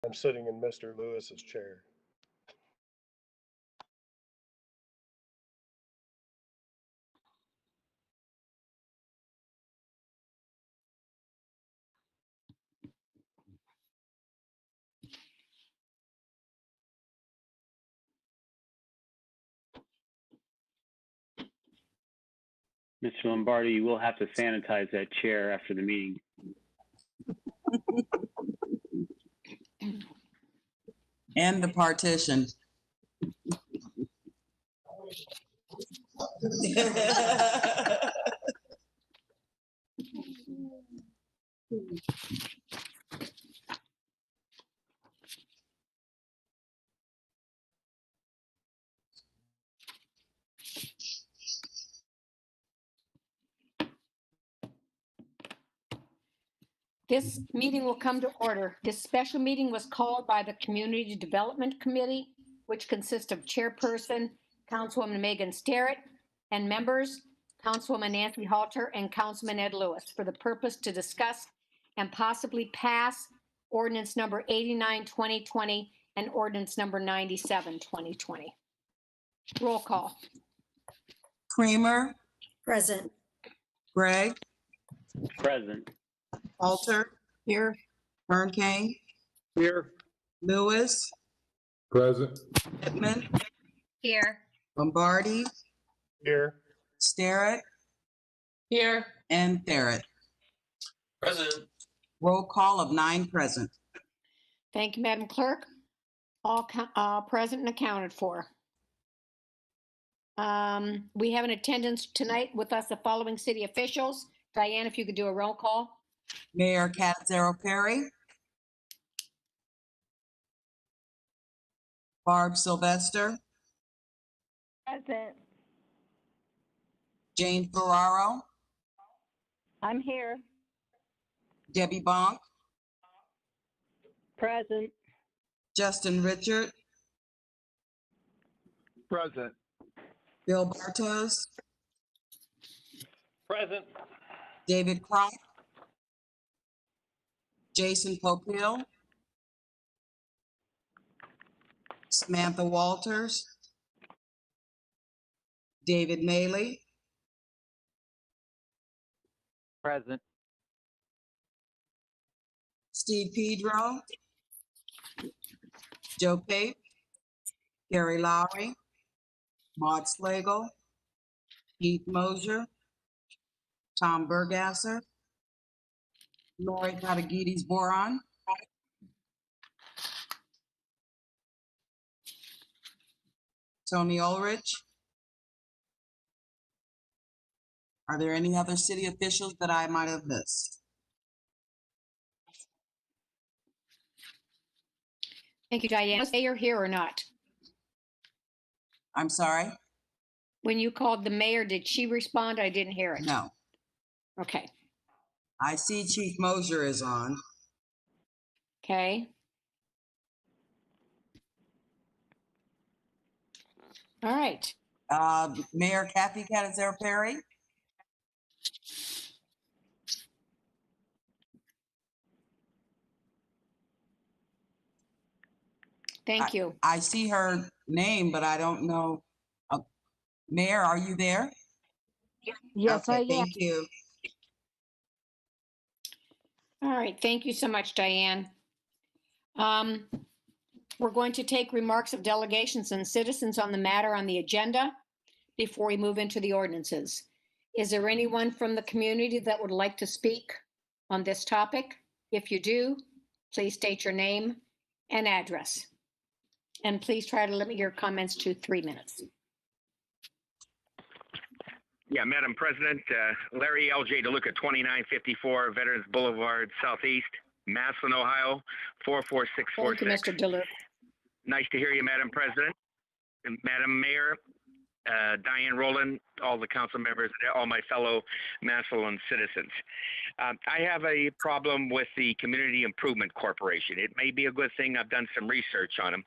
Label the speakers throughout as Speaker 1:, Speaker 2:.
Speaker 1: I'm sitting in Mr. Lewis's chair.
Speaker 2: Mr. Lombardi, you will have to sanitize that chair after the meeting.
Speaker 3: And the partition.
Speaker 4: This meeting will come to order. This special meeting was called by the Community Development Committee, which consists of Chairperson, Councilwoman Megan Starrett, and members, Councilwoman Nancy Halter and Councilman Ed Lewis, for the purpose to discuss and possibly pass ordinance number 89, 2020, and ordinance number 97, 2020. Roll call.
Speaker 3: Kramer,
Speaker 5: Present.
Speaker 3: Gregg,
Speaker 2: Present.
Speaker 3: Halter,
Speaker 4: Here.
Speaker 3: Hernkane,
Speaker 1: Here.
Speaker 3: Lewis,
Speaker 6: Present.
Speaker 3: Pittman,
Speaker 5: Here.
Speaker 3: Lombardi,
Speaker 1: Here.
Speaker 3: Starrett,
Speaker 5: Here.
Speaker 3: and Barrett.
Speaker 7: Present.
Speaker 3: Roll call of 9 present.
Speaker 4: Thank you, Madam Clerk. All present and accounted for. We have in attendance tonight with us the following city officials. Diane, if you could do a roll call.
Speaker 3: Mayor Catanzaro Perry, Barb Sylvester,
Speaker 8: Present.
Speaker 3: Jane Ferraro,
Speaker 8: I'm here.
Speaker 3: Debbie Bonk,
Speaker 8: Present.
Speaker 3: Justin Richard,
Speaker 1: Present.
Speaker 3: Bill Bartos,
Speaker 1: Present.
Speaker 3: David Croft, Jason Popeil, Samantha Walters, David Maley,
Speaker 2: Present.
Speaker 3: Steve Pedro, Joe Pape, Gary Lowry, Maud Slagle, Keith Mosier, Tom Bergasser, Lori Katagides Boron, Tony Ulrich. Are there any other city officials that I might have missed?
Speaker 4: Thank you, Diane. Was the mayor here or not?
Speaker 3: I'm sorry?
Speaker 4: When you called the mayor, did she respond? I didn't hear it.
Speaker 3: No.
Speaker 4: Okay.
Speaker 3: I see Chief Mosier is on.
Speaker 4: Okay. All right.
Speaker 3: Mayor Kathy Catanzaro Perry,
Speaker 4: Thank you.
Speaker 3: I see her name, but I don't know. Mayor, are you there?
Speaker 8: Yes,
Speaker 3: Okay,
Speaker 8: I am.
Speaker 3: thank you.
Speaker 4: All right. Thank you so much, Diane. We're going to take remarks of delegations and citizens on the matter on the agenda before we move into the ordinances. Is there anyone from the community that would like to speak on this topic? If you do, please state your name and address. And please try to limit your comments to 3 minutes.
Speaker 9: Yeah, Madam President, Larry L.J. DeLuca, 2954 Veterans Boulevard, Southeast, Massillon, Ohio,
Speaker 4: Thank
Speaker 9: 44646.
Speaker 4: you, Mr. DeLuca.
Speaker 9: Nice to hear you, Madam President, and Madam Mayor, Diane Rowland, all the council members, all my fellow Massillon citizens. I have a problem with the Community Improvement Corporation. It may be a good thing. I've done some research on them.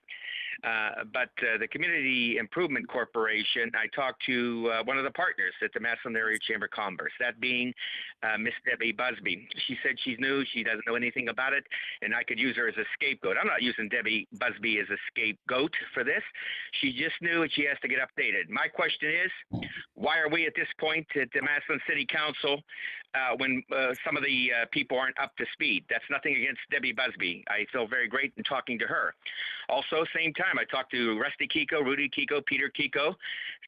Speaker 9: But the Community Improvement Corporation, I talked to one of the partners at the Massillon Area Chamber of Commerce, that being Miss Debbie Busby. She said she's new, she doesn't know anything about it, and I could use her as a scapegoat. I'm not using Debbie Busby as a scapegoat for this. She just knew and she has to get updated. My question is, why are we at this point at the Massillon City Council when some of the people aren't up to speed? That's nothing against Debbie Busby. I feel very great in talking to her. Also, same time, I talked to Rusty Kiko, Rudy Kiko, Peter Kiko,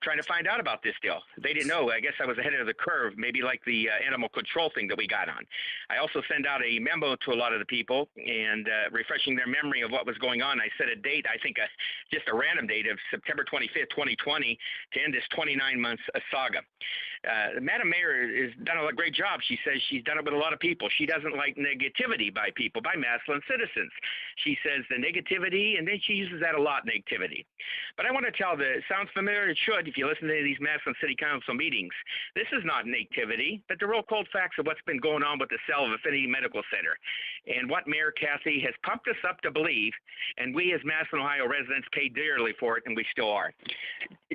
Speaker 9: trying to find out about this deal. They didn't know. I guess I was ahead of the curve, maybe like the animal control thing that we got on. I also sent out a memo to a lot of the people and refreshing their memory of what was going on. I set a date, I think just a random date of September 25th, 2020 to end this 29 months saga. Madam Mayor has done a great job. She says she's done it with a lot of people. She doesn't like negativity by people, by Massillon citizens. She says the negativity, and then she uses that a lot, negativity. But I want to tell it sounds familiar, it should, if you listen to these Massillon City Council meetings. This is not negativity, but the real cold facts of what's been going on with the sale of Affinity Medical Center and what Mayor Cathy has pumped us up to believe, and we as Massillon, Ohio residents paid dearly for it, and we still are.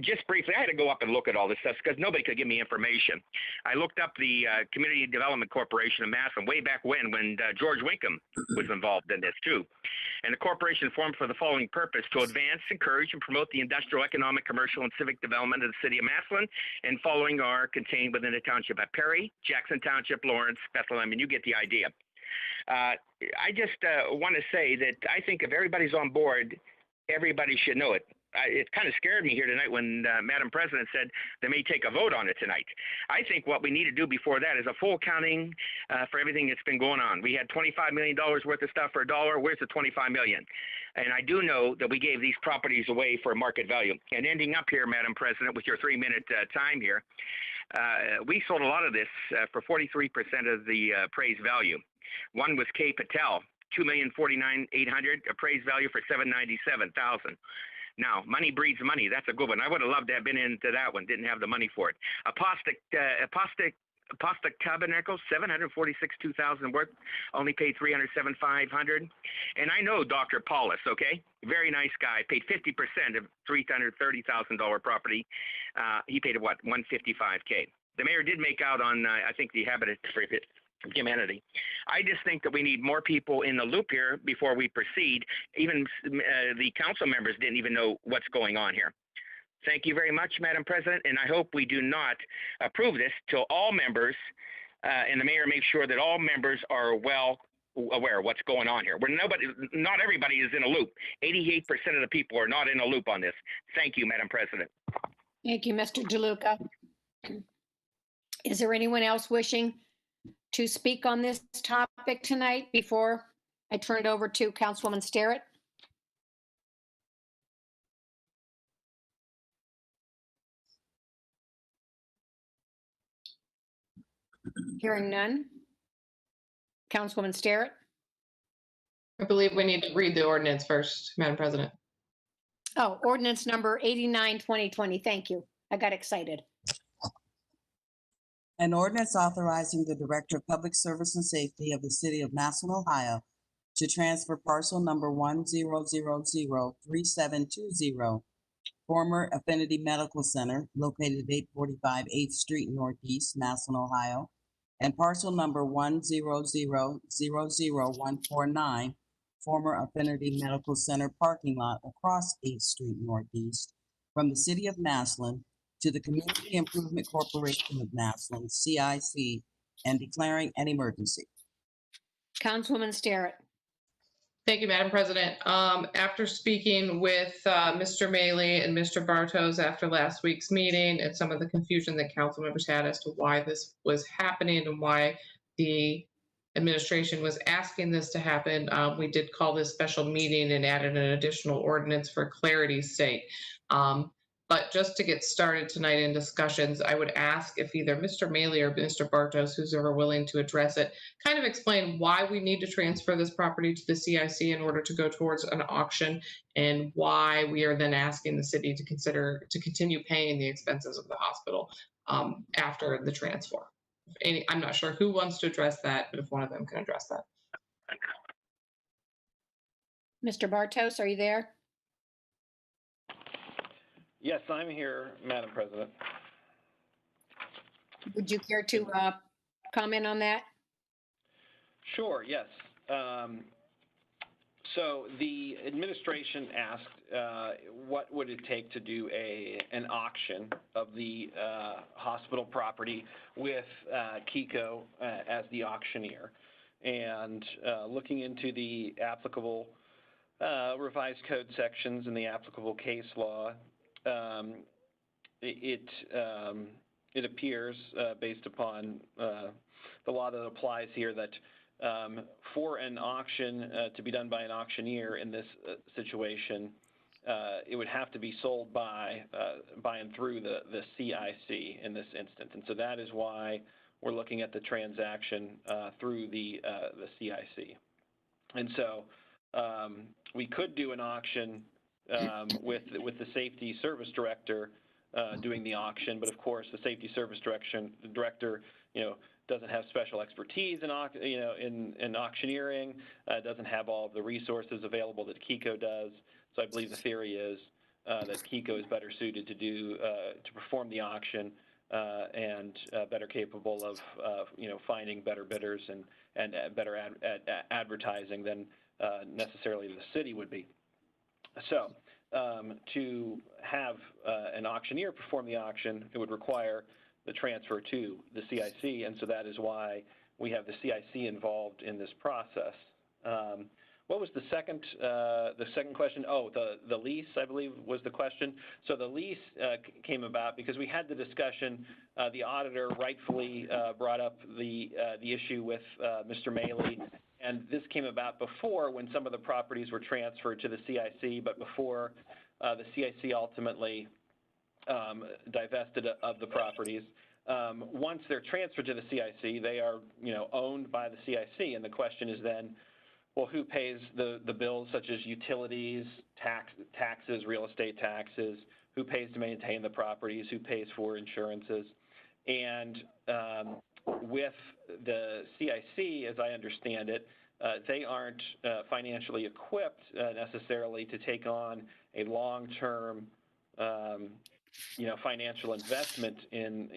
Speaker 9: Just briefly, I had to go up and look at all this stuff because nobody could give me information. I looked up the Community Development Corporation of Massillon way back when George Winkham was involved in this too. And the corporation formed for the following purpose: to advance, encourage, and promote the industrial, economic, commercial, and civic development of the city of Massillon, and following are contained within the township at Perry, Jackson Township, Lawrence, Bethlehem, and you get the idea. I just want to say that I think if everybody's on board, everybody should know it. It kind of scared me here tonight when Madam President said they may take a vote on it tonight. I think what we need to do before that is a full accounting for everything that's been going on. We had $25 million worth of stuff for $1. Where's the $25 million? And I do know that we gave these properties away for market value. And ending up here, Madam President, with your 3-minute time here, we sold a lot of this for 43% of the appraised value. One was K. Patel, $2,049,800, appraised value for $797,000. Now, money breeds money. That's a good one. I would have loved to have been into that one. Didn't have the money for it. Apostolic Tabernacle, $746,200 worth. Only paid $307,500. And I know Dr. Paulus. Okay, very nice guy. Paid 50% of $330,000 property. He paid what? $155K. The mayor did make out on I think the Habitat for Humanity. I just think that we need more people in the loop here before we proceed. Even the council members didn't even know what's going on here. Thank you very much, Madam President, and I hope we do not approve this till all members and the mayor makes sure that all members are well aware of what's going on here. Not everybody is in a loop. 88% of the people are not in a loop on this. Thank you, Madam President.
Speaker 4: Thank you, Mr. DeLuca. Is there anyone else wishing to speak on this topic tonight before I turn it over to Councilwoman Starrett? Hearing none. Councilwoman Starrett?
Speaker 5: I believe we need to read the ordinance first, Madam President.
Speaker 4: Oh, ordinance number 89, 2020. Thank you. I got excited.
Speaker 3: An ordinance authorizing the Director of Public Service and Safety of the City of Massillon, Ohio, to transfer parcel number 10003720, former Affinity Medical Center, located at 845 8th Street Northeast, Massillon, Ohio, and parcel number 10000149, former Affinity Medical Center parking lot across 8th Street Northeast, from the City of Massillon to the Community Improvement Corporation of Massillon, CIC, and declaring an emergency.
Speaker 4: Councilwoman Starrett.
Speaker 5: Thank you, Madam President. After speaking with Mr. Maley and Mr. Bartos after last week's meeting and some of the confusion that council members had as to why this was happening and why the administration was asking this to happen, we did call this special meeting and added an additional ordinance for clarity's sake. But just to get started tonight in discussions, I would ask if either Mr. Maley or Mr. Bartos, who's ever willing to address it, kind of explain why we need to transfer this property to the CIC in order to go towards an auction, and why we are then asking the city to consider to continue paying the expenses of the hospital after the transfer. I'm not sure who wants to address that, but if one of them can address that.
Speaker 4: Mr. Bartos, are you there?
Speaker 6: Yes, I'm here, Madam President.
Speaker 4: Would you care to comment on that?
Speaker 6: Sure, yes. So the administration asked what would it take to do an auction of the hospital property with KICO as the auctioneer. And looking into the applicable revised code sections and the applicable case law, it appears, based upon the law that applies here, that for an auction to be done by an auctioneer in this situation, it would have to be sold by and through the CIC in this instance. And so that is why we're looking at the transaction through the CIC. And so we could do an auction with the safety service director doing the auction, but of course the safety service director, doesn't have special expertise in auctioneering, doesn't have all of the resources available that KICO does. So I believe the theory is that KICO is better suited to perform the auction and better capable of finding better bidders and better advertising than necessarily the city would be. So to have an auctioneer perform the auction, it would require the transfer to the CIC, and so that is why we have the CIC involved in this process. What was the second question? Oh, the lease, I believe, was the question. So the lease came about because we had the discussion. The auditor rightfully brought up the issue with Mr. Maley, and this came about before, when some of the properties were transferred to the CIC, but before the CIC ultimately divested of the properties. Once they're transferred to the CIC, they are owned by the CIC, and the question is then, well, who pays the bills such as utilities, taxes, real estate taxes? Who pays to maintain the properties? Who pays for insurances? And with the CIC, as I understand it, they aren't financially equipped necessarily to take on a long-term financial investment in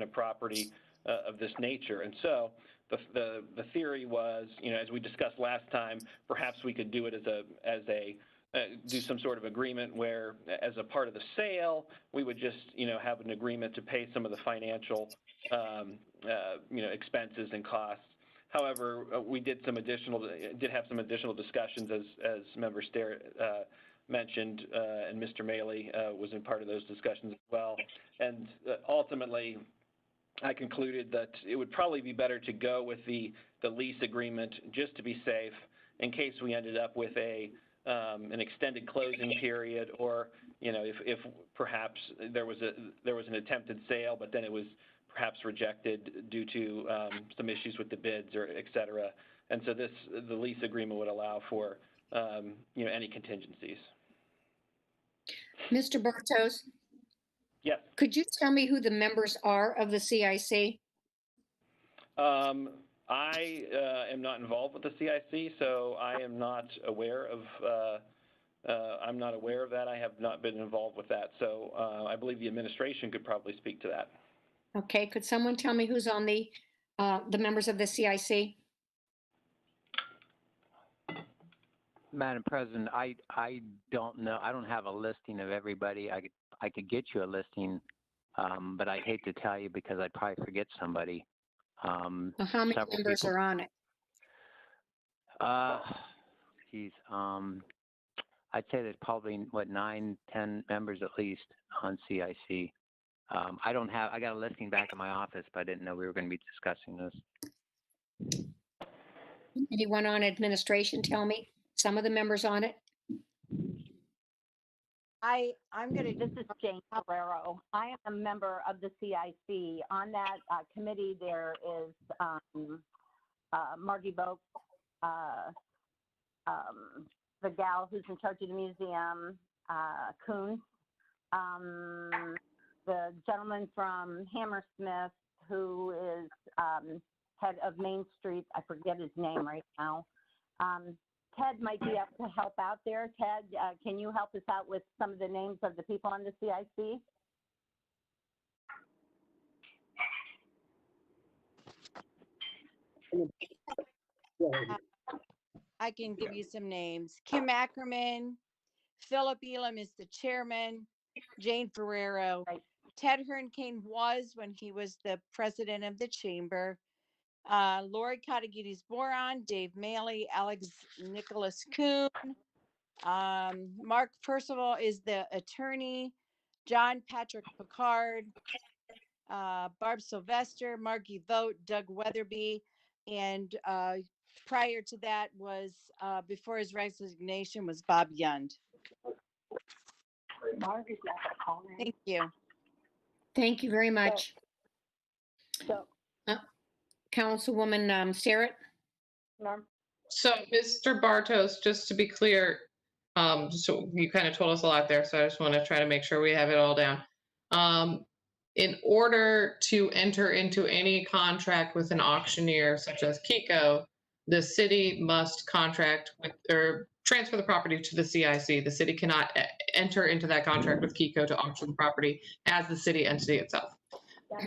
Speaker 6: a property of this nature. And so the theory was, as we discussed last time, perhaps we could do it do some sort of agreement where, as a part of the sale, we would just have an agreement to pay some of the financial expenses and costs. However, we did have some additional discussions, as Member Sterrett mentioned, and Mr. Maley was in part of those discussions as well. And ultimately, I concluded that it would probably be better to go with the lease agreement just to be safe, in case we ended up with an extended closing period, or if perhaps there was an attempted sale, but then it was perhaps rejected due to some issues with the bids, or et cetera. And so the lease agreement would allow for any contingencies.
Speaker 4: Mr. Bartos,
Speaker 6: Yes.
Speaker 4: could you tell me who the members are of the CIC?
Speaker 6: I am not involved with the CIC, so I am not aware of. I'm not aware of that. I have not been involved with that. So I believe the administration could probably speak to that.
Speaker 4: Okay, could someone tell me who's on the members of the CIC?
Speaker 10: Madam President, I don't know. I don't have a listing of everybody. I could get you a listing, but I hate to tell you because I'd probably forget somebody.
Speaker 4: How many members are on it?
Speaker 10: I'd say there's probably 9, 10 members at least on CIC. I got a listing back in my office, but I didn't know we were going to be discussing this.
Speaker 4: Anyone on administration tell me some of the members on it?
Speaker 8: This is Jane Ferrero. I am a member of the CIC. On that committee, there is Margie Boak, the gal who's in charge of the museum, Kuhn, the gentleman from Hammersmith, who is head of Main Street. I forget his name right now. Ted might be able to help out there. Ted, can you help us out with some of the names of the people on the CIC?
Speaker 11: I can give you some names. Kim Ackerman, Philip Elam is the chairman, Jane Ferrero.
Speaker 8: Right.
Speaker 11: Ted Hernkane was when he was the president of the chamber. Lori Katagides Boron, Dave Maley, Alex Nicholas Kuhn. Mark Percival is the attorney. John Patrick Picard, Barb Sylvester, Margie Vogt, Doug Weatherby, and prior to that was, before his resignation, was Bob Yund. Thank you.
Speaker 4: Thank you very much.
Speaker 8: So,
Speaker 4: Councilwoman Starrett?
Speaker 8: Norm?
Speaker 5: So, Mr. Bartos, just to be clear, so you kind of told us a lot there, so I just want to try to make sure we have it all down. In order to enter into any contract with an auctioneer such as Kiko, the city must contract with or transfer the property to the CIC. The city cannot enter into that contract with Kiko to auction the property as the city entity itself.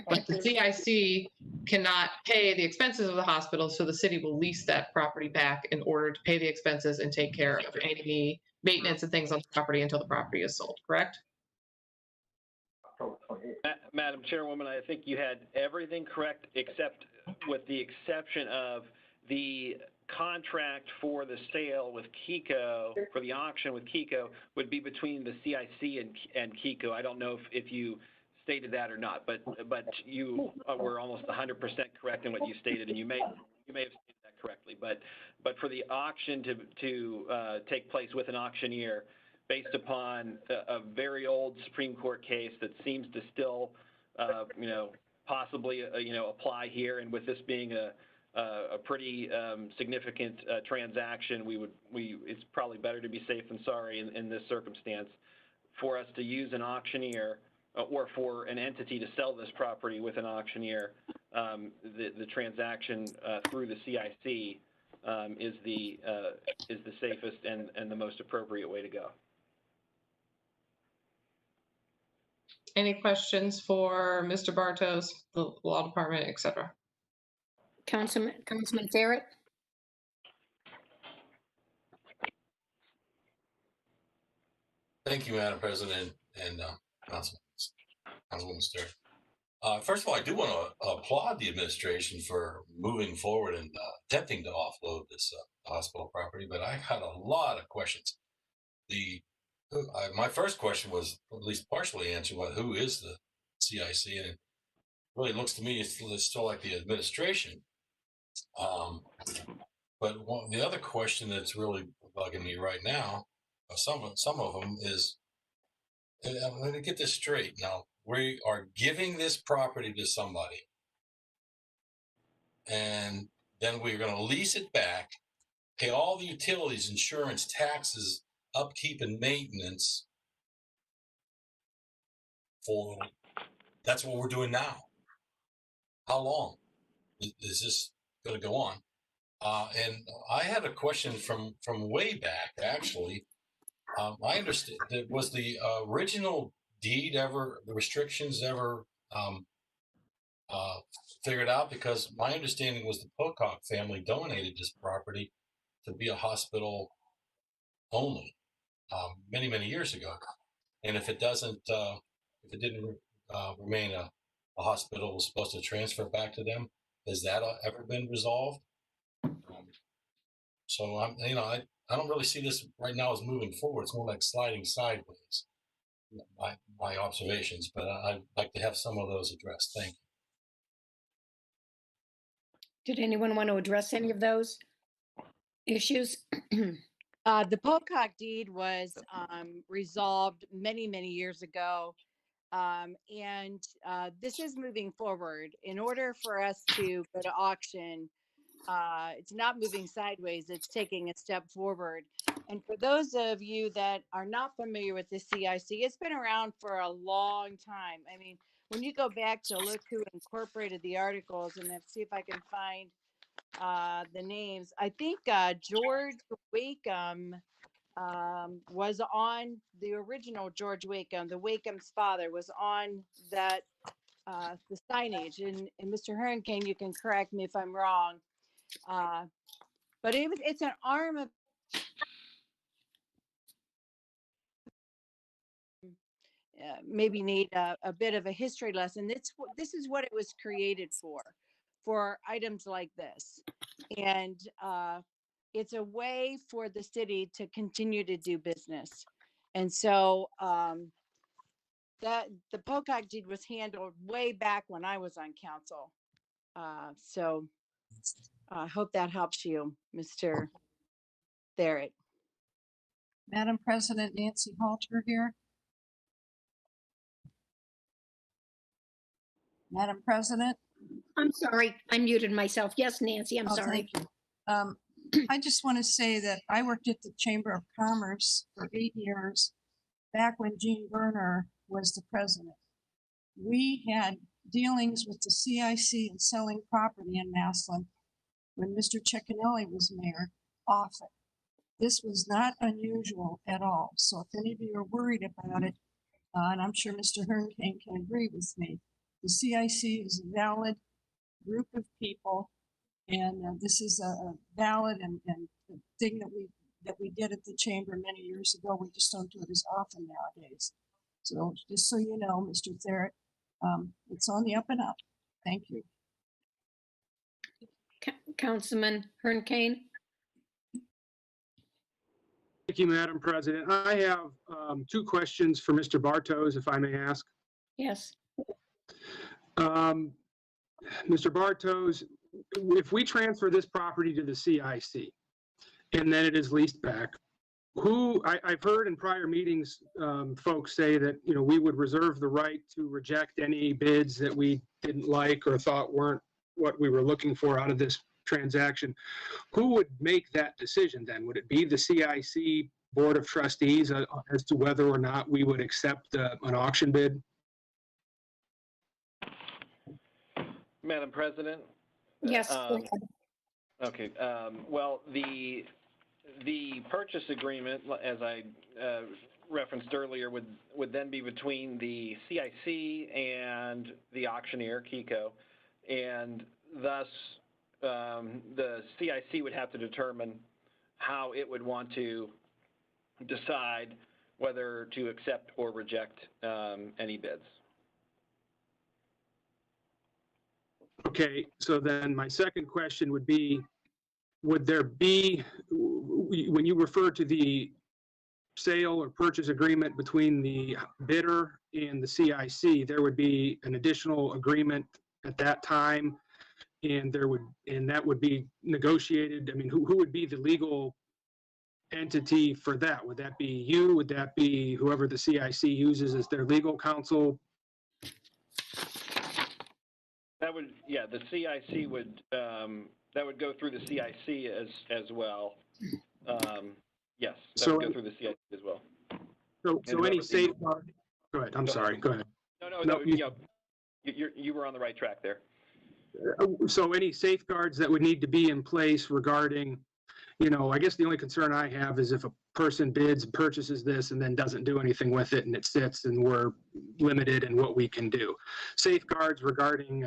Speaker 5: But the CIC cannot pay the expenses of the hospital, so the city will lease that property back in order to pay the expenses and take care of any maintenance and things on the property until the property is sold, correct?
Speaker 6: Madam Chairwoman, I think you had everything correct, except with the exception of the contract for the sale with Kiko, for the auction with Kiko, would be between the CIC and Kiko. I don't know if you stated that or not, but you were almost 100% correct in what you stated, and you may have stated that correctly. But for the auction to take place with an auctioneer, based upon a very old Supreme Court case that seems to still, possibly, apply here, and with this being a pretty significant transaction, it's probably better to be safe than sorry in this circumstance for us to use an auctioneer or for an entity to sell this property with an auctioneer. The transaction through the CIC is the safest and the most appropriate way to go.
Speaker 5: Any questions for Mr. Bartos, the law department, et cetera?
Speaker 4: Councilman Starrett?
Speaker 7: Thank you, Madam President and Councilwoman Stewart. First of all, I do want to applaud the administration for moving forward and attempting to offload this hospital property, but I had a lot of questions. My first question was at least partially answered, who is the CIC? And it really looks to me it's still like the administration. But the other question that's really bugging me right now, some of them is, I'm going to get this straight. Now, we are giving this property to somebody, and then we're going to lease it back, pay all the utilities, insurance, taxes, upkeep, and maintenance for. That's what we're doing now. How long is this going to go on? And I had a question from way back, actually. I understand that was the original deed ever, the restrictions ever figured out? Because my understanding was the Pocock family donated this property to be a hospital only many, many years ago. And if it doesn't, if it didn't remain a hospital, was supposed to transfer back to them. Has that ever been resolved? So I don't really see this right now as moving forward. It's more like sliding sideways. My observations, but I'd like to have some of those addressed. Thank you.
Speaker 4: Did anyone want to address any of those issues?
Speaker 11: The Pocock deed was resolved many, many years ago. And this is moving forward. In order for us to go to auction, it's not moving sideways, it's taking a step forward. And for those of you that are not familiar with the CIC, it's been around for a long time. I mean, when you go back to look who incorporated the articles, and let's see if I can find the names. I think George Wakeham was on the original George Wakeham. The Wakeham's father was on that the signage. And Mr. Hernkane, you can correct me if I'm wrong. But it's an arm of maybe need a bit of a history lesson. This is what it was created for items like this. And it's a way for the city to continue to do business. And so that the Pocock deed was handled way back when I was on council. So I hope that helps you, Mr. Barrett.
Speaker 12: Madam President, Nancy Halter here. Madam President.
Speaker 4: I'm sorry, I muted myself. Yes, Nancy, I'm
Speaker 12: Oh,
Speaker 4: sorry.
Speaker 12: thank you. I just want to say that I worked at the Chamber of Commerce for 8 years, back when Gene Berner was the president. We had dealings with the CIC and selling property in Massillon when Mr. Cicconelli was mayor often. This was not unusual at all. So if any of you are worried about it, and I'm sure Mr. Hernkane can agree with me, the CIC is a valid group of people, and this is a valid and thing that we did at the chamber many years ago. We just don't do it as often nowadays. So just so you know, Mr. Therrett, it's on the up and up. Thank you.
Speaker 4: Councilman Hernkane.
Speaker 13: Thank you, Madam President. I have 2 questions for Mr. Bartos, if I may ask.
Speaker 4: Yes.
Speaker 13: Mr. Bartos, if we transfer this property to the CIC and then it is leased back, I've heard in prior meetings, folks say that, we would reserve the right to reject any bids that we didn't like or thought weren't what we were looking for out of this transaction. Who would make that decision then? Would it be the CIC Board of Trustees as to whether or not we would accept an auction bid?
Speaker 6: Madam President?
Speaker 4: Yes. Go ahead.
Speaker 6: Okay. Well, the purchase agreement, as I referenced earlier, would then be between the CIC and the auctioneer, Kiko, and thus the CIC would have to determine how it would want to decide whether to accept or reject any bids.
Speaker 13: Okay, so then my second question would be, would there be, when you refer to the sale or purchase agreement between the bidder and the CIC, there would be an additional agreement at that time, and that would be negotiated. I mean, who would be the legal entity for that? Would that be you? Would that be whoever the CIC uses as their legal counsel?
Speaker 6: That would, yeah, the CIC would, that would go through the CIC as well. Yes, that would go through the CIC as well.
Speaker 13: So any safeguard, go ahead, I'm sorry, go ahead.
Speaker 6: No, you were on the right track there.
Speaker 13: So any safeguards that would need to be in place regarding, I guess the only concern I have is if a person bids and purchases this and then doesn't do anything with it and it sits and we're limited in what we can do. Safeguards regarding,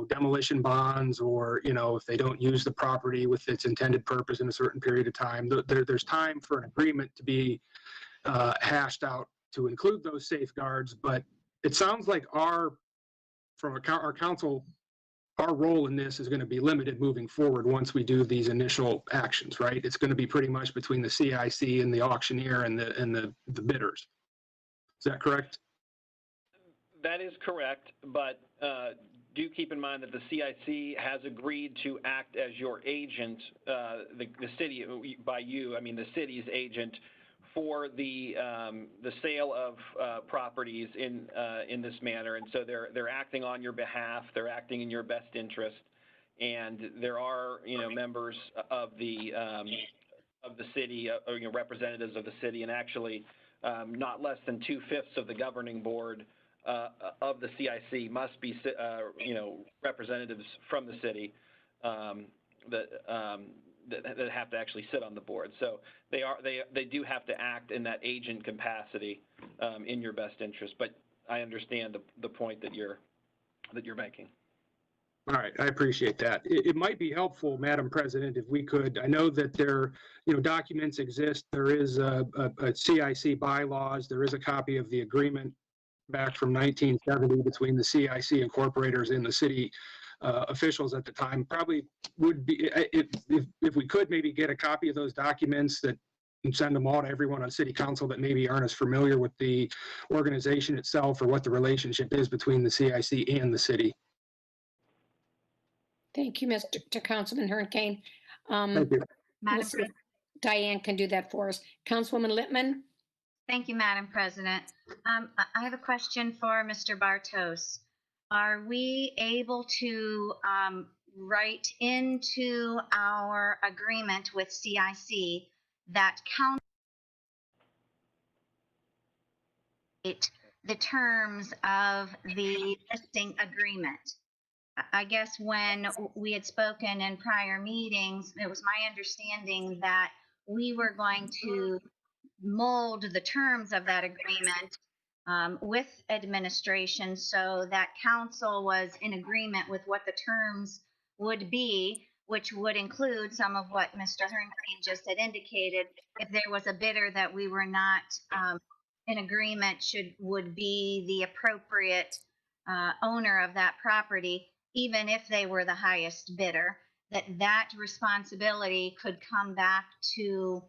Speaker 13: demolition bonds, or, if they don't use the property with its intended purpose in a certain period of time, there's time for an agreement to be hashed out to include those safeguards. But it sounds like our council, our role in this is going to be limited moving forward once we do these initial actions, right? It's going to be pretty much between the CIC and the auctioneer and the bidders. Is that correct?
Speaker 6: That is correct, but do keep in mind that the CIC has agreed to act as your agent, the city, by you, I mean the city's agent, for the sale of properties in this manner, and so they're acting on your behalf. They're acting in your best interest, and there are members of the city, or representatives of the city, and actually not less than 2/5 of the governing board of the CIC must be representatives from the city. that have to actually sit on the board. So they do have to act in that agent capacity in your best interest. But I understand the point that you're making.
Speaker 13: All right, I appreciate that. It might be helpful, Madam President, if we could, I know that there, documents exist. There is a CIC bylaws. There is a copy of the agreement back from 1970 between the CIC incorporators and the city officials at the time. Probably would be, if we could maybe get a copy of those documents that and send them all to everyone on city council that maybe aren't as familiar with the organization itself or what the relationship is between the CIC and the city.
Speaker 4: Thank you, Mr. Councilman Hernkane.
Speaker 13: Thank you.
Speaker 4: We'll see if Diane can do that for us. Councilwoman Littman?
Speaker 14: Thank you, Madam President. I have a question for Mr. Bartos. Are we able to write into our agreement with CIC that council the terms of the listing agreement? I guess when we had spoken in prior meetings, it was my understanding that we were going to mold the terms of that agreement with administration so that council was in agreement with what the terms would be, which would include some of what Mr. Hernkane just had indicated. If there was a bidder that we were not in agreement would be the appropriate owner of that property, even if they were the highest bidder, that responsibility could come back to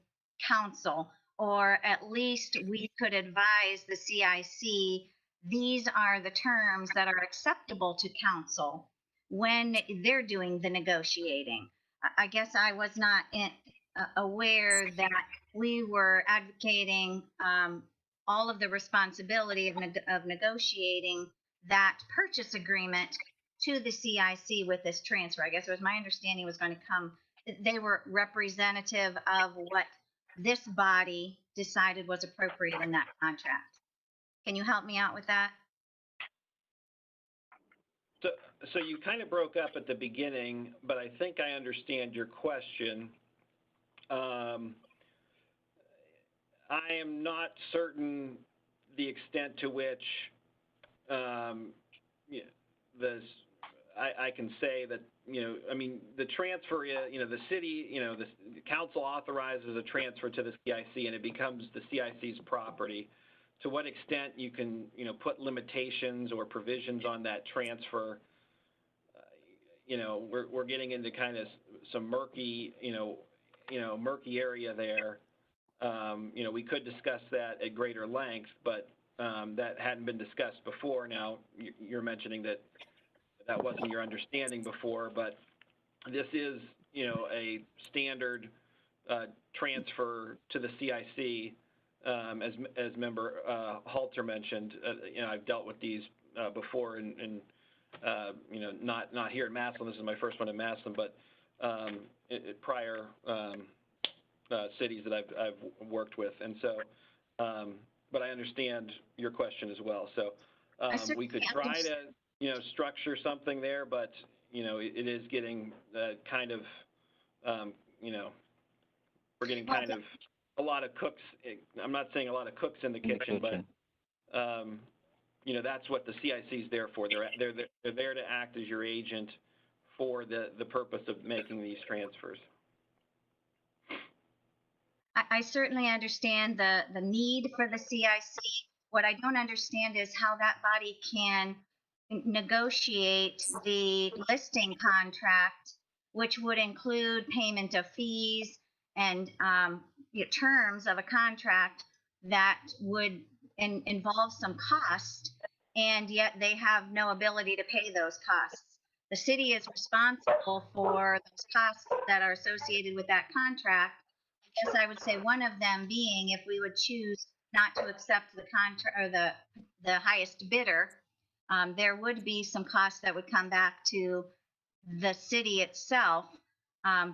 Speaker 14: council, or at least we could advise the CIC, these are the terms that are acceptable to council when they're doing the negotiating. I guess I was not aware that we were advocating all of the responsibility of negotiating that purchase agreement to the CIC with this transfer. I guess it was my understanding was going to come, they were representative of what this body decided was appropriate in that contract. Can you help me out with that?
Speaker 6: So you kind of broke up at the beginning, but I think I understand your question. I am not certain the extent to which I can say that, I mean, the transfer, the city, the council authorizes a transfer to the CIC and it becomes the CIC's property. To what extent you can, put limitations or provisions on that transfer, we're getting into kind of some murky, murky area there. We could discuss that at greater length, but that hadn't been discussed before. Now you're mentioning that wasn't your understanding before, but this is, a standard transfer to the CIC, as Member Halter mentioned. I've dealt with these before, and not here in Massillon. This is my first one in Massillon, but prior cities that I've worked with, and so. But I understand your question as well. So we could try to, structure something there, but, it is getting kind of, we're getting kind of a lot of cooks. I'm not saying a lot of cooks in the kitchen, but, that's what the CIC is there for. They're there to act as your agent for the purpose of making these transfers.
Speaker 14: I certainly understand the need for the CIC. What I don't understand is how that body can negotiate the listing contract, which would include payment of fees and terms of a contract that would involve some cost, and yet they have no ability to pay those costs. The city is responsible for those costs that are associated with that contract. I guess I would say one of them being if we would choose not to accept the contract or the highest bidder, there would be some costs that would come back to the city itself,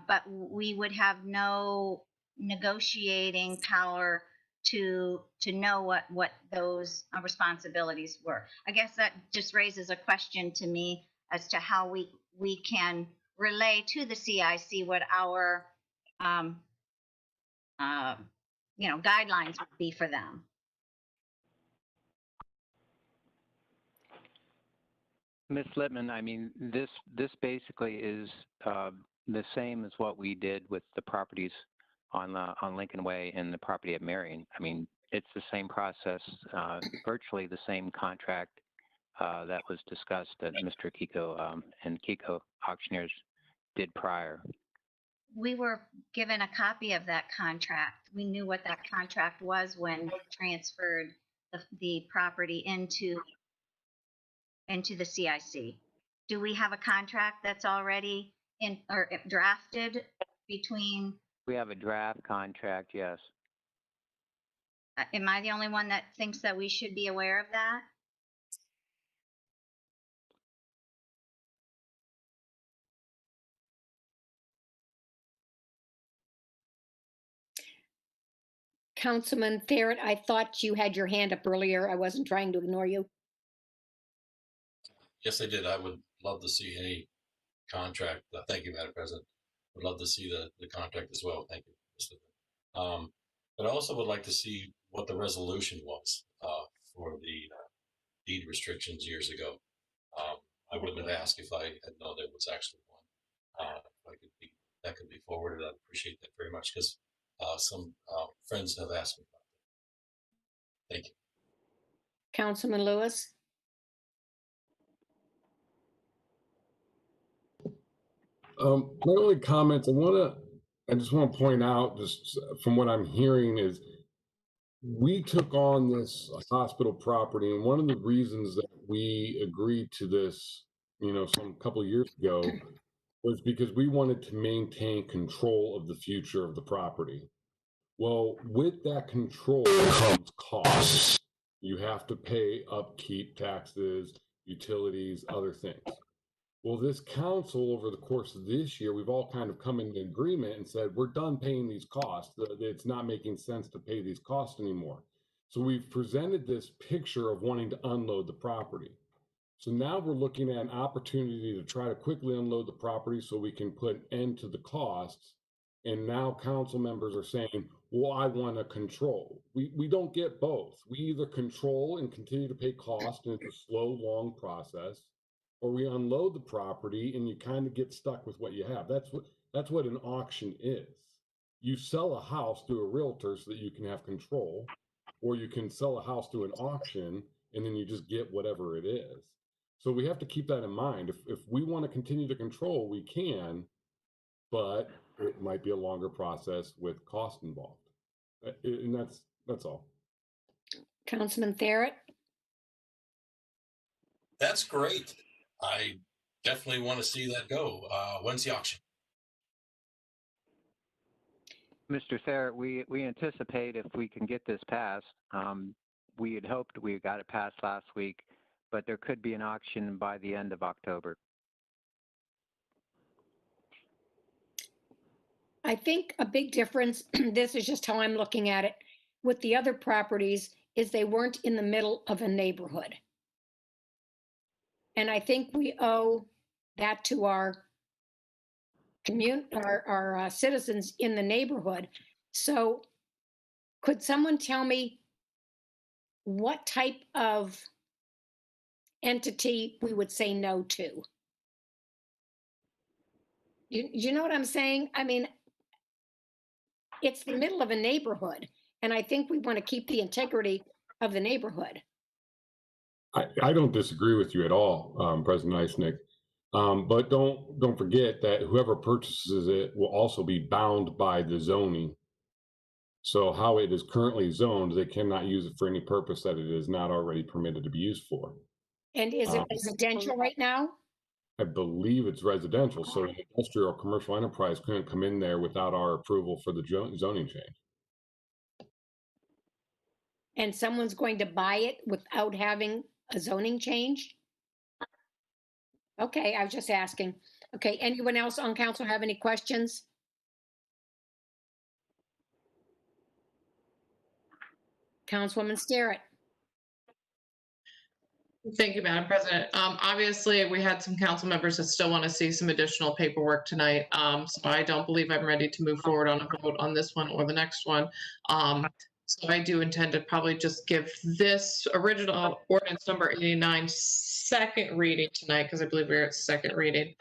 Speaker 14: but we would have no negotiating power to know what those responsibilities were. I guess that just raises a question to me as to how we can relay to the CIC what our, guidelines would be for them.
Speaker 10: Ms. Lippman, I mean, this basically is the same as what we did with the properties on Lincoln Way and the property at Marion. I mean, it's the same process, virtually the same contract that was discussed that Mr. Kiko and Kiko auctioneers did prior.
Speaker 14: We were given a copy of that contract. We knew what that contract was when we transferred the property into the CIC. Do we have a contract that's already in or drafted between?
Speaker 10: We have a draft contract, yes.
Speaker 14: Am I the only one that thinks that we should be aware of that?
Speaker 4: Councilman Barrett, I thought you had your hand up earlier. I wasn't trying to ignore you.
Speaker 7: Yes, I did. I would love to see any contract. Thank you, Madam President. Would love to see the contract as well. Thank you, Mr. But I also would like to see what the resolution was for the deed restrictions years ago. I wouldn't have asked if I had known there was actually one. If that could be forwarded, I'd appreciate that very much because some friends have asked me about that. Thank you.
Speaker 4: Councilman Lewis?
Speaker 15: My only comments, I just want to point out, just from what I'm hearing, is we took on this hospital property, and one of the reasons that we agreed to this, some couple of years ago, was because we wanted to maintain control of the future of the property. Well, with that control comes costs. You have to pay upkeep, taxes, utilities, other things. Well, this council, over the course of this year, we've all kind of come into agreement and said, we're done paying these costs. It's not making sense to pay these costs anymore. So we've presented this picture of wanting to unload the property. So now we're looking at an opportunity to try to quickly unload the property so we can put an end to the costs. And now council members are saying, well, I want to control. We don't get both. We either control and continue to pay costs, and it's a slow, long process, or we unload the property and you kind of get stuck with what you have. That's what an auction is. You sell a house through a realtor so that you can have control, or you can sell a house through an auction and then you just get whatever it is. So we have to keep that in mind. If we want to continue to control, we can, but it might be a longer process with cost involved. And that's all.
Speaker 4: Councilman Barrett?
Speaker 7: That's great. I definitely want to see that go. When's the auction?
Speaker 10: Mr. Thayer, we anticipate if we can get this passed, we had hoped we got it passed last week, but there could be an auction by the end of October.
Speaker 4: I think a big difference, this is just how I'm looking at it, with the other properties is they weren't in the middle of a neighborhood. And I think we owe that to our citizens in the neighborhood. So could someone tell me what type of entity we would say no to? You know what I'm saying? I mean, it's the middle of a neighborhood, and I think we want to keep the integrity of the neighborhood.
Speaker 15: I don't disagree with you at all, President Eisnick. But don't forget that whoever purchases it will also be bound by the zoning. So how it is currently zoned, they cannot use it for any purpose that it is not already permitted to be used for.
Speaker 4: And is it residential right now?
Speaker 15: I believe it's residential, so an industrial or commercial enterprise couldn't come in there without our approval for the zoning change.
Speaker 4: And someone's going to buy it without having a zoning change? Okay, I was just asking. Okay, anyone else on council have any questions? Councilwoman Starrett.
Speaker 5: Thank you, Madam President. Obviously, we had some council members that still want to see some additional paperwork tonight. So I don't believe I'm ready to move forward on a vote on this one or the next one. So I do intend to probably just give this original ordinance number 89 second reading tonight, because I believe we're at second reading.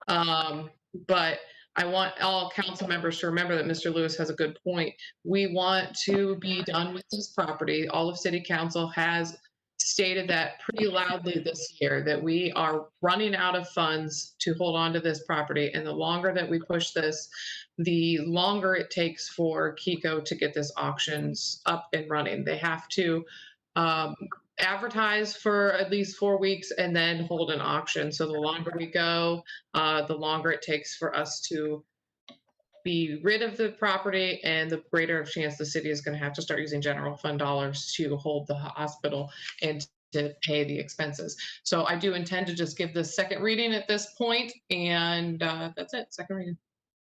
Speaker 5: But I want all council members to remember that Mr. Lewis has a good point. We want to be done with this property. All of City Council has stated that pretty loudly this year, that we are running out of funds to hold on to this property. And the longer that we push this, the longer it takes for Kiko to get this auctions up and running. They have to advertise for at least 4 weeks and then hold an auction. So the longer we go, the longer it takes for us to be rid of the property, and the greater chance the city is going to have to start using general fund dollars to hold the hospital and to pay the expenses. So I do intend to just give the second reading at this point, and that's it, second reading.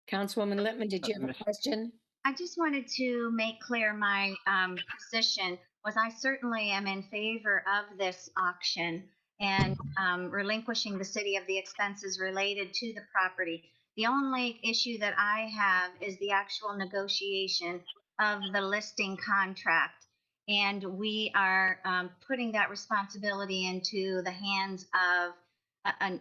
Speaker 4: Councilwoman Littman, did you have a question?
Speaker 14: I just wanted to make clear my position was I certainly am in favor of this auction and relinquishing the city of the expenses related to the property. The only issue that I have is the actual negotiation of the listing contract. And we are putting that responsibility into the hands of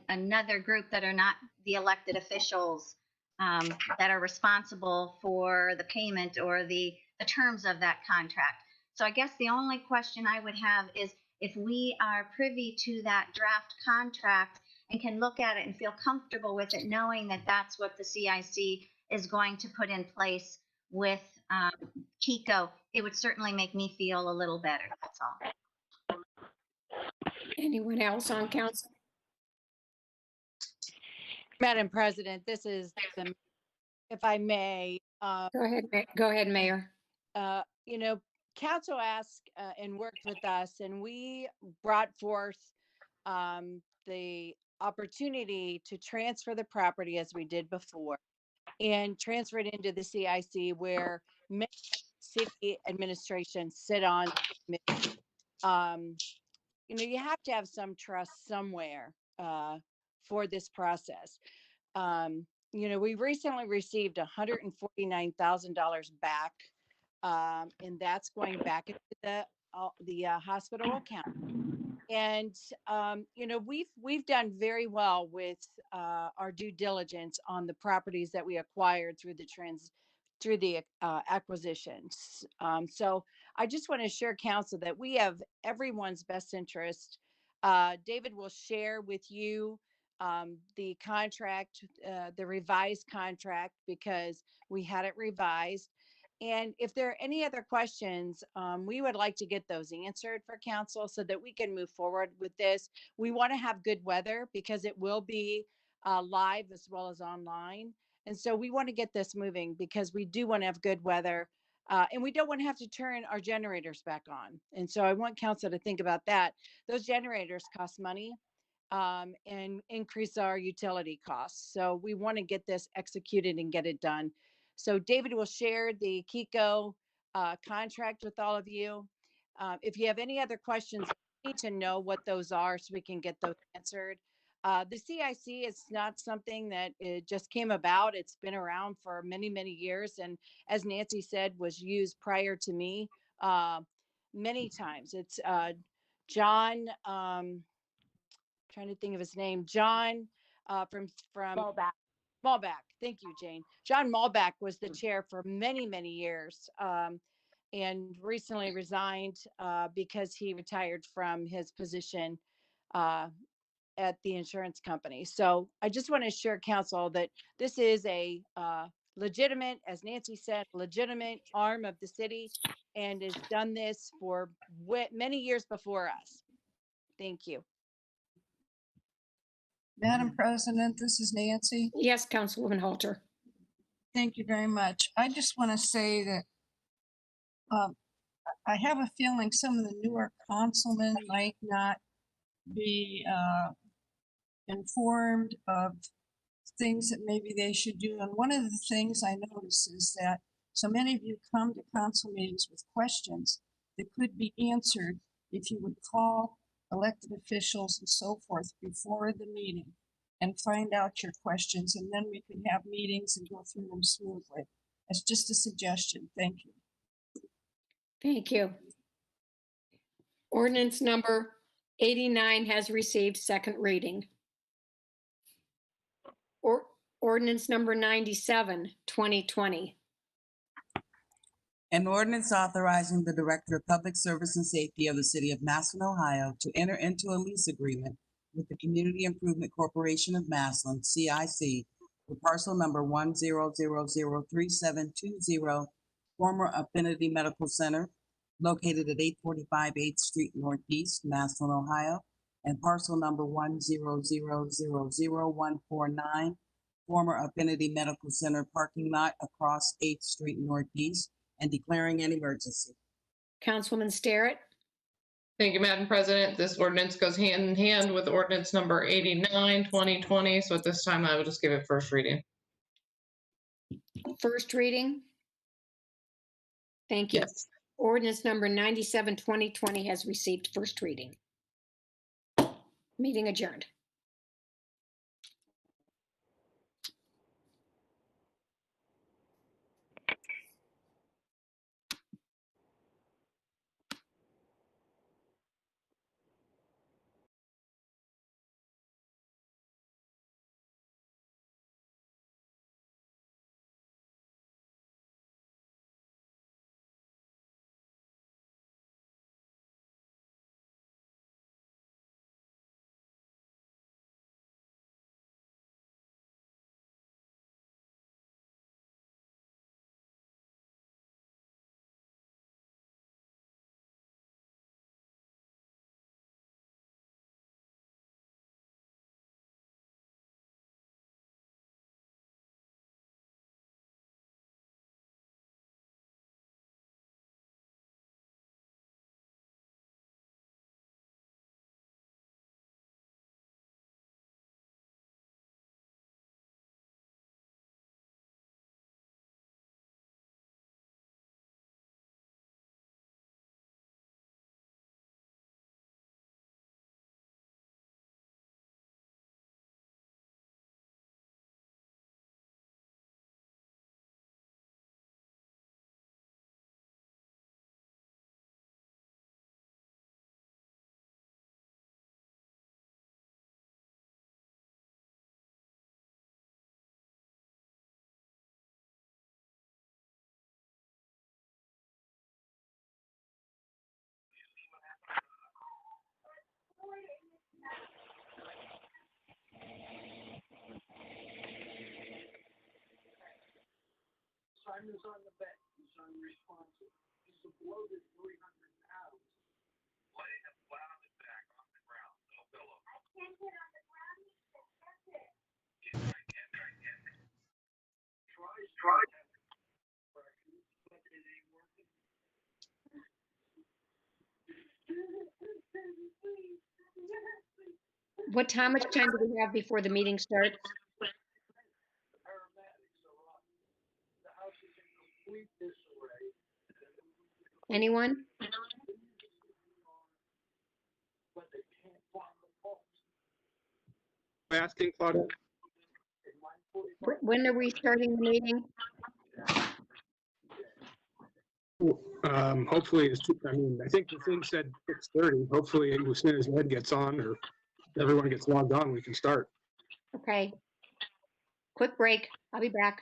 Speaker 14: another group that are not the elected officials that are responsible for the payment or the terms of that contract. So I guess the only question I would have is if we are privy to that draft contract and can look at it and feel comfortable with it, knowing that that's what the CIC is going to put in place with Kiko, it would certainly make me feel a little better. That's all.
Speaker 4: Anyone else on council?
Speaker 11: Madam President, this is if I may.
Speaker 4: Go ahead, Mayor.
Speaker 11: Council asked and worked with us, and we brought forth the opportunity to transfer the property as we did before and transfer it into the CIC where many city administrations sit on. You have to have some trust somewhere for this process. We recently received $149,000 back, and that's going back into the hospital account. And we've done very well with our due diligence on the properties that we acquired through the acquisitions. So I just want to assure council that we have everyone's best interest. David will share with you the contract, the revised contract, because we had it revised. And if there are any other questions, we would like to get those answered for council so that we can move forward with this. We want to have good weather because it will be live as well as online. And so we want to get this moving because we do want to have good weather. And we don't want to have to turn our generators back on. And so I want council to think about that. Those generators cost money and increase our utility costs. So we want to get this executed and get it done. So David will share the Kiko contract with all of you. If you have any other questions, we need to know what those are so we can get those answered. The CIC is not something that it just came about. It's been around for many, many years. And as Nancy said, was used prior to me many times. It's John, trying to think of his name, John from Malback. Thank you, Jane. John Malback was the chair for many, many years and recently resigned because he retired from his position at the insurance company. So I just want to assure council that this is a legitimate, as Nancy said, legitimate arm of the city and has done this for many years before us. Thank you.
Speaker 12: Madam President, this is Nancy.
Speaker 4: Yes, Councilwoman Halter.
Speaker 12: Thank you very much. I just want to say that I have a feeling some of the newer councilmen might not be informed of things that maybe they should do. And one of the things I notice is that so many of you come to council meetings with questions that could be answered if you would call elected officials and so forth before the meeting and find out your questions, and then we can have meetings and go through them smoothly. That's just a suggestion. Thank you.
Speaker 4: Thank you. Ordinance number 89 has received second reading. Ordinance number 97, 2020.
Speaker 3: An ordinance authorizing the Director of Public Service and Safety of the City of Massillon, Ohio, to enter into a lease agreement with the Community Improvement Corporation of Massillon, CIC, for parcel number 1003720, former Affinity Medical Center, located at 845 8th Street Northeast, Massillon, Ohio, and parcel number 1000149, former Affinity Medical Center parking lot across 8th Street Northeast, and declaring an emergency.
Speaker 4: Councilwoman Starrett.
Speaker 5: Thank you, Madam President. This ordinance goes hand in hand with ordinance number 89, 2020. So at this time, I will just give it first reading.
Speaker 4: First reading. Thank you.
Speaker 5: Yes.
Speaker 4: Ordinance number 97, 2020 has received first reading. Meeting adjourned.
Speaker 16: Simon's on the bed. He's unresponsive. He's a bloated 300 pounds. Lay him flat on his back on the ground. No pillow. I can't get on the ground. That's it. Try. But it ain't working.
Speaker 4: How much time do we have before the meeting starts? Anyone?
Speaker 13: Asking, Claudia?
Speaker 4: When are we starting the meeting?
Speaker 13: Hopefully, I think the thing said 6:30. Hopefully, as soon as Ed gets on or everyone gets logged on, we can start.
Speaker 4: Okay. Quick break. I'll be back.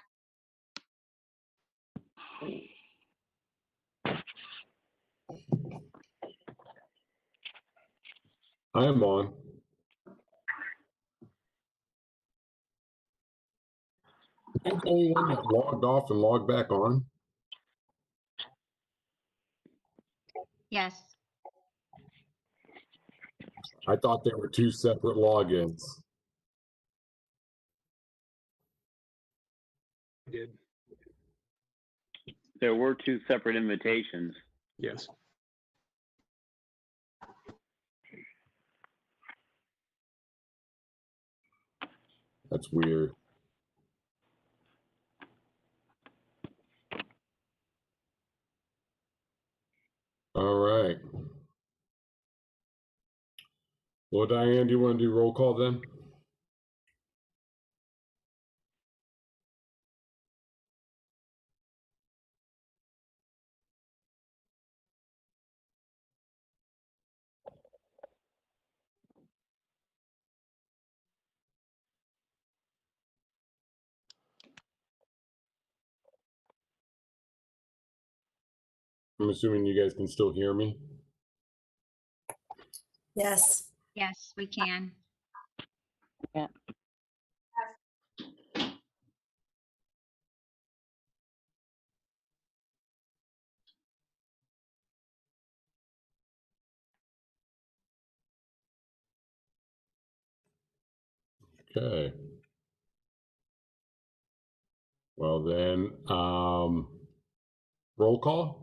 Speaker 15: I am on. I think the only one that logged off and logged back on.
Speaker 14: Yes.
Speaker 15: I thought there were two separate logins.
Speaker 13: I did.
Speaker 2: There were two separate invitations.
Speaker 13: Yes.
Speaker 15: That's weird. All right. Well, Diane, do you want to do roll call then? I'm assuming you guys can still hear me.
Speaker 17: Yes.
Speaker 14: Yes, we can.
Speaker 3: Yeah.
Speaker 15: Okay. Well then, roll call.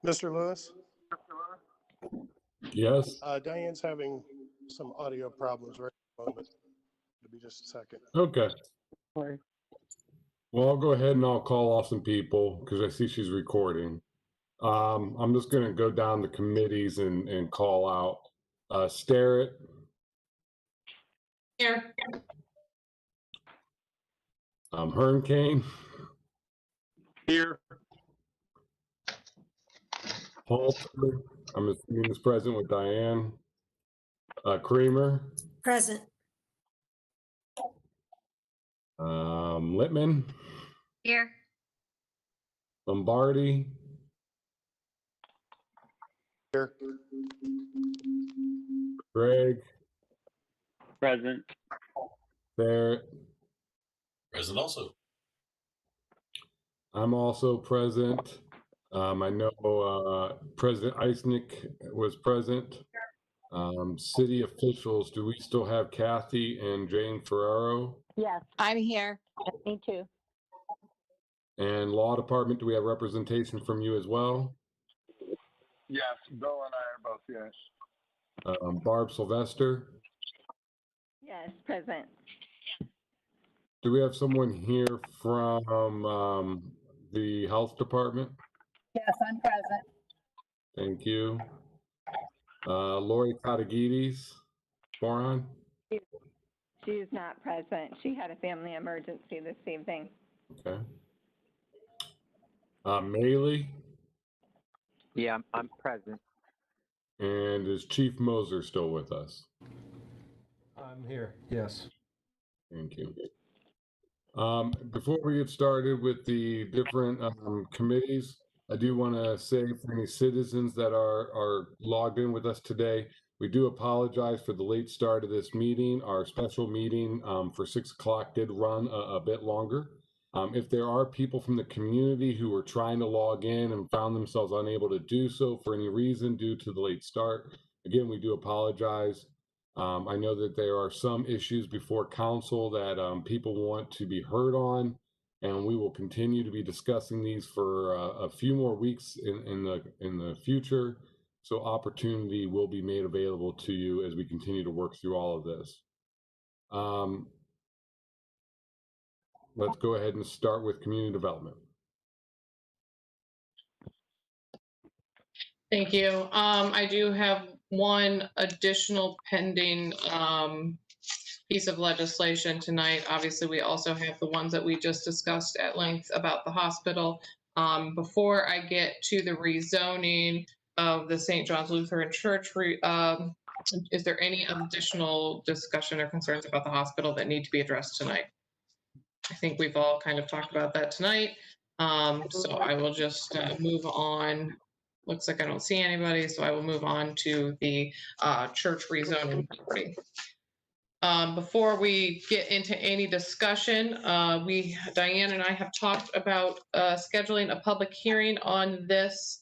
Speaker 1: Mr. Lewis,
Speaker 15: Yes.
Speaker 1: Diane's having some audio problems right at the moment. It'll be just a second.
Speaker 15: Okay. Well, I'll go ahead and I'll call off some people because I see she's recording. I'm just going to go down the committees and call out. Starrett.
Speaker 5: Here.
Speaker 15: Hernkane.
Speaker 13: Here.
Speaker 15: Halter. I'm assuming is present with Diane. Kramer.
Speaker 17: Present.
Speaker 15: Littman.
Speaker 14: Here.
Speaker 15: Lombardi.
Speaker 1: Here.
Speaker 15: Greg.
Speaker 2: Present.
Speaker 15: Barrett.
Speaker 7: Present also.
Speaker 15: I'm also present. I know President Eisnick was present. City officials, do we still have Kathy and Jane Ferraro?
Speaker 8: Yes,
Speaker 11: I'm here.
Speaker 8: me too.
Speaker 15: And law department, do we have representation from you as well?
Speaker 1: Yes, Bill and I are both yes.
Speaker 15: Barb Sylvester,
Speaker 8: Yes, present.
Speaker 15: do we have someone here from the health department?
Speaker 8: Yes, I'm present.
Speaker 15: Thank you. Lori Katagides, Moron?
Speaker 8: She's not present. She had a family emergency this evening.
Speaker 15: Okay. Maley?
Speaker 10: Yeah, I'm present.
Speaker 15: And is Chief Moser still with us?
Speaker 1: I'm here, yes.
Speaker 15: Thank you. Before we get started with the different committees, I do want to say for any citizens that are logged in with us today, we do apologize for the late start of this meeting. Our special meeting for 6 o'clock did run a bit longer. If there are people from the community who are trying to log in and found themselves unable to do so for any reason due to the late start, again, we do apologize. I know that there are some issues before council that people want to be heard on, and we will continue to be discussing these for a few more weeks in the future. So opportunity will be made available to you as we continue to work through all of this. Let's go ahead and start with community development.
Speaker 5: Thank you. I do have one additional pending piece of legislation tonight. Obviously, we also have the ones that we just discussed at length about the hospital. Before I get to the rezoning of the St. John's Lutheran Church, is there any additional discussion or concerns about the hospital that need to be addressed tonight? I think we've all kind of talked about that tonight. So I will just move on. Looks like I don't see anybody, so I will move on to the church rezoning property. Before we get into any discussion, Diane and I have talked about scheduling a public hearing on this.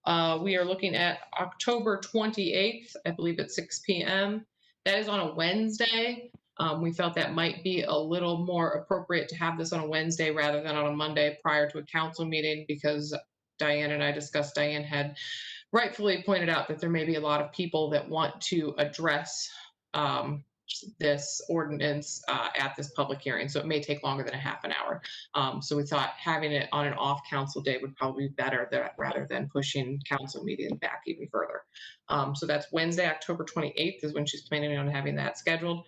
Speaker 5: We are looking at October 28th, I believe at 6 p.m. That is on a Wednesday. We felt that might be a little more appropriate to have this on a Wednesday rather than on a Monday prior to a council meeting, because Diane and I discussed, Diane had rightfully pointed out that there may be a lot of people that want to address this ordinance at this public hearing. So it may take longer than a half an hour. So we thought having it on an off council day would probably be better rather than pushing council meeting back even further. So that's Wednesday, October 28th is when she's planning on having that scheduled.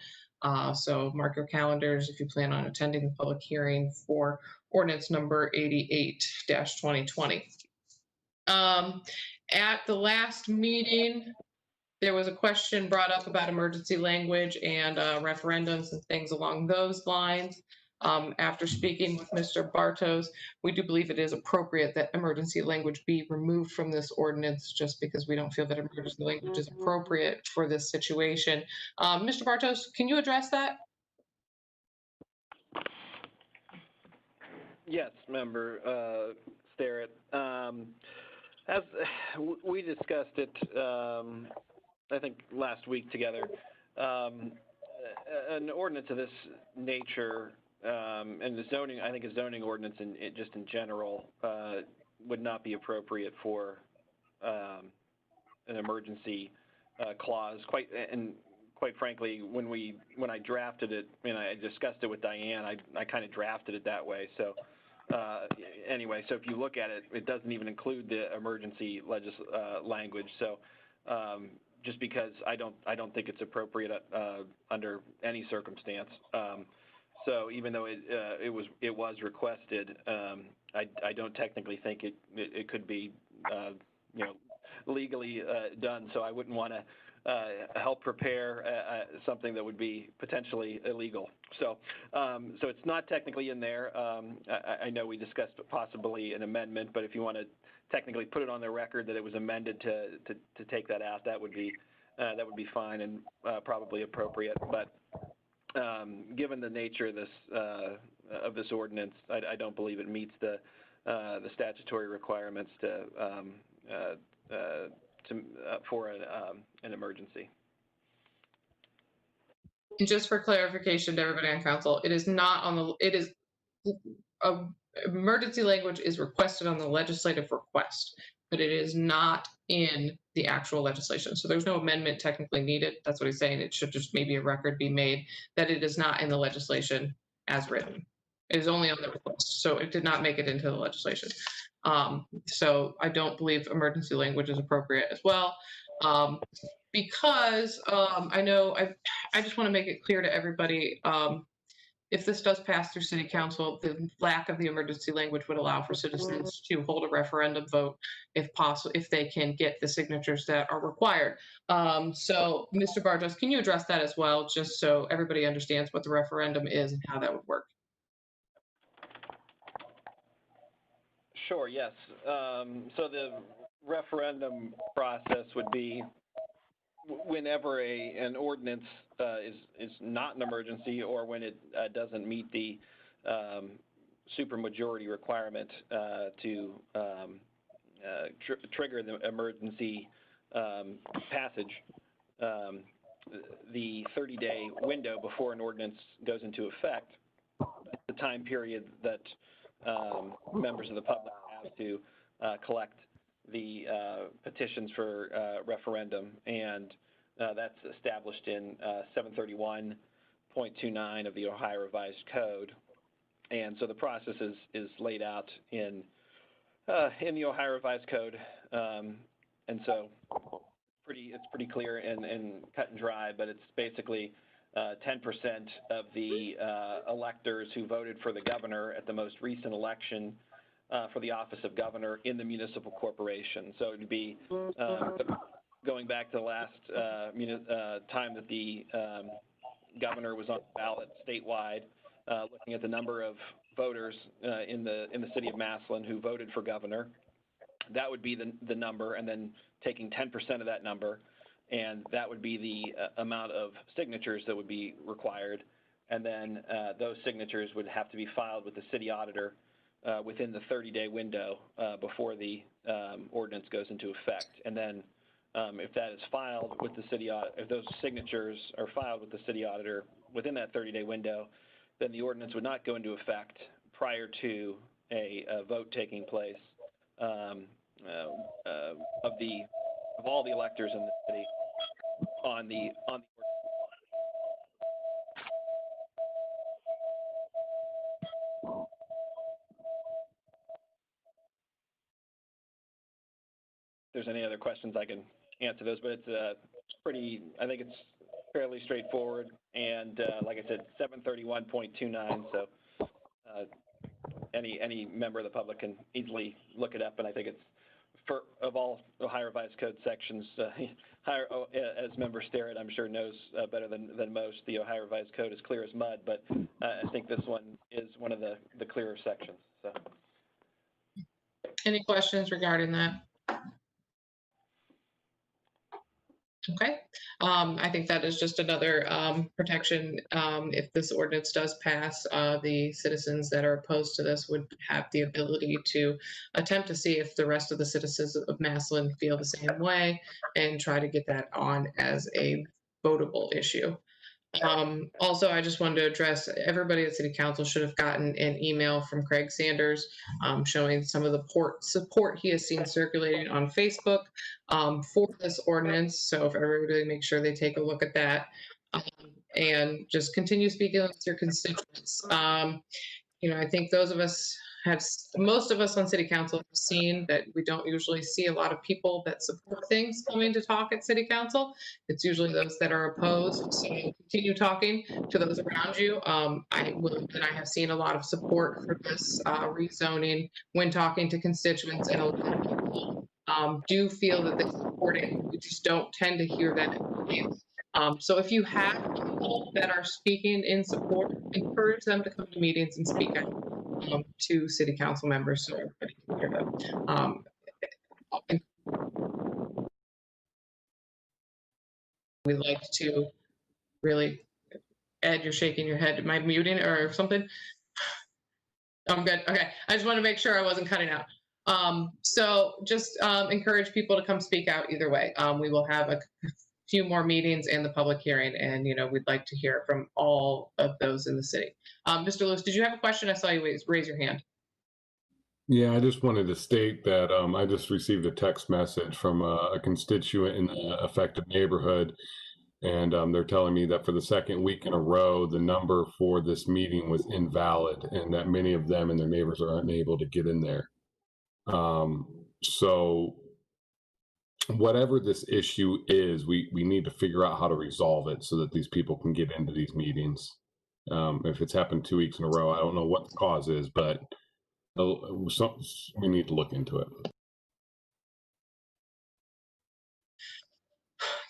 Speaker 5: So mark your calendars if you plan on attending the public hearing for ordinance number 88-2020. At the last meeting, there was a question brought up about emergency language and referendums and things along those lines. After speaking with Mr. Bartos, we do believe it is appropriate that emergency language be removed from this ordinance, just because we don't feel that emergency language is appropriate for this situation. Mr. Bartos, can you address that?
Speaker 6: Yes, Member Starrett. As we discussed it, I think last week together, an ordinance of this nature and the zoning, I think a zoning ordinance just in general would not be appropriate for an emergency clause. Quite frankly, when I drafted it, and I discussed it with Diane, I kind of drafted it that way. So anyway, so if you look at it, it doesn't even include the emergency language. So just because I don't think it's appropriate under any circumstance. So even though it was requested, I don't technically think it could be legally done. So I wouldn't want to help prepare something that would be potentially illegal. So it's not technically in there. I know we discussed possibly an amendment, but if you want to technically put it on the record that it was amended to take that out, that would be fine and probably appropriate. But given the nature of this ordinance, I don't believe it meets the statutory requirements for an emergency.
Speaker 5: And just for clarification to everybody on council, it is not on the, it is, emergency language is requested on the legislative request, but it is not in the actual legislation. So there's no amendment technically needed. That's what he's saying. It should just maybe a record be made that it is not in the legislation as written. It is only on the request. So it did not make it into the legislation. So I don't believe emergency language is appropriate as well. Because I know I just want to make it clear to everybody, if this does pass through city council, the lack of the emergency language would allow for citizens to hold a referendum vote if possible, if they can get the signatures that are required. So Mr. Bartos, can you address that as well, just so everybody understands what the referendum is and how that would work?
Speaker 6: Sure, yes. So the referendum process would be whenever an ordinance is not an emergency, or when it doesn't meet the supermajority requirement to trigger the emergency passage, the 30-day window before an ordinance goes into effect, the time period that members of the public have to collect the petitions for referendum, and that's established in 731.29 of the Ohio Revised Code. And so the process is laid out in the Ohio Revised Code, and so it's pretty clear and cut and dry. But it's basically 10% of the electors who voted for the governor at the most recent election for the office of governor in the municipal corporation. So it would be going back to the last time that the governor was on the ballot statewide, looking at the number of voters in the city of Massillon who voted for governor. That would be the number, and then taking 10% of that number and that would be the amount of signatures that would be required. And then those signatures would have to be filed with the city auditor within the 30-day window before the ordinance goes into effect. And then if that is filed with the city if those signatures are filed with the city auditor within that 30-day window, then the ordinance would not go into effect prior to a vote taking place of all the electors in the city on the If there's any other questions, I can answer those, but it's I think it's fairly straightforward. And like I said, 731.29. So any member of the public can easily look it up. And I think it's of all Ohio Revised Code sections, as member Starrett, I'm sure knows better than most, the Ohio Revised Code is clear as mud, but I think this one is one of the clearer sections. So.
Speaker 5: Any questions regarding that? Okay, I think that is just another protection. If this ordinance does pass, the citizens that are opposed to this would have the ability to attempt to see if the rest of the citizens of Massillon feel the same way and try to get that on as a votable issue. Also, I just wanted to address, everybody at City Council should have gotten an email from Craig Sanders showing some of the support he has seen circulating on Facebook for this ordinance. So if everybody make sure they take a look at that and just continue speaking with your constituents. I think those of us most of us on City Council have seen that we don't usually see a lot of people that support things coming to talk at City Council. It's usually those that are opposed. So continue talking to those around you. I have seen a lot of support for this rezoning when talking to constituents, and a lot of people do feel that they support it. We just don't tend to hear that in the news. So if you have people that are speaking in support, encourage them to come to meetings and speak out to City Council members so everybody can hear them. We like to really, Ed, you're shaking your head. Am I muting or something? I'm good. Okay. I just want to make sure I wasn't cutting out. So just encourage people to come speak out either way. We will have a few more meetings and the public hearing, and we'd like to hear from all of those in the city. Mr. Lewis, did you have a question? I saw you raise your hand.
Speaker 15: Yeah, I just wanted to state that I just received a text message from a constituent in the affected neighborhood, and they're telling me that for the second week in a row, the number for this meeting was invalid, and that many of them and their neighbors are unable to get in there. So whatever this issue is, we need to figure out how to resolve it so that these people can get into these meetings. If it's happened 2 weeks in a row, I don't know what the cause is, but we need to look into it.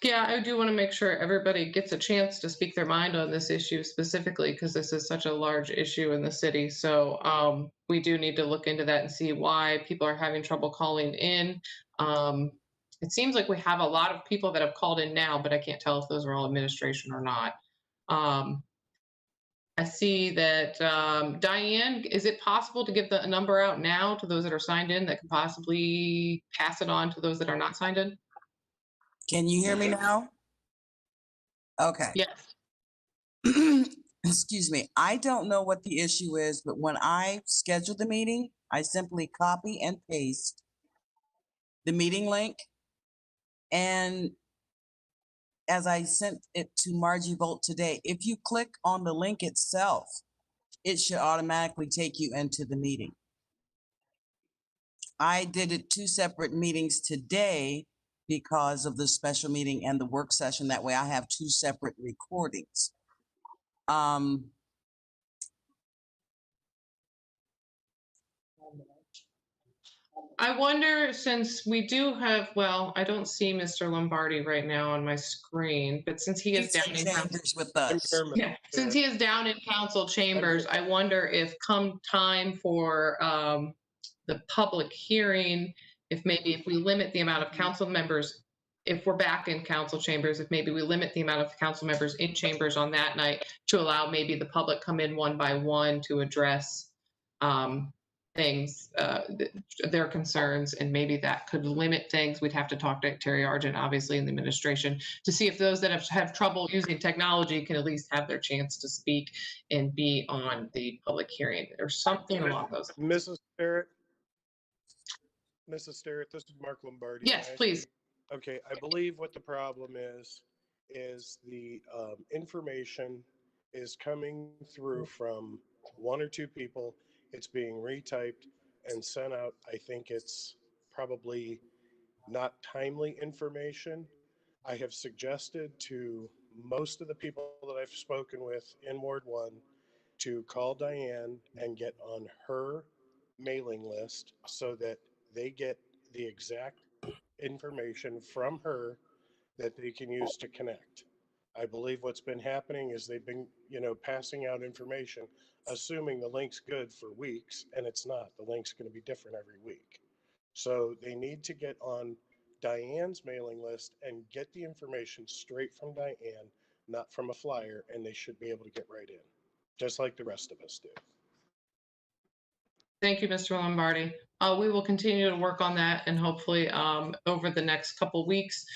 Speaker 5: Yeah, I do want to make sure everybody gets a chance to speak their mind on this issue specifically, because this is such a large issue in the city. So we do need to look into that and see why people are having trouble calling in. It seems like we have a lot of people that have called in now, but I can't tell if those are all administration or not. I see that, Diane, is it possible to give the number out now to those that are signed in that can possibly pass it on to those that are not signed in?
Speaker 3: Can you hear me now? Okay.
Speaker 5: Yes.
Speaker 3: Excuse me. I don't know what the issue is, but when I schedule the meeting, I simply copy and paste the meeting link. And as I sent it to Margie Bolt today, if you click on the link itself, it should automatically take you into the meeting. I did it 2 separate meetings today because of the special meeting and the work session. That way I have 2 separate recordings.
Speaker 5: I wonder, since we do have, well, I don't see Mr. Lombardi right now on my screen, but since he is down in
Speaker 3: chambers with us.
Speaker 5: Yeah, since he is down in council chambers, I wonder if come time for the public hearing, if we limit the amount of council members if we're back in council chambers, if maybe we limit the amount of council members in chambers on that night to allow maybe the public come in one by one to address things, their concerns, and maybe that could limit things. We'd have to talk to Terry Argent, obviously, in the administration, to see if those that have trouble using technology can at least have their chance to speak and be on the public hearing or something along those lines.
Speaker 1: Mrs. Sterrett? Mrs. Sterrett, this is Mark Lombardi.
Speaker 5: Yes,
Speaker 1: May I
Speaker 5: please.
Speaker 1: speak? Okay, I believe what the problem is the information is coming through from one or two people. It's being retyped and sent out. I think it's probably not timely information. I have suggested to most of the people that I've spoken with in Ward 1 to call Diane and get on her mailing list so that they get the exact information from her that they can use to connect. I believe what's been happening is they've been, passing out information, assuming the link's good for weeks, and it's not. The link's going to be different every week. So they need to get on Diane's mailing list and get the information straight from Diane, not from a flyer, and they should be able to get right in, just like the rest of us do.
Speaker 5: Thank you, Mr. Lombardi. We will continue to work on that, and hopefully over the next couple weeks,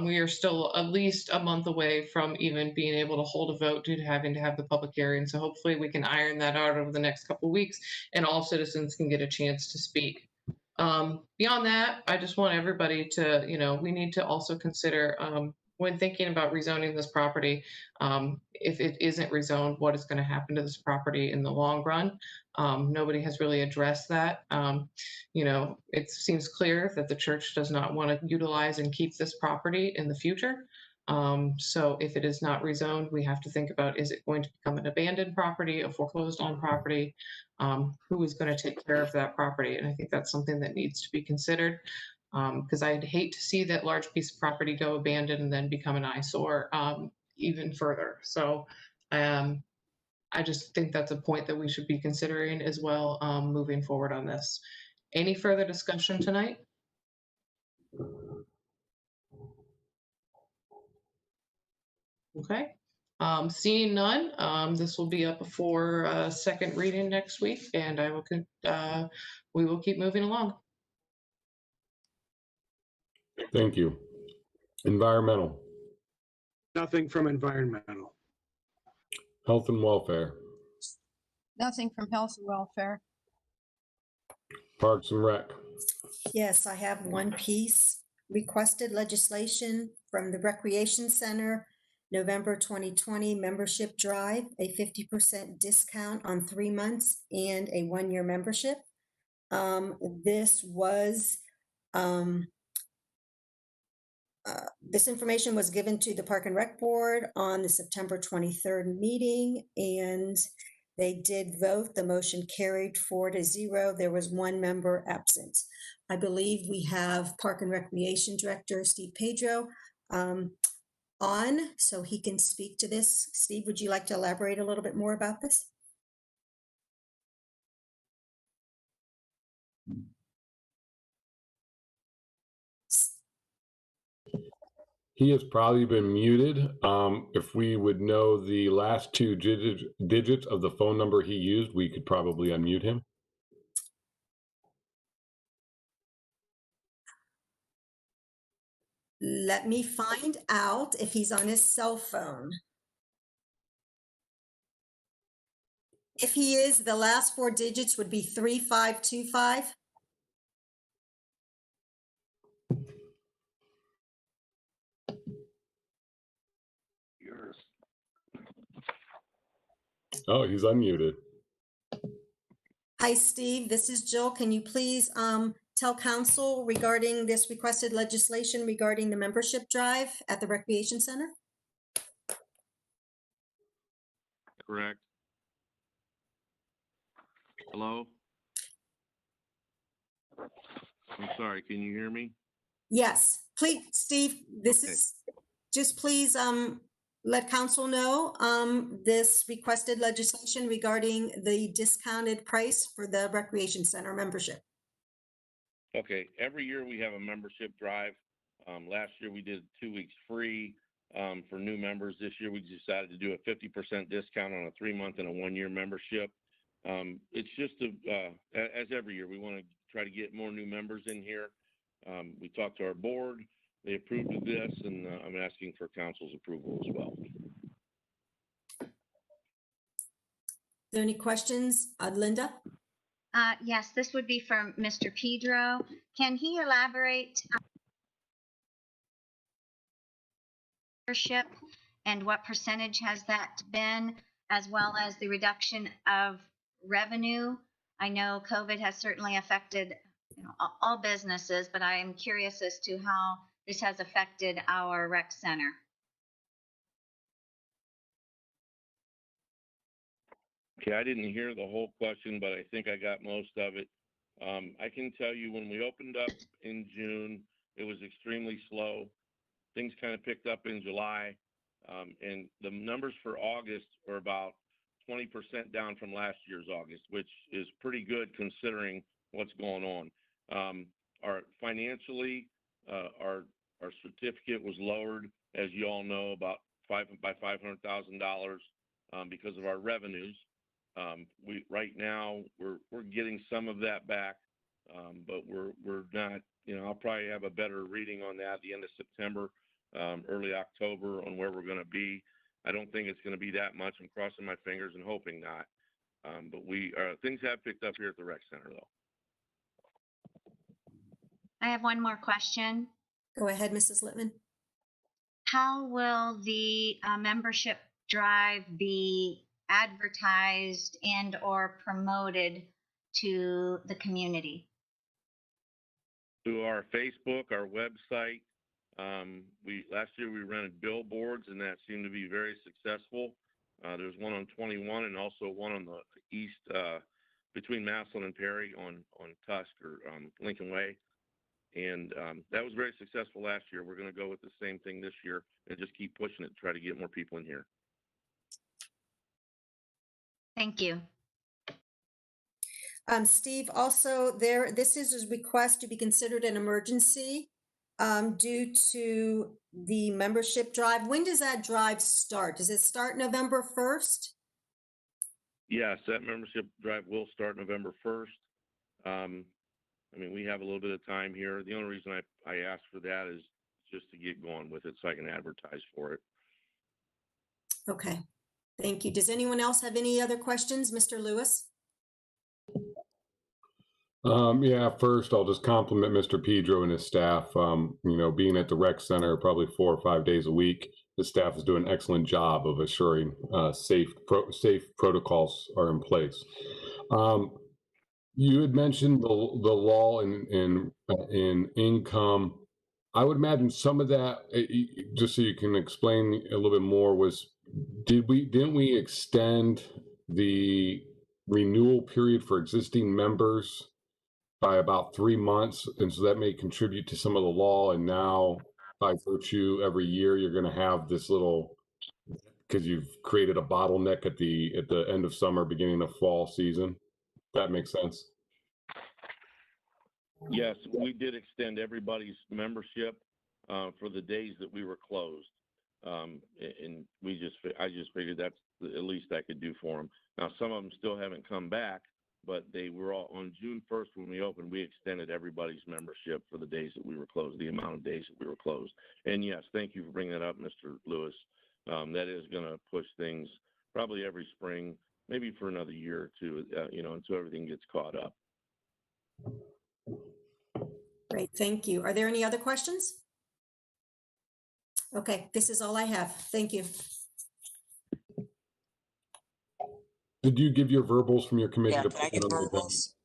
Speaker 5: we are still at least a month away from even being able to hold a vote due to having to have the public hearing. So hopefully we can iron that out over the next couple weeks and all citizens can get a chance to speak. Beyond that, I just want everybody to, we need to also consider when thinking about rezoning this property, if it isn't rezoned, what is going to happen to this property in the long run? Nobody has really addressed that. It seems clear that the church does not want to utilize and keep this property in the future. So if it is not rezoned, we have to think about, is it going to become an abandoned property, a foreclosed on property? Who is going to take care of that property? And I think that's something that needs to be considered. Because I'd hate to see that large piece of property go abandoned and then become an eyesore even further. So I just think that's a point that we should be considering as well moving forward on this. Any further discussion tonight? Okay. Seeing none, this will be up for second reading next week, and we will keep moving along.
Speaker 15: Thank you. Environmental.
Speaker 13: Nothing from environmental.
Speaker 15: Health and welfare.
Speaker 12: Nothing from health and welfare.
Speaker 15: Parks and Rec.
Speaker 17: Yes, I have one piece. Requested legislation from the Recreation Center, November 2020 membership drive, a 50% discount on 3 months and a 1-year membership. This information was given to the Park and Rec Board on the September 23rd meeting, and they did vote. The motion carried 4-0. There was 1 member absent. I believe we have Park and Recreation Director Steve Pedro on, so he can speak to this. Steve, would you like to elaborate a little bit more about this?
Speaker 15: He has probably been muted. If we would know the last 2 digits of the phone number he used, we could probably unmute him.
Speaker 17: Let me find out if he's on his cell phone. If he is, the last 4 digits would be 3525.
Speaker 15: Oh, he's unmuted.
Speaker 17: Hi, Steve. This is Jill. Can you please tell council regarding this requested legislation regarding the membership drive at the Recreation Center?
Speaker 18: Correct. Hello? I'm sorry, can you hear me?
Speaker 17: Yes, please, Steve, this is, just please let council know this requested legislation regarding the discounted price for the Recreation Center membership.
Speaker 18: Okay, every year we have a membership drive. Last year we did 2 weeks free for new members. This year we decided to do a 50% discount on a 3-month and a 1-year membership. It's just as every year, we want to try to get more new members in here. We talked to our board, they approved of this, and I'm asking for council's approval as well.
Speaker 17: Are there any questions? Linda?
Speaker 14: Yes, this would be from Mr. Pedro. Can he elaborate membership and what percentage has that been, as well as the reduction of revenue? I know COVID has certainly affected all businesses, but I am curious as to how this has affected our rec center.
Speaker 18: Okay, I didn't hear the whole question, but I think I got most of it. I can tell you when we opened up in June, it was extremely slow. Things kind of picked up in July, and the numbers for August are about 20% down from last year's August, which is pretty good considering what's going on. Our financially, our certificate was lowered, as you all know, by $500,000 because of our revenues. Right now we're getting some of that back, but we're not. I'll probably have a better reading on that at the end of September, early October, on where we're going to be. I don't think it's going to be that much. I'm crossing my fingers and hoping not. But things have picked up here at the rec center, though.
Speaker 14: I have one more question.
Speaker 17: Go ahead, Mrs. Littman.
Speaker 14: How will the membership drive be advertised and or promoted to the community?
Speaker 18: Through our Facebook, our website. Last year we rented billboards, and that seemed to be very successful. There's one on 21 and also one on the east between Massillon and Perry on Tusk or Lincoln Way. And that was very successful last year. We're going to go with the same thing this year and just keep pushing it to try to get more people in here.
Speaker 14: Thank you.
Speaker 17: Steve, also this is a request to be considered an emergency due to the membership drive. When does that drive start? Does it start November 1st?
Speaker 18: Yes, that membership drive will start November 1st. We have a little bit of time here. The only reason I asked for that is just to get going with it so I can advertise for it.
Speaker 17: Okay, thank you. Does anyone else have any other questions? Mr. Lewis?
Speaker 15: Yeah, first I'll just compliment Mr. Pedro and his staff. Being at the rec center probably 4 or 5 days a week, the staff is doing an excellent job of assuring safe protocols are in place. You had mentioned the law in income. I would imagine some of that, just so you can explain a little bit more, was didn't we extend the renewal period for existing members by about 3 months, and so that may contribute to some of the law. And now, by virtue, every year you're going to have this little, because you've created a bottleneck at the end of summer, beginning of fall season. That makes sense.
Speaker 18: Yes, we did extend everybody's membership for the days that we were closed, and I just figured that's the least I could do for them. Now, some of them still haven't come back, but they were all on June 1st when we opened. We extended everybody's membership for the days that we were closed, the amount of days that we were closed. And yes, thank you for bringing that up, Mr. Lewis. That is going to push things probably every spring, maybe for another year or two, until everything gets caught up.
Speaker 17: Great, thank you. Are there any other questions? Okay, this is all I have. Thank you.
Speaker 15: Did you give your verbals from your committee?
Speaker 3: Yeah,
Speaker 15: to
Speaker 3: can I
Speaker 15: put
Speaker 3: get
Speaker 15: on the agenda?
Speaker 3: verbals?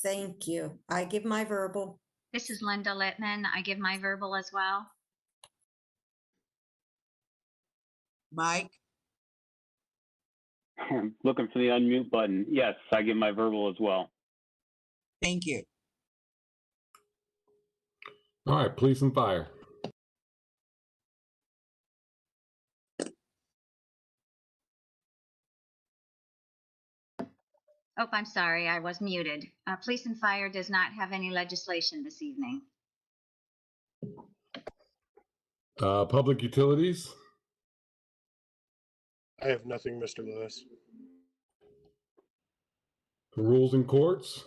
Speaker 17: Thank you. I give my verbal.
Speaker 14: This is Linda Littman. I give my verbal as well.
Speaker 3: Mike?
Speaker 2: I'm looking for the unmute button. Yes, I give my verbal as well.
Speaker 3: Thank you.
Speaker 15: All right, police and fire.
Speaker 14: Oh, I'm sorry, I was muted. Police and Fire does not have any legislation this evening.
Speaker 15: Public utilities,
Speaker 1: I have nothing, Mr. Lewis.
Speaker 15: rules and courts,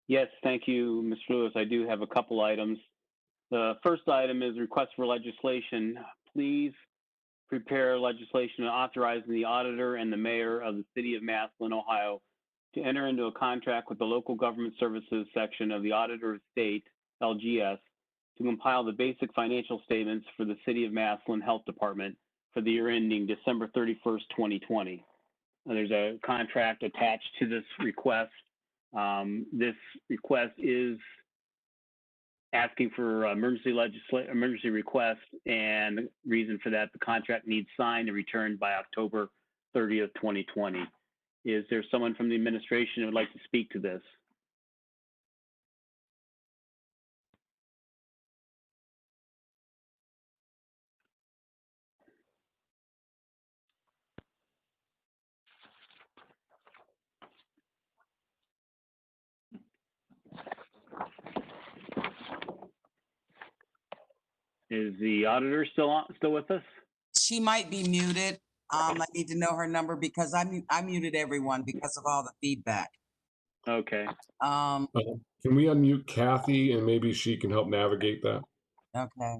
Speaker 2: Yes, thank you, Mr. Lewis. I do have a couple items. The first item is request for legislation. Please prepare legislation authorizing the auditor and the mayor of the city of Massillon, Ohio, to enter into a contract with the local government services section of the Auditor of State, LGS, to compile the basic financial statements for the city of Massillon Health Department for the year ending December 31st, 2020. There's a contract attached to this request. This request is asking for emergency request, and the reason for that, the contract needs signed and returned by October 30th, 2020. Is there someone from the administration who would like to speak to this? Is the auditor still with us?
Speaker 3: She might be muted. I need to know her number because I muted everyone because of all the feedback.
Speaker 2: Okay.
Speaker 3: Um,
Speaker 15: can we unmute Kathy and maybe she can help navigate that?
Speaker 3: okay.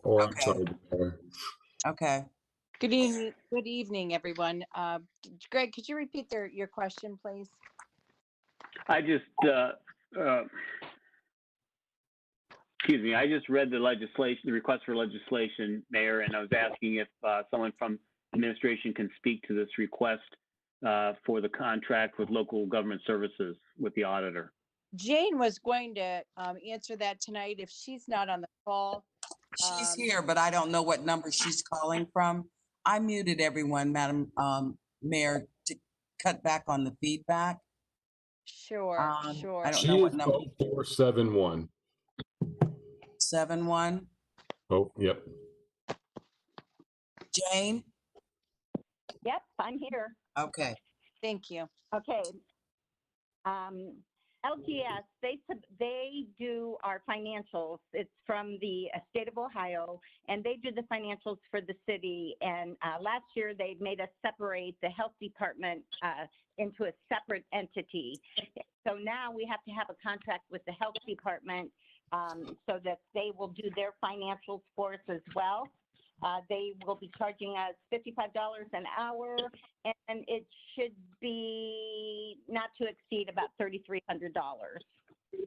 Speaker 15: Or
Speaker 3: Okay.
Speaker 15: I'm sorry.
Speaker 3: Okay.
Speaker 11: Good evening, everyone. Greg, could you repeat your question, please?
Speaker 2: I just, excuse me, I just read the legislation, the request for legislation, Mayor, and I was asking if someone from administration can speak to this request for the contract with local government services with the auditor.
Speaker 11: Jane was going to answer that tonight if she's not on the call.
Speaker 3: She's here, but I don't know what number she's calling from. I muted everyone, Madam Mayor, to cut back on the feedback.
Speaker 11: Sure, sure.
Speaker 3: I don't
Speaker 15: She
Speaker 3: know
Speaker 15: is
Speaker 3: what number.
Speaker 15: 0471.
Speaker 3: 71.
Speaker 15: Oh, yep.
Speaker 3: Jane?
Speaker 8: Yep, I'm here.
Speaker 3: Okay.
Speaker 11: Thank you.
Speaker 8: Okay. LGS, they do our financials. It's from the state of Ohio, and they do the financials for the city. And last year, they made us separate the health department into a separate entity. So now we have to have a contract with the health department so that they will do their financials for us as well. They will be charging us $55 an hour, and it should be not to exceed about $3,300.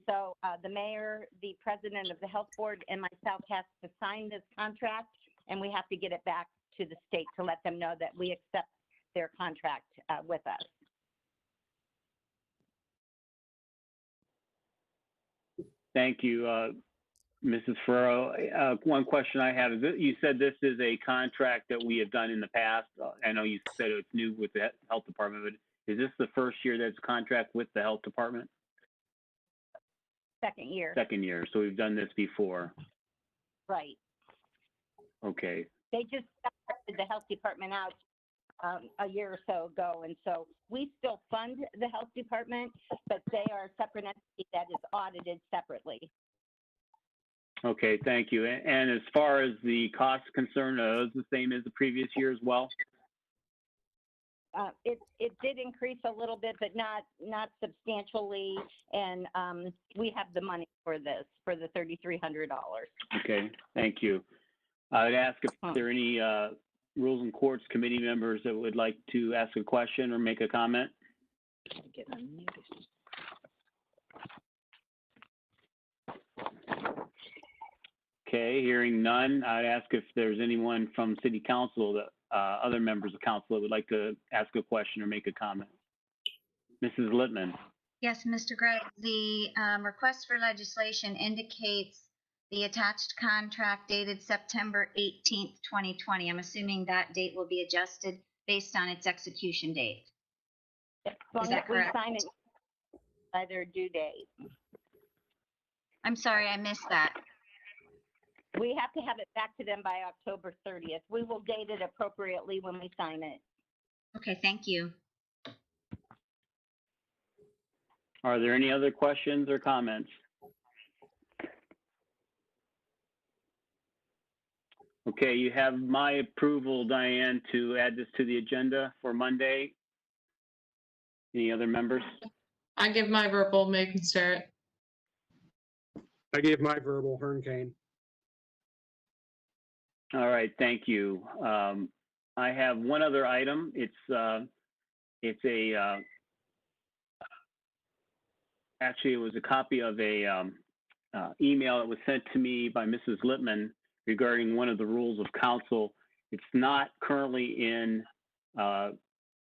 Speaker 8: So the mayor, the president of the health board, and myself has to sign this contract, and we have to get it back to the state to let them know that we accept their contract with us.
Speaker 2: Thank you, Mrs. Ferraro. One question I have is you said this is a contract that we have done in the past. I know you said it's new with the health department, but is this the first year that's a contract with the health department?
Speaker 8: Second year.
Speaker 2: Second year. So we've done this before.
Speaker 8: Right.
Speaker 2: Okay.
Speaker 8: They just separated the health department out a year or so ago, and so we still fund the health department, but they are a separate entity that is audited separately.
Speaker 2: Okay, thank you. And as far as the cost is concerned, are those the same as the previous year as well?
Speaker 8: It did increase a little bit, but not substantially, and we have the money for this, for the $3,300.
Speaker 2: Okay, thank you. I would ask if there are any Rules and Courts Committee members that would like to ask a question or make a comment. Okay, hearing none, I'd ask if there's anyone from City Council, that other members of council that would like to ask a question or make a comment. Mrs. Littman.
Speaker 14: Yes, Mr. Gregg, the request for legislation indicates the attached contract dated September 18th, 2020. I'm assuming that date will be adjusted based on its execution date.
Speaker 8: As long as we sign it by their due date.
Speaker 14: I'm sorry, I missed that.
Speaker 8: We have to have it back to them by October 30th. We will date it appropriately when we sign it.
Speaker 14: Okay, thank you.
Speaker 2: Are there any other questions or comments? Okay, you have my approval, Diane, to add this to the agenda for Monday. Any other members?
Speaker 5: I give my verbal, Megan Starrett.
Speaker 13: I gave my verbal, Hernkane.
Speaker 2: All right, thank you. I have one other item. Actually, it was a copy of a email that was sent to me by Mrs. Lippman regarding one of the rules of council. It's not currently in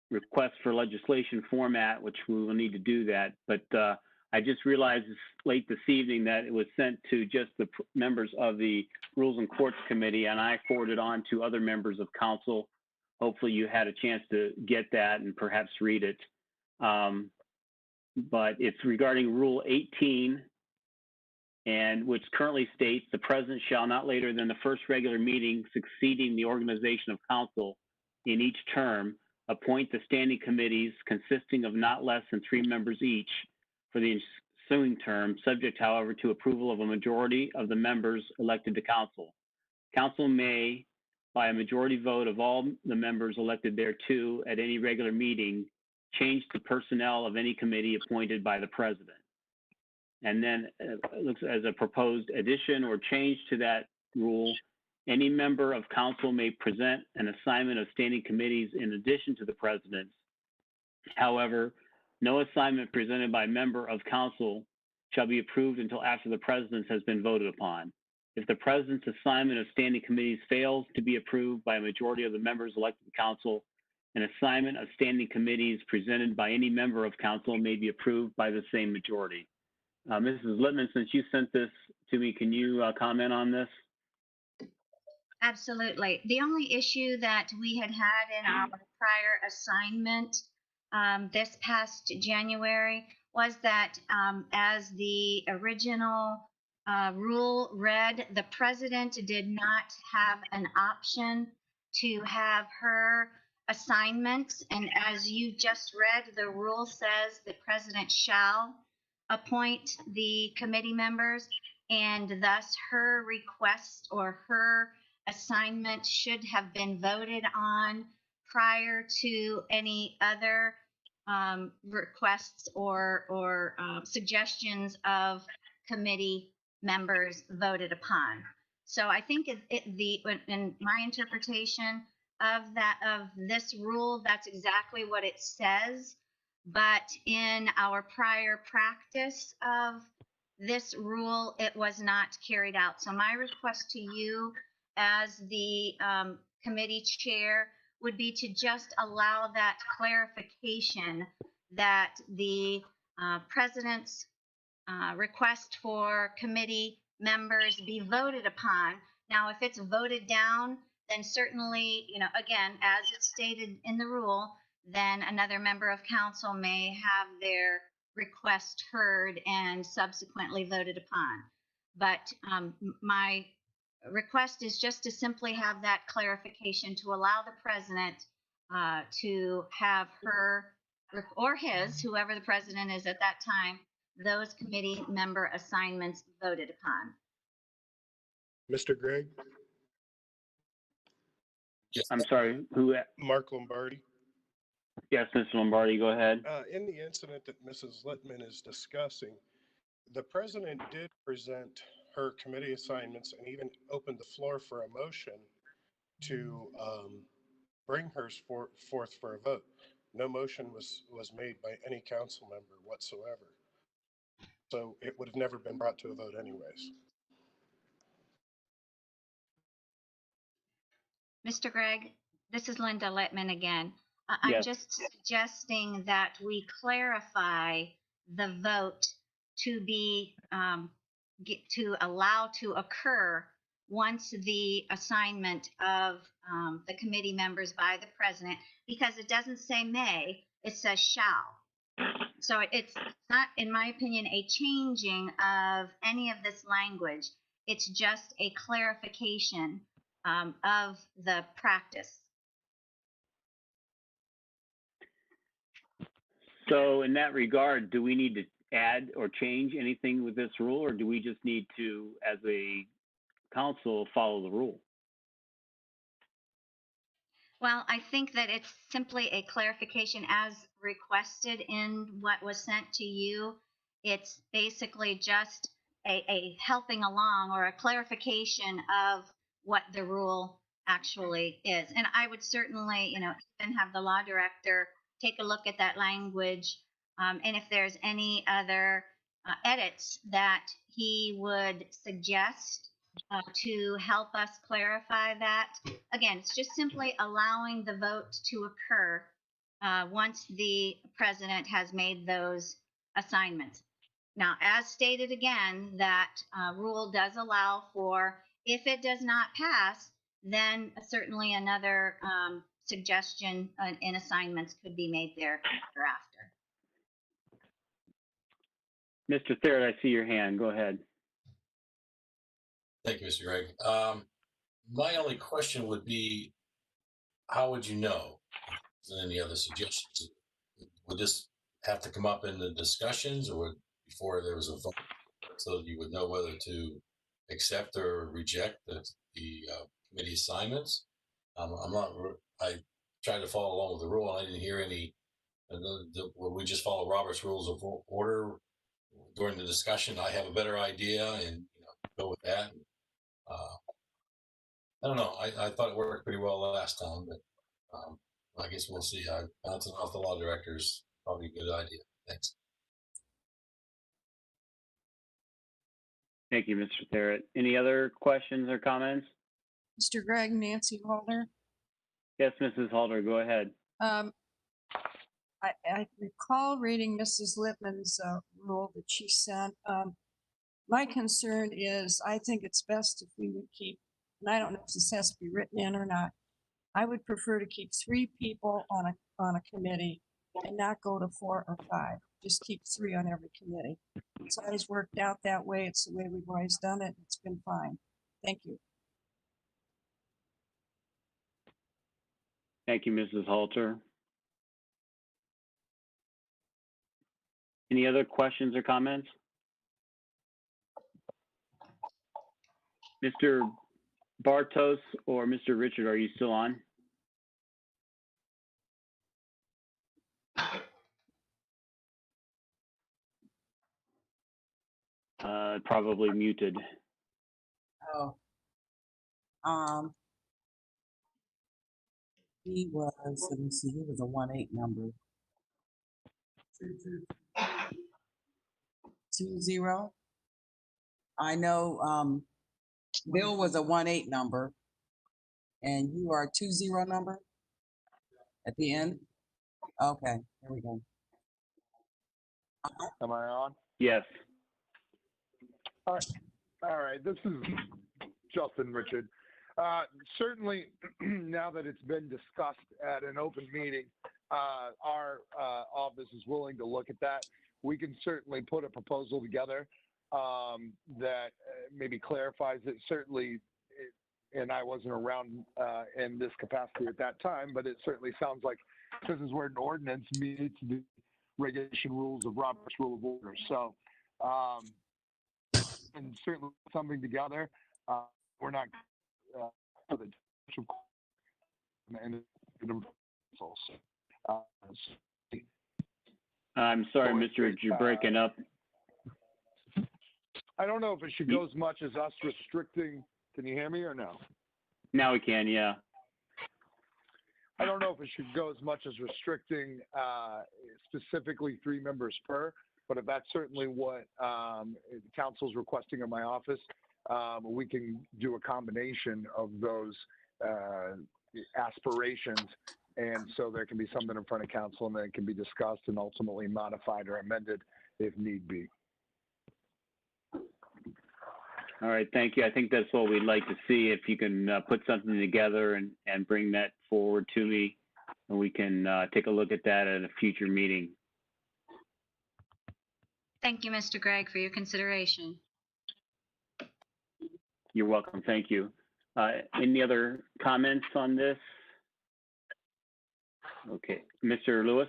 Speaker 2: request for legislation format, which we will need to do that. But I just realized late this evening that it was sent to just the members of the Rules and Courts Committee, and I forwarded on to other members of council. Hopefully you had a chance to get that and perhaps read it. But it's regarding Rule 18, and which currently states the president shall not later than the first regular meeting succeeding the organization of council in each term appoint the standing committees consisting of not less than 3 members each for the ensuing term, subject, however, to approval of a majority of the members elected to council. Council may, by a majority vote of all the members elected thereto at any regular meeting, change the personnel of any committee appointed by the president. And then it looks as a proposed addition or change to that rule, any member of council may present an assignment of standing committees in addition to the president's. However, no assignment presented by a member of council shall be approved until after the president's has been voted upon. If the president's assignment of standing committees fails to be approved by a majority of the members elected to council, an assignment of standing committees presented by any member of council may be approved by the same majority. Mrs. Lippman, since you sent this to me, can you comment on this?
Speaker 14: Absolutely. The only issue that we had in our prior assignment this past January was that as the original rule read, the president did not have an option to have her assignments. And as you just read, the rule says the president shall appoint the committee members, and thus her request or her assignment should have been voted on prior to any other requests or suggestions of committee members voted upon. So I think in my interpretation of this rule, that's exactly what it says. But in our prior practice of this rule, it was not carried out. So my request to you as the committee chair would be to just allow that clarification that the president's request for committee members be voted upon. Now, if it's voted down, then certainly, again, as it's stated in the rule, then another member of council may have their request heard and subsequently voted upon. But my request is just to simply have that clarification to allow the president to have her or his, whoever the president is at that time, those committee member assignments voted upon.
Speaker 1: Mr. Gregg?
Speaker 2: I'm sorry, who?
Speaker 1: Mark Lombardi.
Speaker 2: Yes, Mr. Lombardi, go ahead.
Speaker 1: In the incident that Mrs. Littman is discussing, the president did present her committee assignments and even opened the floor for a motion to bring hers forth for a vote. No motion was made by any council member whatsoever. So it would have never been brought to a vote anyways.
Speaker 14: Mr. Gregg, this is Linda Littman again. I'm
Speaker 2: Yes.
Speaker 14: just suggesting that we clarify the vote to be to allow to occur once the assignment of the committee members by the president, because it doesn't say may, it says shall. So it's not, in my opinion, a changing of any of this language. It's just a clarification of the practice.
Speaker 2: So in that regard, do we need to add or change anything with this rule, or do we just need to, as a council, follow the rule?
Speaker 14: Well, I think that it's simply a clarification as requested in what was sent to you. It's basically just a helping along or a clarification of what the rule actually is. And I would certainly, even have the law director take a look at that language. And if there's any other edits that he would suggest to help us clarify that. Again, it's just simply allowing the vote to occur once the president has made those assignments. Now, as stated again, that rule does allow for, if it does not pass, then certainly another suggestion in assignments could be made thereafter.
Speaker 2: Mr. Third, I see your hand. Go ahead.
Speaker 7: Thank you, Mr. Gregg. My only question would be, how would you know? Is there any other suggestions? Would this have to come up in the discussions, or before there was a vote, so you would know whether to accept or reject the committee assignments? I tried to follow along with the rule, and I didn't hear any. Will we just follow Robert's Rules of Order during the discussion? I have a better idea, and go with that. I don't know. I thought it worked pretty well last time, but I guess we'll see. Bouncing off the law director is probably a good idea. Thanks.
Speaker 2: Thank you, Mr. Theret. Any other questions or comments?
Speaker 12: Mr. Gregg, Nancy Holder.
Speaker 2: Yes, Mrs. Halter, go ahead.
Speaker 12: I recall reading Mrs. Lippman's rule that she sent. My concern is, I think it's best if we would keep, and I don't know if this has to be written in or not, I would prefer to keep 3 people on a committee and not go to 4 or 5. Just keep 3 on every committee. It's always worked out that way. It's the way we've always done it. It's been fine. Thank you.
Speaker 2: Thank you, Mrs. Halter. Any other questions or comments? Mr. Bartos or Mr. Richard, are you still on? Probably muted.
Speaker 3: Oh. He was, let me see, he was a 1-8 number. 20. I know Bill was a 1-8 number, and you are a 20 number at the end. Okay, here we go.
Speaker 19: Am I on?
Speaker 2: Yes.
Speaker 19: All right. This is Justin Richard. Certainly, now that it's been discussed at an open meeting, our office is willing to look at that. We can certainly put a proposal together that maybe clarifies it. Certainly, and I wasn't around in this capacity at that time, but it certainly sounds like this is where an ordinance meets the regulation rules of Robert's Rule of Order. So, and certainly something together. We're not for the and
Speaker 2: I'm sorry, Mr. Richard, you're breaking up.
Speaker 19: I don't know if it should go as much as us restricting. Can you hear me or no?
Speaker 2: Now we can, yeah.
Speaker 19: I don't know if it should go as much as restricting specifically 3 members per, but if that's certainly what the council's requesting in my office, we can do a combination of those aspirations. And so there can be something in front of council and then it can be discussed and ultimately modified or amended if need be.
Speaker 2: All right, thank you. I think that's what we'd like to see. If you can put something together and bring that forward to me, and we can take a look at that at a future meeting.
Speaker 14: Thank you, Mr. Gregg, for your consideration.
Speaker 2: You're welcome. Thank you. Any other comments on this? Okay, Mr. Lewis.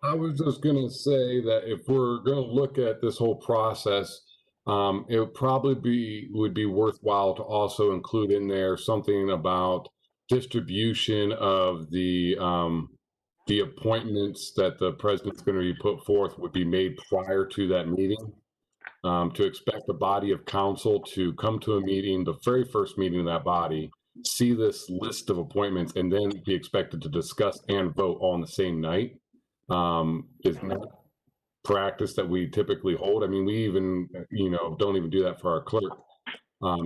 Speaker 15: I was just going to say that if we're going to look at this whole process, it would probably would be worthwhile to also include in there something about distribution of the appointments that the president's going to be put forth would be made prior to that meeting. To expect the body of council to come to a meeting, the very first meeting of that body, see this list of appointments, and then be expected to discuss and vote on the same night is not practice that we typically hold. I mean, we even, don't even do that for our clerk.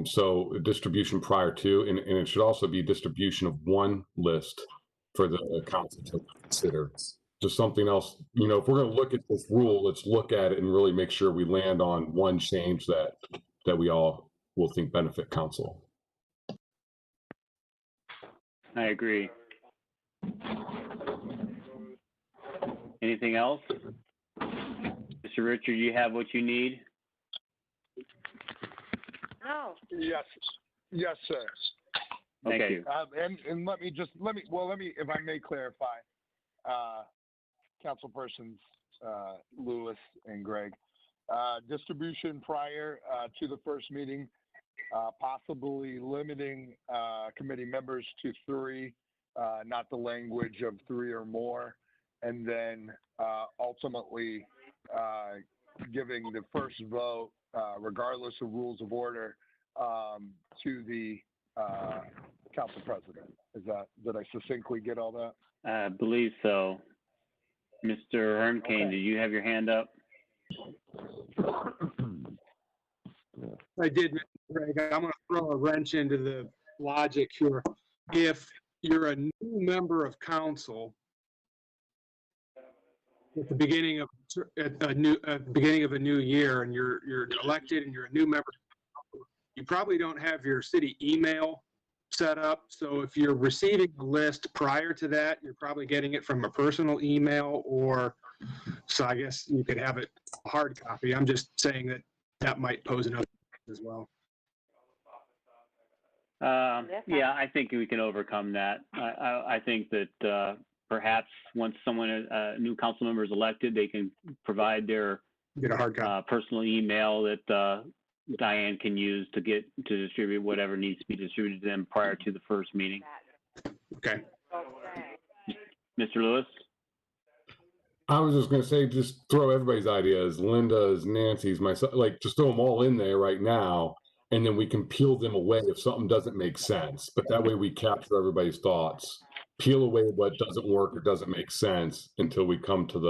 Speaker 15: So distribution prior to, and it should also be distribution of one list for the council to consider. Just something else, if we're going to look at this rule, let's look at it and really make sure we land on one change that we all will think benefit council.
Speaker 2: I agree. Anything else? Mr. Richard, you have what you need?
Speaker 19: No. Yes, sir.
Speaker 2: Thank you.
Speaker 19: And let me, if I may clarify, Councilpersons Lewis and Greg, distribution prior to the first meeting, possibly limiting committee members to 3, not the language of 3 or more, and then ultimately giving the first vote, regardless of rules of order, to the council president. Did I succinctly get all that?
Speaker 2: I believe so. Mr. Hermkane, do you have your hand up?
Speaker 13: I did, Mr. Greg. I'm going to throw a wrench into the logic here. If you're a new member of council at the beginning of a new year, and you're elected and you're a new member, you probably don't have your city email set up. So if you're receiving a list prior to that, you're probably getting it from a personal email, so I guess you could have it a hard copy. I'm just saying that might pose another as well.
Speaker 2: Yeah, I think we can overcome that. I think that perhaps once a new council member is elected, they can provide their personal email that Diane can use to distribute whatever needs to be distributed to them prior to the first meeting.
Speaker 13: Okay.
Speaker 2: Mr. Lewis?
Speaker 15: I was just going to say, just throw everybody's ideas, Linda's, Nancy's, myself, just throw them all in there right now, and then we can peel them away if something doesn't make sense. But that way we capture everybody's thoughts, peel away what doesn't work or doesn't make sense until we come to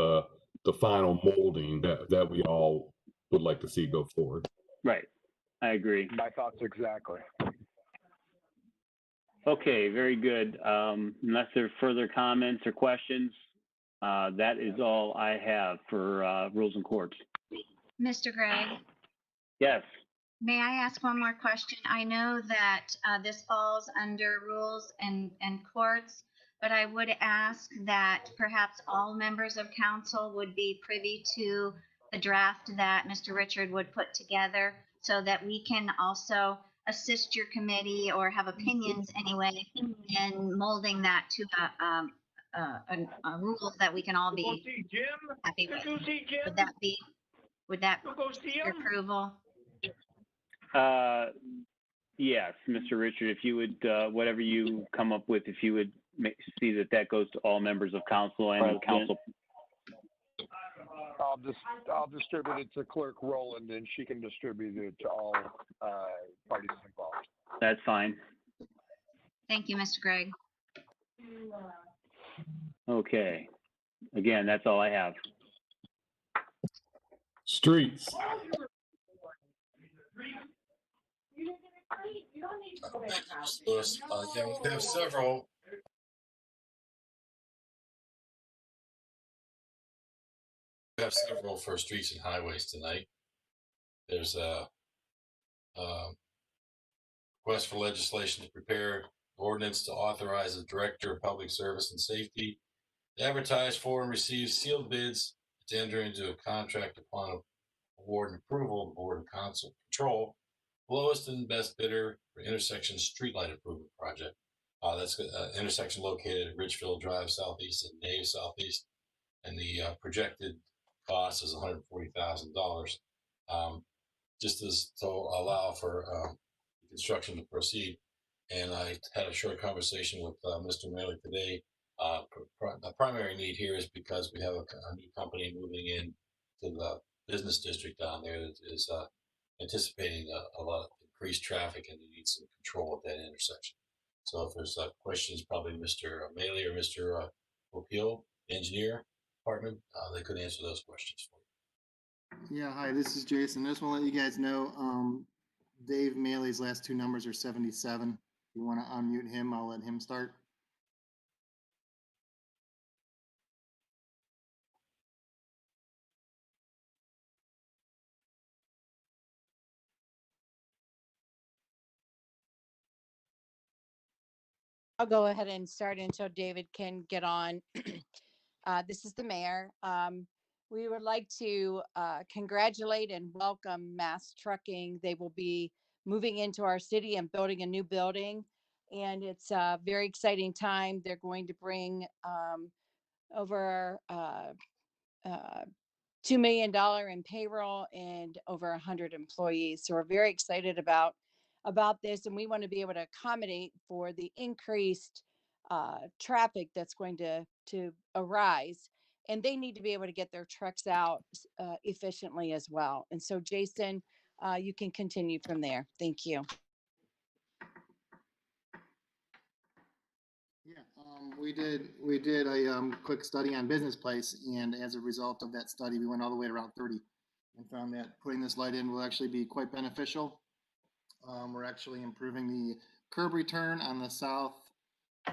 Speaker 15: the final molding that we all would like to see go forward.
Speaker 2: Right. I agree.
Speaker 19: My thoughts exactly.
Speaker 2: Okay, very good. Unless there are further comments or questions, that is all I have for Rules and Courts.
Speaker 14: Mr. Gregg,
Speaker 2: Yes.
Speaker 14: may I ask one more question? I know that this falls under Rules and Courts, but I would ask that perhaps all members of council would be privy to the draft that Mr. Richard would put together so that we can also assist your committee or have opinions anyway in molding that to a rule that we can all be happy with. Would that be your approval?
Speaker 2: Yes, Mr. Richard, if you would, whatever you come up with, if you would see that goes to all members of council and the council.
Speaker 19: I'll distribute it to Clerk Rowland, and she can distribute it to all parties involved.
Speaker 2: That's fine.
Speaker 14: Thank you, Mr. Gregg.
Speaker 2: Okay. Again, that's all I have.
Speaker 15: Streets.
Speaker 7: Yeah, we have several. We have several for streets and highways tonight. There's a request for legislation to prepare ordinance to authorize the Director of Public Service and Safety to advertise for and receive sealed bids to enter into a contract upon award and approval of the Board of Council Control, lowest and best bidder for intersection streetlight improvement project. That's an intersection located at Ridgefield Drive Southeast and Nave Southeast. and the projected cost is $140,000. Just as to allow for construction to proceed. And I had a short conversation with Mr. Maley today. The primary need here is because we have a new company moving in to the business district down there that is anticipating a lot of increased traffic, and they need some control at that intersection. So if there's questions, probably Mr. Maley or Mr. Opio, engineer department, they could answer those questions for you.
Speaker 20: Yeah, hi, this is Jason. I just want to let you guys know, Dave Maley's last two numbers are 77. If you want to unmute him, I'll let him start.
Speaker 11: I'll go ahead and start until David can get on. This is the mayor. We would like to congratulate and welcome Mass Trucking. They will be moving into our city and building a new building. And it's a very exciting time. They're going to bring over $2 million in payroll and over 100 employees. So we're very excited about this, and we want to be able to accommodate for the increased traffic that's going to arise. And they need to be able to get their trucks out efficiently as well. And so, Jason, you can continue from there. Thank you.
Speaker 20: Yeah, we did a quick study on Business Place, and as a result of that study, we went all the way to Route 30 and found that putting this light in will actually be quite beneficial. We're actually improving the curb return on the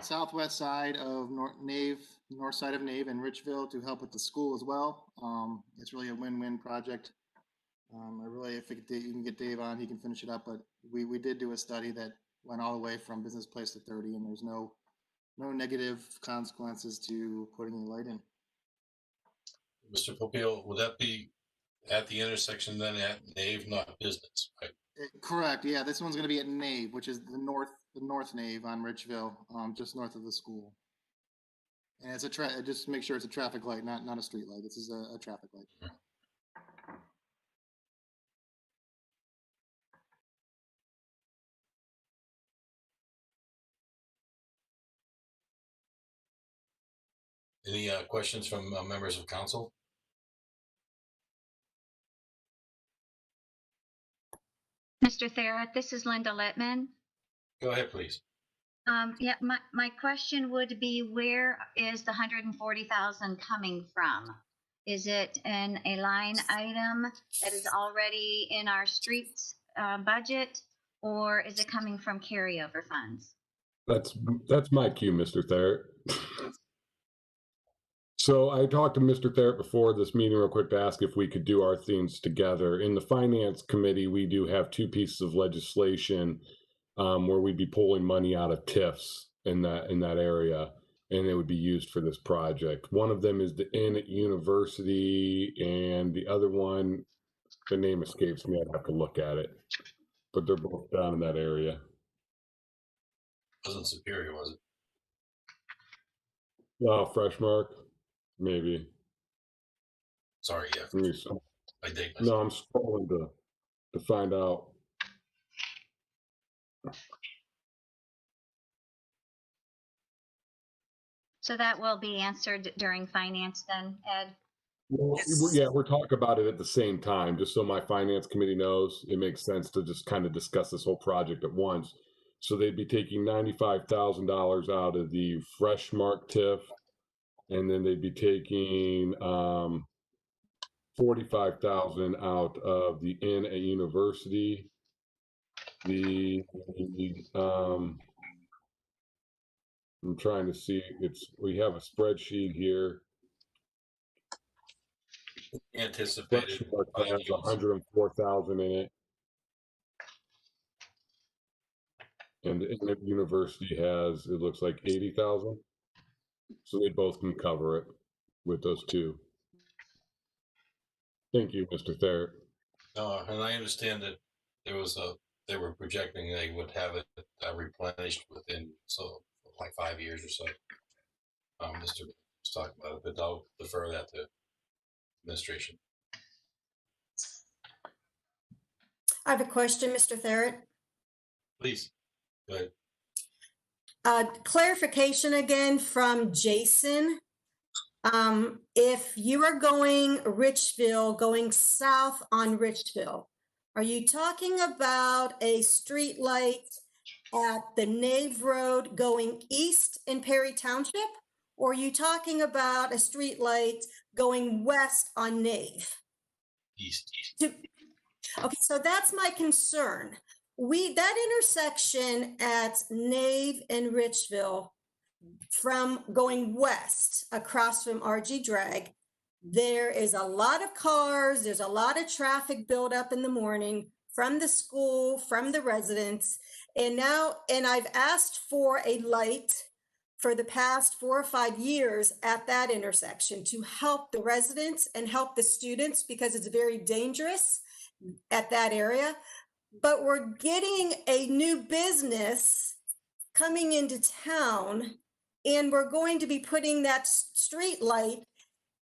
Speaker 20: southwest side of north side of Nave and Richville to help with the school as well. It's really a win-win project. If you can get Dave on, he can finish it up, but we did do a study that went all the way from Business Place to 30, and there's no negative consequences to putting the light in.
Speaker 7: Mr. Popeil, would that be at the intersection then at Nave, not Business, right?
Speaker 20: Correct. Yeah, this one's going to be at Nave, which is the north Nave on Richville, just north of the school. And it's just make sure it's a traffic light, not a street light. This is a traffic light.
Speaker 7: Sure. Any questions from members of council?
Speaker 14: Mr. Therrett, this is Linda Littman.
Speaker 7: Go ahead, please.
Speaker 14: Yeah, my question would be, where is the 140,000 coming from? Is it in a line item that is already in our streets budget, or is it coming from carryover funds?
Speaker 15: That's my cue, Mr. Therrett. So I talked to Mr. Therrett before this meeting real quick to ask if we could do our things together. In the finance committee, we do have two pieces of legislation where we'd be pulling money out of TIFs in that area, and it would be used for this project. One of them is the Inn at University, and the other one, the name escapes me. I'd have to look at it, but they're both down in that area.
Speaker 7: Wasn't Superior, was it?
Speaker 15: Oh, Freshmark, maybe.
Speaker 7: Sorry, yeah. I date myself.
Speaker 15: No, I'm scrolling to find out.
Speaker 14: So that will be answered during finance then, Ed?
Speaker 15: Well, yeah, we're talking about it at the same time, just so my finance committee knows. It makes sense to just kind of discuss this whole project at once. So they'd be taking $95,000 out of the Freshmark TIF, and then they'd be taking 45,000 out of the Inn at University. I'm trying to see. We have a spreadsheet here.
Speaker 7: Anticipated.
Speaker 15: Has 104,000 in it, and the university has, it looks like 80,000. So they both can cover it with those two. Thank you, Mr. Therrett.
Speaker 7: And I understand that they were projecting they would have it replenished within like 5 years or so. Mr. was talking about it, but I'll defer that to administration.
Speaker 17: I have a question, Mr. Therrett.
Speaker 7: Please, go ahead.
Speaker 17: Clarification again from Jason. If you are going Richville, going south on Richville, are you talking about a street light at the Nave Road going east in Perry Township? Or are you talking about a street light going west on Nave?
Speaker 7: East.
Speaker 17: Okay, so that's my concern. That intersection at Nave and Richville, from going west across from RG Drag, there is a lot of cars, there's a lot of traffic build up in the morning from the school, from the residents. And I've asked for a light for the past 4 or 5 years at that intersection to help the residents and help the students because it's very dangerous at that area. But we're getting a new business coming into town, and we're going to be putting that street light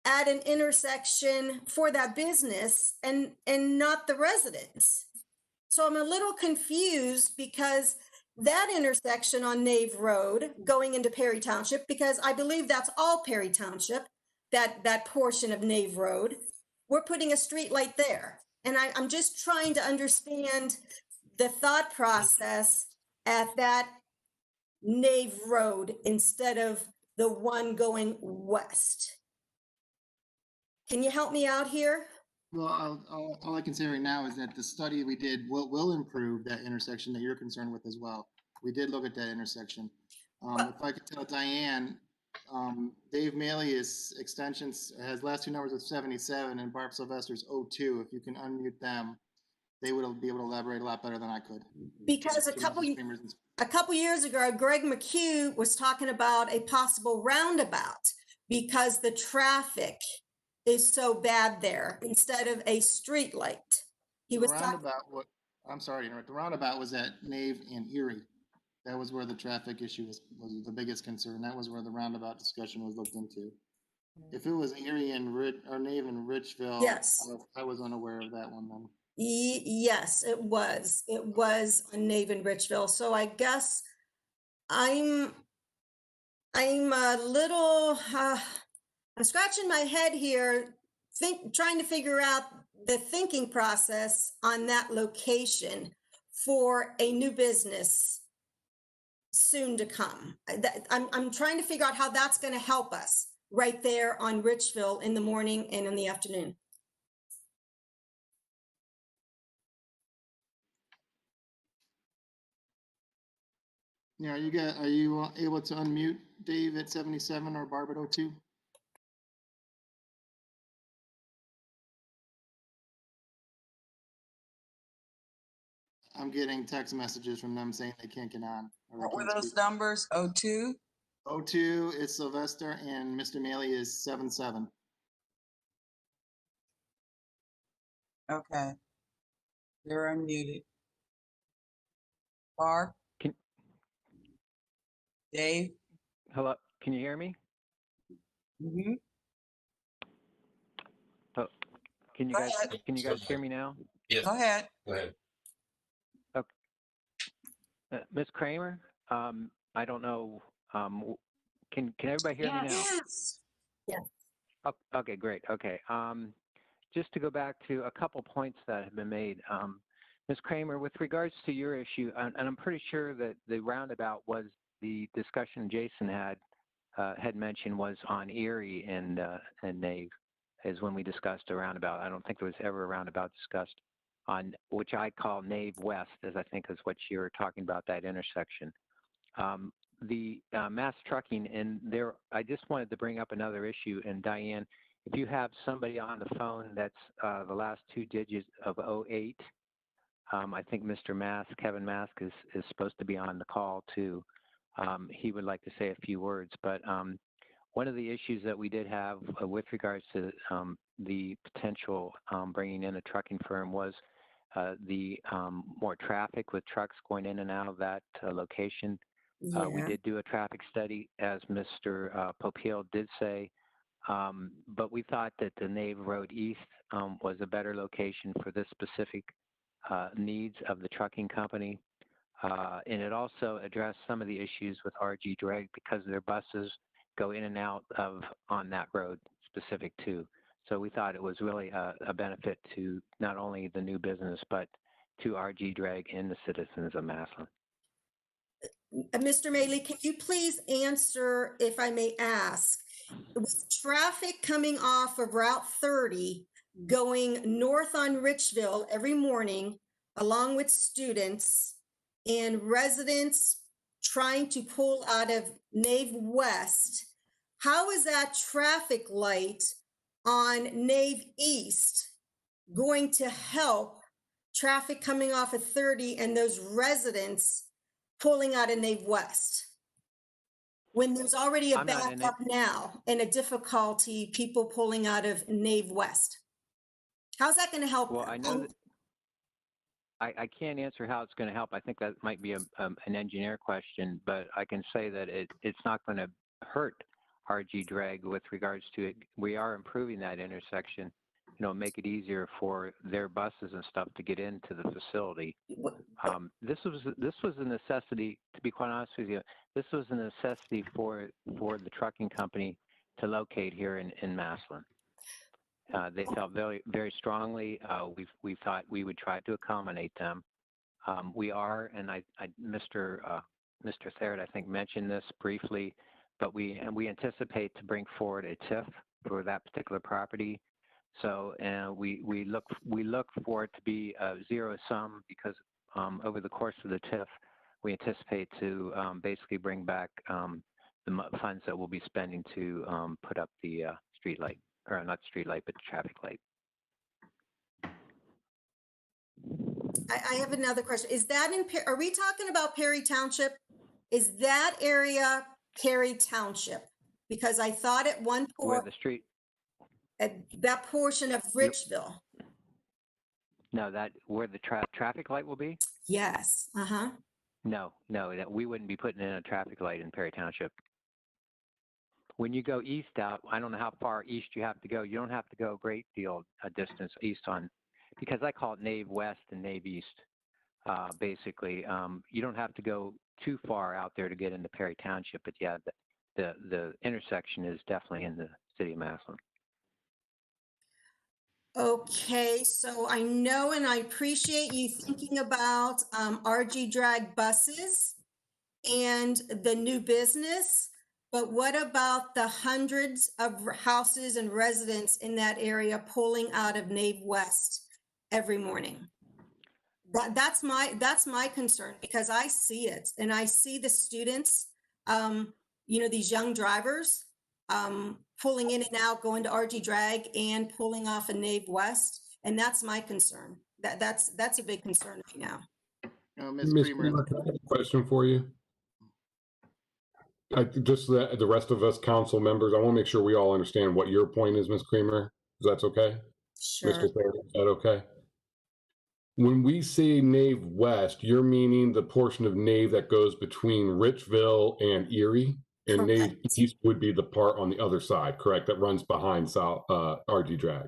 Speaker 17: at an intersection for that business and not the residents. So I'm a little confused because that intersection on Nave Road going into Perry Township, because I believe that's all Perry Township, that portion of Nave Road, we're putting a street light there. And I'm just trying to understand the thought process at that Nave Road instead of the one going west. Can you help me out here?
Speaker 20: Well, all I can say right now is that the study we did will improve that intersection that you're concerned with as well. We did look at that intersection. If I could tell Diane, Dave Maley's extensions has last 2 numbers of 77 and Barb Sylvester's 02. If you can unmute them, they would be able to elaborate a lot better than I could.
Speaker 17: Because a couple years ago, Greg McHugh was talking about a possible roundabout because the traffic is so bad there instead of a street light. He was
Speaker 20: I'm sorry to interrupt. The roundabout was at Nave and Erie. That was where the traffic issue was the biggest concern. That was where the roundabout discussion was looked into. If it was Erie and Nave and Richville,
Speaker 17: yes,
Speaker 20: I was unaware of that one then.
Speaker 17: Yes, it was. It was on Nave and Richville. So I guess I'm a little, I'm scratching my head here, trying to figure out the thinking process on that location for a new business soon to come. I'm trying to figure out how that's going to help us right there on Richville in the morning and in the afternoon.
Speaker 20: Yeah, are you able to unmute Dave at 77 or Barb at 02? I'm getting text messages from them saying they can't get on.
Speaker 3: What were those numbers? 02?
Speaker 20: 02 is Sylvester and Mr. Maley is 77.
Speaker 3: Okay. You're unmuted. Barb? Dave?
Speaker 10: Hello, can you hear me?
Speaker 3: Mm-hmm.
Speaker 10: Oh, can you guys hear me now?
Speaker 7: Yes.
Speaker 3: Go ahead.
Speaker 7: Go ahead.
Speaker 10: Okay. Ms. Kramer, I don't know, can everybody hear me now?
Speaker 17: Yes. Yeah.
Speaker 10: Oh, okay, great. Okay. Just to go back to a couple points that have been made. Ms. Kramer, with regards to your issue, and I'm pretty sure that the roundabout was the discussion Jason had mentioned was on Erie and Nave, is when we discussed a roundabout. I don't think there was ever a roundabout discussed on which I call Nave West, as I think is what you're talking about, that intersection. The mass trucking, and there, I just wanted to bring up another issue. And Diane, if you have somebody on the phone that's the last 2 digits of 08, I think Mr. Mask, Kevin Mask, is supposed to be on the call too. He would like to say a few words, but one of the issues that we did have with regards to the potential bringing in a trucking firm was the more traffic with trucks going in and out of that location. We
Speaker 17: Yeah.
Speaker 10: did do a traffic study, as Mr. Popeil did say, but we thought that the Nave Road East was a better location for this specific needs of the trucking company. And it also addressed some of the issues with RG Drag because their buses go in and out of on that road specific too. So we thought it was really a benefit to not only the new business, but to RG Drag and the citizens of Massillon.
Speaker 17: Mr. Maley, can you please answer, if I may ask, with traffic coming off of Route 30 going north on Richville every morning, along with students and residents trying to pull out of Nave West, how is that traffic light on Nave East going to help traffic coming off of 30 and those residents pulling out of Nave West, when there's already a backup now and a difficulty, people pulling out of Nave West? How's that going to help?
Speaker 10: Well, I know that I can't answer how it's going to help. I think that might be an engineer question, but I can say that it's not going to hurt RG Drag with regards to it. We are improving that intersection, make it easier for their buses and stuff to get into the facility. This was a necessity, to be quite honest with you. This was a necessity for the trucking company to locate here in Massillon. They felt very, very strongly. We thought we would try to accommodate them. We are, and Mr. Thayer, I think, mentioned this briefly, but we anticipate to bring forward a TIF for that particular property. So we look for it to be a zero sum because over the course of the TIF, we anticipate to basically bring back the funds that we'll be spending to put up the street light, or not street light, but traffic light.
Speaker 17: I have another question. Is that are we talking about Perry Township? Is that area Perry Township? Because I thought at one point
Speaker 10: Where the street,
Speaker 17: that portion of Richville.
Speaker 10: No, where the traffic light will be?
Speaker 17: Yes. Uh-huh.
Speaker 10: No, we wouldn't be putting in a traffic light in Perry Township. When you go east out, I don't know how far east you have to go. You don't have to go a great deal of distance east on, because I call it Nave West and Nave East. Basically, you don't have to go too far out there to get into Perry Township, but yeah, the intersection is definitely in the city of Massillon.
Speaker 17: Okay, so I know and I appreciate you thinking about RG Drag buses and the new business, but what about the hundreds of houses and residents in that area pulling out of Nave West every morning? That's my concern, because I see it and I see the students, these young drivers pulling in and out, going to RG Drag and pulling off of Nave West. And that's my concern. That's a big concern right now.
Speaker 15: Ms. Creamer, can I have a question for you? Just the rest of us council members, I want to make sure we all understand what your point is, Ms. Creamer. Is that okay?
Speaker 17: Sure.
Speaker 15: Mr. Thayer, is that okay? When we say Nave West, you're meaning the portion of Nave that goes between Richville and Erie, and correct. Nave East would be the part on the other side, correct? That runs behind South RG Drag.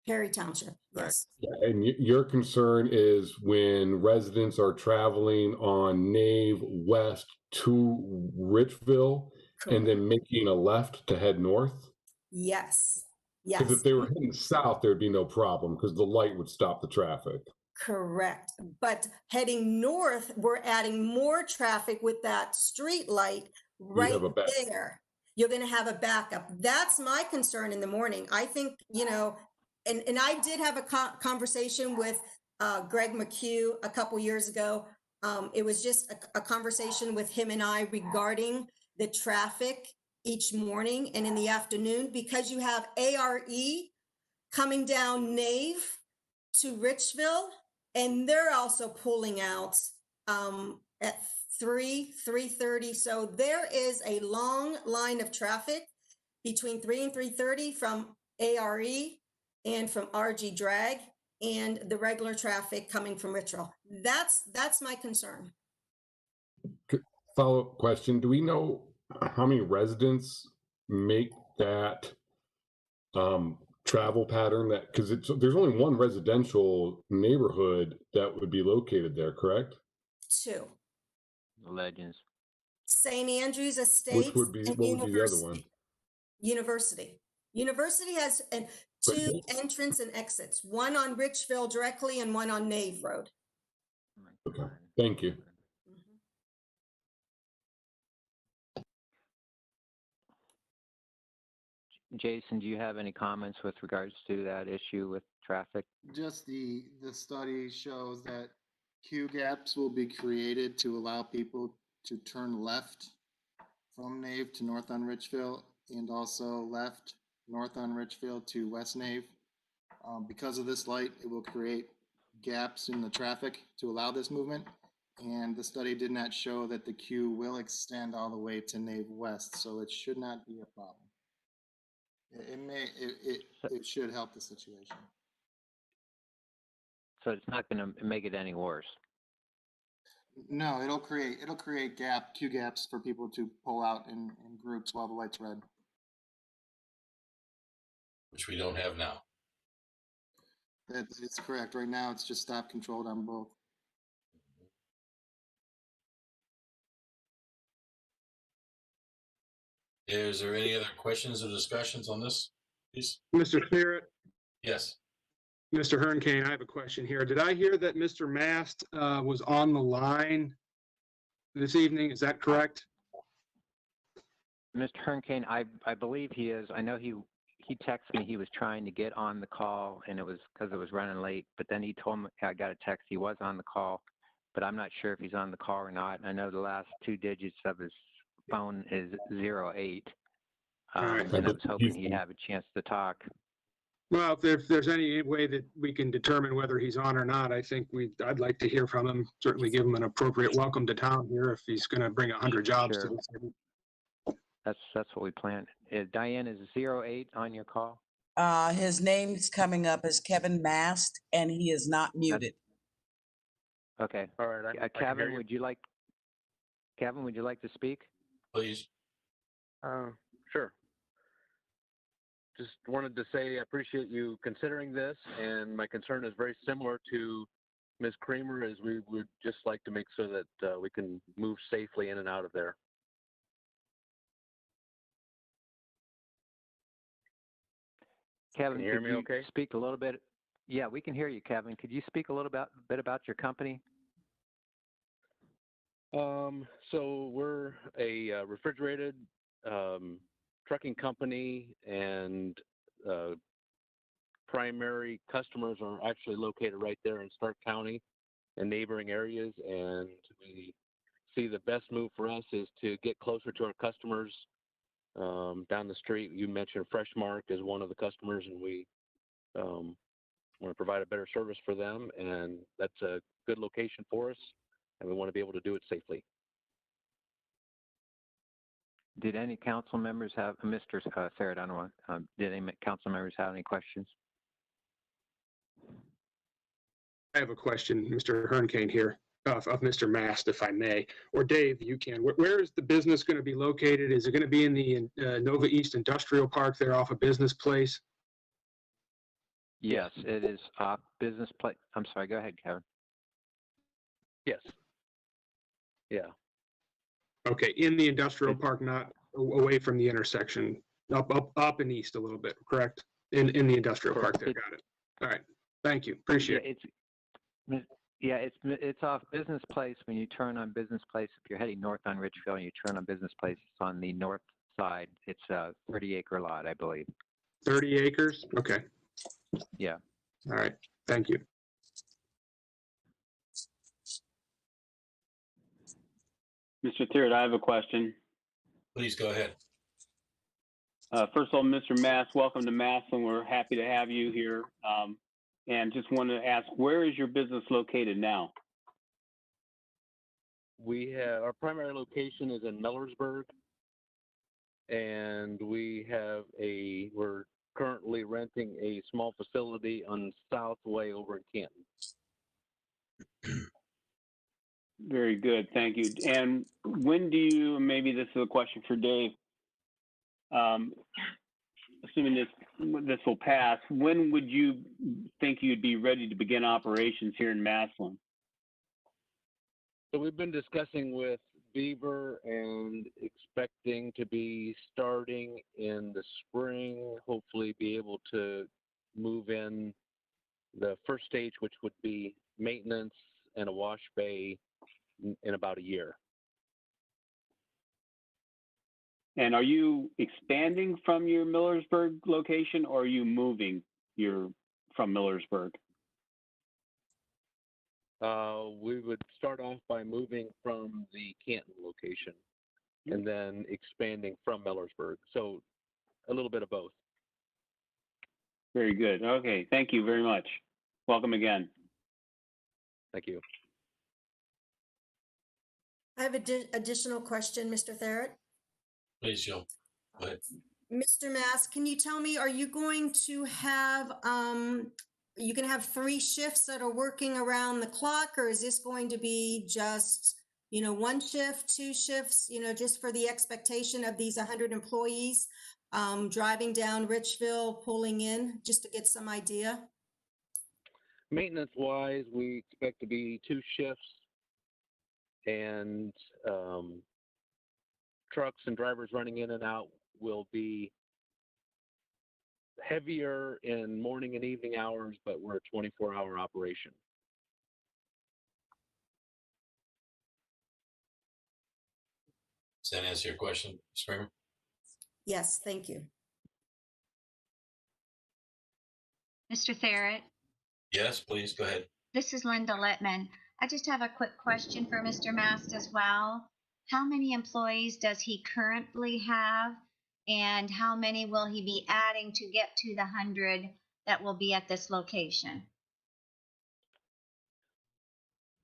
Speaker 17: Perry Township, yes.
Speaker 15: Yeah, and your concern is when residents are traveling on Nave West to Richville, correct, and then making a left to head north?
Speaker 17: Yes, yes.
Speaker 15: Because if they were heading south, there'd be no problem because the light would stop the traffic.
Speaker 17: Correct. But heading north, we're adding more traffic with that street light right there. You're going to have a backup. That's my concern in the morning. I think, and I did have a conversation with Greg McHugh a couple years ago. It was just a conversation with him and I regarding the traffic each morning and in the afternoon, because you have ARE coming down Nave to Richville, and they're also pulling out at 3:30. So there is a long line of traffic between 3 and 3:30 from ARE and from RG Drag, and the regular traffic coming from Richville. That's my concern.
Speaker 15: follow-up question. Do we know how many residents make that travel pattern? That because there's only one residential neighborhood that would be located there, correct?
Speaker 17: 2.
Speaker 10: Legends.
Speaker 17: St. Andrews
Speaker 15: Which
Speaker 17: Estates
Speaker 15: would be
Speaker 17: and
Speaker 15: what would be the other one?
Speaker 17: University. University has two entrance and exits, one on Richville directly and one on Nave Road.
Speaker 15: Okay, thank you.
Speaker 10: Jason, do you have any comments with regards to that issue with traffic?
Speaker 20: Just the study shows that queue gaps will be created to allow people to turn left from Nave to north on Richville, and also left north on Richville to West Nave. Because of this light, it will create gaps in the traffic to allow this movement. And the study did not show that the queue will extend all the way to Nave West, so it should not be a problem. It should help the situation.
Speaker 10: So it's not going to make it any worse.
Speaker 20: No, it'll create queue gaps for people to pull out in groups while the light's red.
Speaker 7: Which we don't have now.
Speaker 20: That is correct. Right now, it's just stop controlled on both.
Speaker 7: Is there any other questions or discussions on this, please?
Speaker 13: Mr. Barrett,
Speaker 7: Yes.
Speaker 13: Mr. Hernkane, I have a question here. Did I hear that Mr. Mast was on the line this evening? Is that correct?
Speaker 10: Mr. Hernkane, I believe he is. I know he texted me he was trying to get on the call, and it was because it was running late. But then he told me, I got a text, he was on the call, but I'm not sure if he's on the call or not. I know the last 2 digits of his phone is 08. And I was hoping he'd have a chance to talk.
Speaker 13: Well, if there's any way that we can determine whether he's on or not, I think I'd like to hear from him. Certainly give him an appropriate welcome to town here if he's going to bring 100 jobs to the city.
Speaker 10: That's what we planned. Diane, is 08 on your call?
Speaker 3: His name's coming up as Kevin Mast, and he is not muted.
Speaker 10: Okay.
Speaker 6: All right.
Speaker 10: Kevin, would you like to speak?
Speaker 7: Please.
Speaker 6: Sure. Just wanted to say I appreciate you considering this, and my concern is very similar to Ms. Kramer, as we would just like to make sure that we can move safely in and out of there.
Speaker 10: Kevin,
Speaker 6: can you hear me okay?
Speaker 10: Speak a little bit? Yeah, we can hear you, Kevin. Could you speak a little bit about your company?
Speaker 6: So we're a refrigerated trucking company, and primary customers are actually located right there in Stark County and neighboring areas. And we see the best move for us is to get closer to our customers down the street. You mentioned Freshmark as one of the customers, and we want to provide a better service for them. And that's a good location for us, and we want to be able to do it safely.
Speaker 10: Did any council members have, Mr. Ferradono, did any council members have any questions?
Speaker 13: I have a question, Mr. Hernkane here, of Mr. Mast, if I may, or Dave, you can. Where is the business going to be located? Is it going to be in the Nova East Industrial Park there off a Business Place?
Speaker 10: Yes, it is off Business Place. I'm sorry, go ahead, Kevin.
Speaker 6: Yes. Yeah.
Speaker 13: Okay, in the industrial park, not away from the intersection, up and east a little bit, correct? In the industrial park there, got it. All right, thank you, appreciate it.
Speaker 10: It's off Business Place. When you turn on Business Place, if you're heading north on Richville and you turn on Business Place, it's on the north side. It's a 30-acre lot, I believe.
Speaker 13: 30 acres? Okay.
Speaker 10: Yeah.
Speaker 13: All right, thank you.
Speaker 2: Mr. Third, I have a question.
Speaker 7: Please go ahead.
Speaker 2: First of all, Mr. Mast, welcome to Massillon. We're happy to have you here. And just wanted to ask, where is your business located now?
Speaker 6: We have, our primary location is in Millersburg, and we're currently renting a small facility on Southway over in Canton.
Speaker 2: Very good, thank you. And when do you, maybe this is a question for Dave, assuming this will pass, when would you think you'd be ready to begin operations here in Massillon?
Speaker 21: So we've been discussing with Beaver and expecting to be starting in the spring, hopefully be able to move in the first stage, which would be maintenance and a wash bay in about a year.
Speaker 2: And are you expanding from your Millersburg location, or are you moving from Millersburg?
Speaker 21: We would start off by moving from the Canton location and then expanding from Millersburg. So a little bit of both.
Speaker 2: Very good. Okay, thank you very much. Welcome again.
Speaker 21: Thank you.
Speaker 17: I have an additional question, Mr. Therrett.
Speaker 7: Please, Jill. Go ahead.
Speaker 17: Mr. Mass, can you tell me, are you going to have, you can have 3 shifts that are working around the clock, or is this going to be just, 1 shift, 2 shifts, just for the expectation of these 100 employees driving down Richville, pulling in, just to get some idea?
Speaker 21: Maintenance wise, we expect to be 2 shifts, and trucks and drivers running in and out will be heavier in morning and evening hours, but we're a 24-hour operation.
Speaker 7: Does that answer your question, Ms. Kramer?
Speaker 17: Yes, thank you.
Speaker 14: Mr. Therrett,
Speaker 7: Yes, please, go ahead.
Speaker 14: this is Linda Littman. I just have a quick question for Mr. Mast as well. How many employees does he currently have, and how many will he be adding to get to the 100 that will be at this location?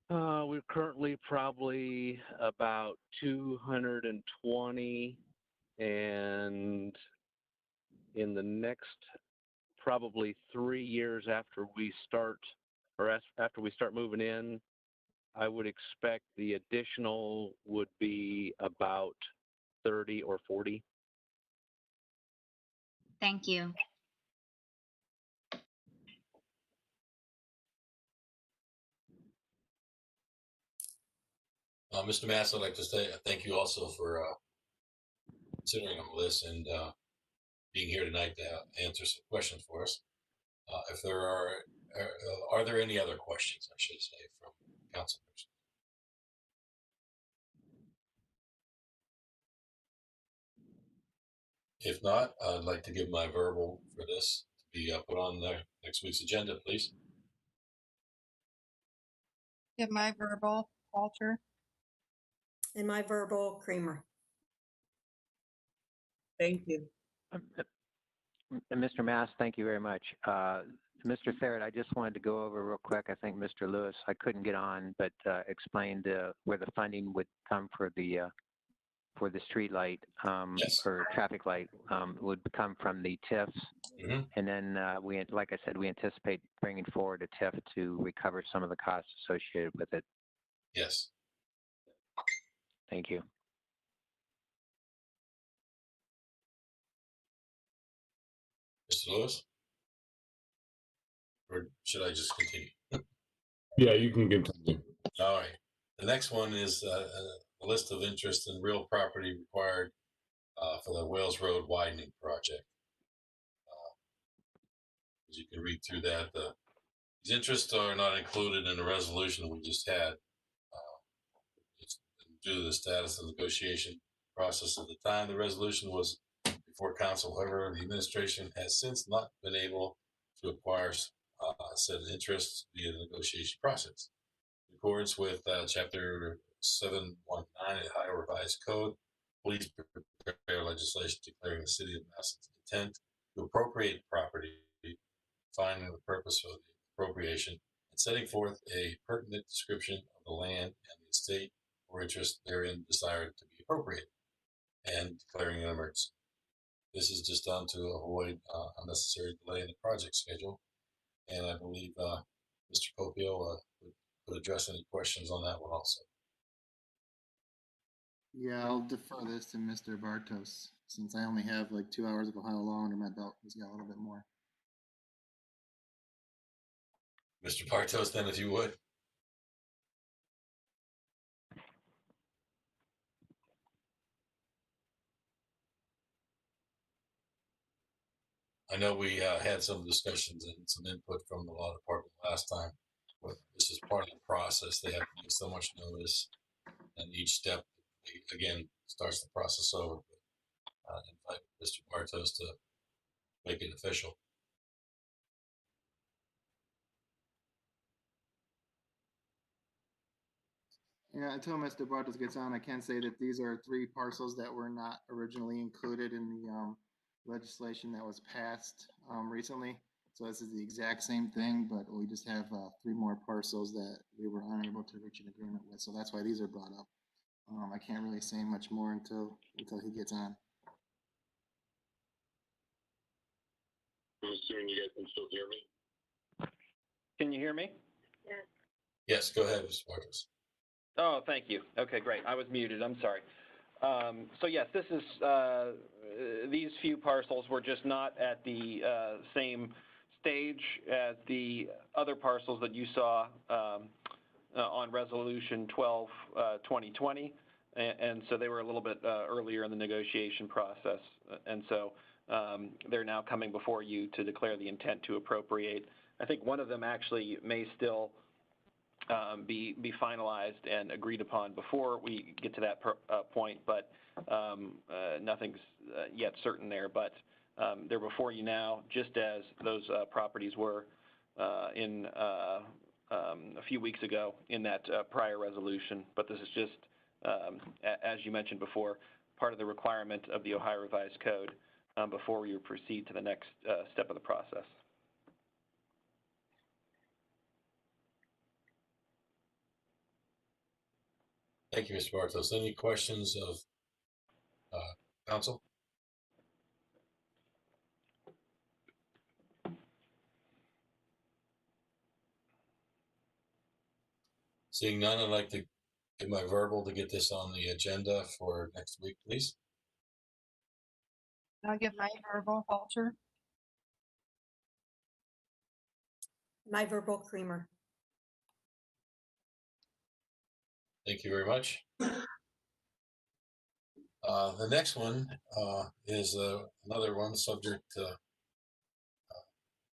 Speaker 21: We're currently probably about 220, and in the next probably 3 years after we start, or after we start moving in, I would expect the additional would be about 30 or 40.
Speaker 14: Thank you.
Speaker 7: Mr. Mass, I'd like to say thank you also for considering all this and being here tonight to answer some questions for us. If there are there any other questions, I should say, from council members? If not, I'd like to give my verbal for this to be put on next week's agenda, please.
Speaker 12: Give my verbal, Walter.
Speaker 17: And my verbal, Kramer.
Speaker 3: Thank you.
Speaker 10: And Mr. Mass, thank you very much. Mr. Therrett, I just wanted to go over real quick. I think Mr. Lewis, I couldn't get on, but explained where the funding would come for the street light
Speaker 7: Yes.
Speaker 10: or traffic light would come from the TIFs.
Speaker 7: Mm-hmm.
Speaker 10: And then like I said, we anticipate bringing forward a TIF to recover some of the costs associated with it.
Speaker 7: Yes.
Speaker 10: Thank you.
Speaker 7: Mr. Lewis? Or should I just continue?
Speaker 15: Yeah, you can continue.
Speaker 7: All right. The next one is a list of interest in real property required for the Wales Road widening project. As you can read through that, these interests are not included in the resolution we just had. It's due to the status of the negotiation process at the time the resolution was before council. However, the administration has since not been able to acquire said interests via the negotiation process. In accordance with Chapter 719 of the Ohio Revised Code, please prepare legislation declaring the city of Massillon's intent to appropriate property, defining the purpose of the appropriation, and setting forth a pertinent description of the land and the estate or interest therein desired to be appropriated, and declaring an emergency. This is just done to avoid unnecessary delay in the project schedule, and I believe Mr. Copio would address any questions on that one also.
Speaker 20: Yeah, I'll defer this to Mr. Bartos, since I only have like 2 hours of Ohio law under my belt. He's got a little bit more.
Speaker 7: Mr. Bartos, then, if you would. I know we had some discussions and some input from the law department last time, but this is part of the process. They have to give so much notice, and each step, again, starts the process over. Invite Mr. Bartos to make it official.
Speaker 20: Yeah, until Mr. Bartos gets on, I can say that these are 3 parcels that were not originally included in the legislation that was passed recently. So this is the exact same thing, but we just have 3 more parcels that we were unable to reach an agreement with. So that's why these are brought up. I can't really say much more until he gets on.
Speaker 9: I'm assuming you guys can still hear me.
Speaker 6: Can you hear me?
Speaker 9: Yes.
Speaker 7: Yes, go ahead, Mr. Bartos.
Speaker 6: Oh, thank you. Okay, great. I was muted. I'm sorry. So yes, this is these few parcels were just not at the same stage as the other parcels that you saw on Resolution 12, 2020, and so they were a little bit earlier in the negotiation process, and so they're now coming before you to declare the intent to appropriate. I think one of them actually may still be finalized and agreed upon before we get to that point, but nothing's yet certain there. But they're before you now, just as those properties were in a few weeks ago in that prior resolution. But this is just, as you mentioned before, part of the requirement of the Ohio Revised Code before we proceed to the next step of the process.
Speaker 7: Thank you, Mr. Bartos. Any questions of council? Seeing none, I'd like to give my verbal to get this on the agenda for next week, please.
Speaker 12: I'll give my verbal, Halter.
Speaker 17: My verbal, Creamer.
Speaker 7: Thank you very much. The next one is another one subject to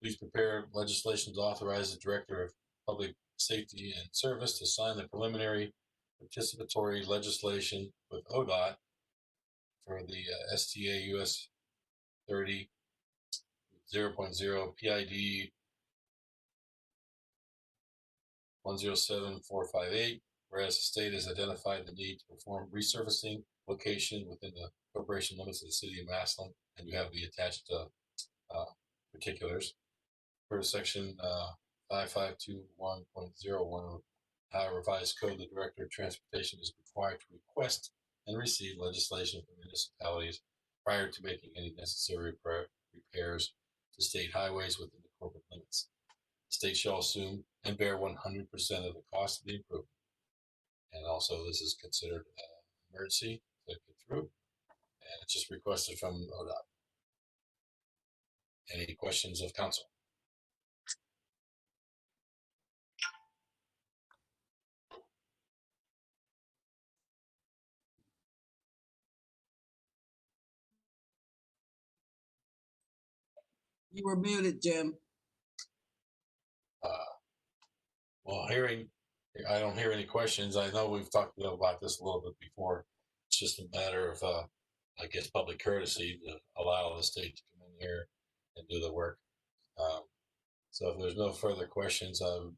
Speaker 7: please prepare legislation to authorize the Director of Public Safety and Service to sign the preliminary participatory legislation with ODOT for the STA US 30 0.0 PID 107458, whereas the state has identified the need to perform resurfacing location within the corporation limits of the city of Massillon, and you have the attached particulars. Per section 5521.01 Ohio Revised Code, the Director of Transportation is required to request and receive legislation from municipalities prior to making any necessary repairs to state highways within the corporate limits. The state shall assume and bear 100% of the cost of the improvement. And also, this is considered an emergency to get through, and it's just requested from ODOT. Any questions of council?
Speaker 3: You were muted, Jim.
Speaker 7: Well, I don't hear any questions. I know we've talked about this a little bit before. It's just a matter of, I guess, public courtesy to allow the state to come in here and do the work. So if there's no further questions, I would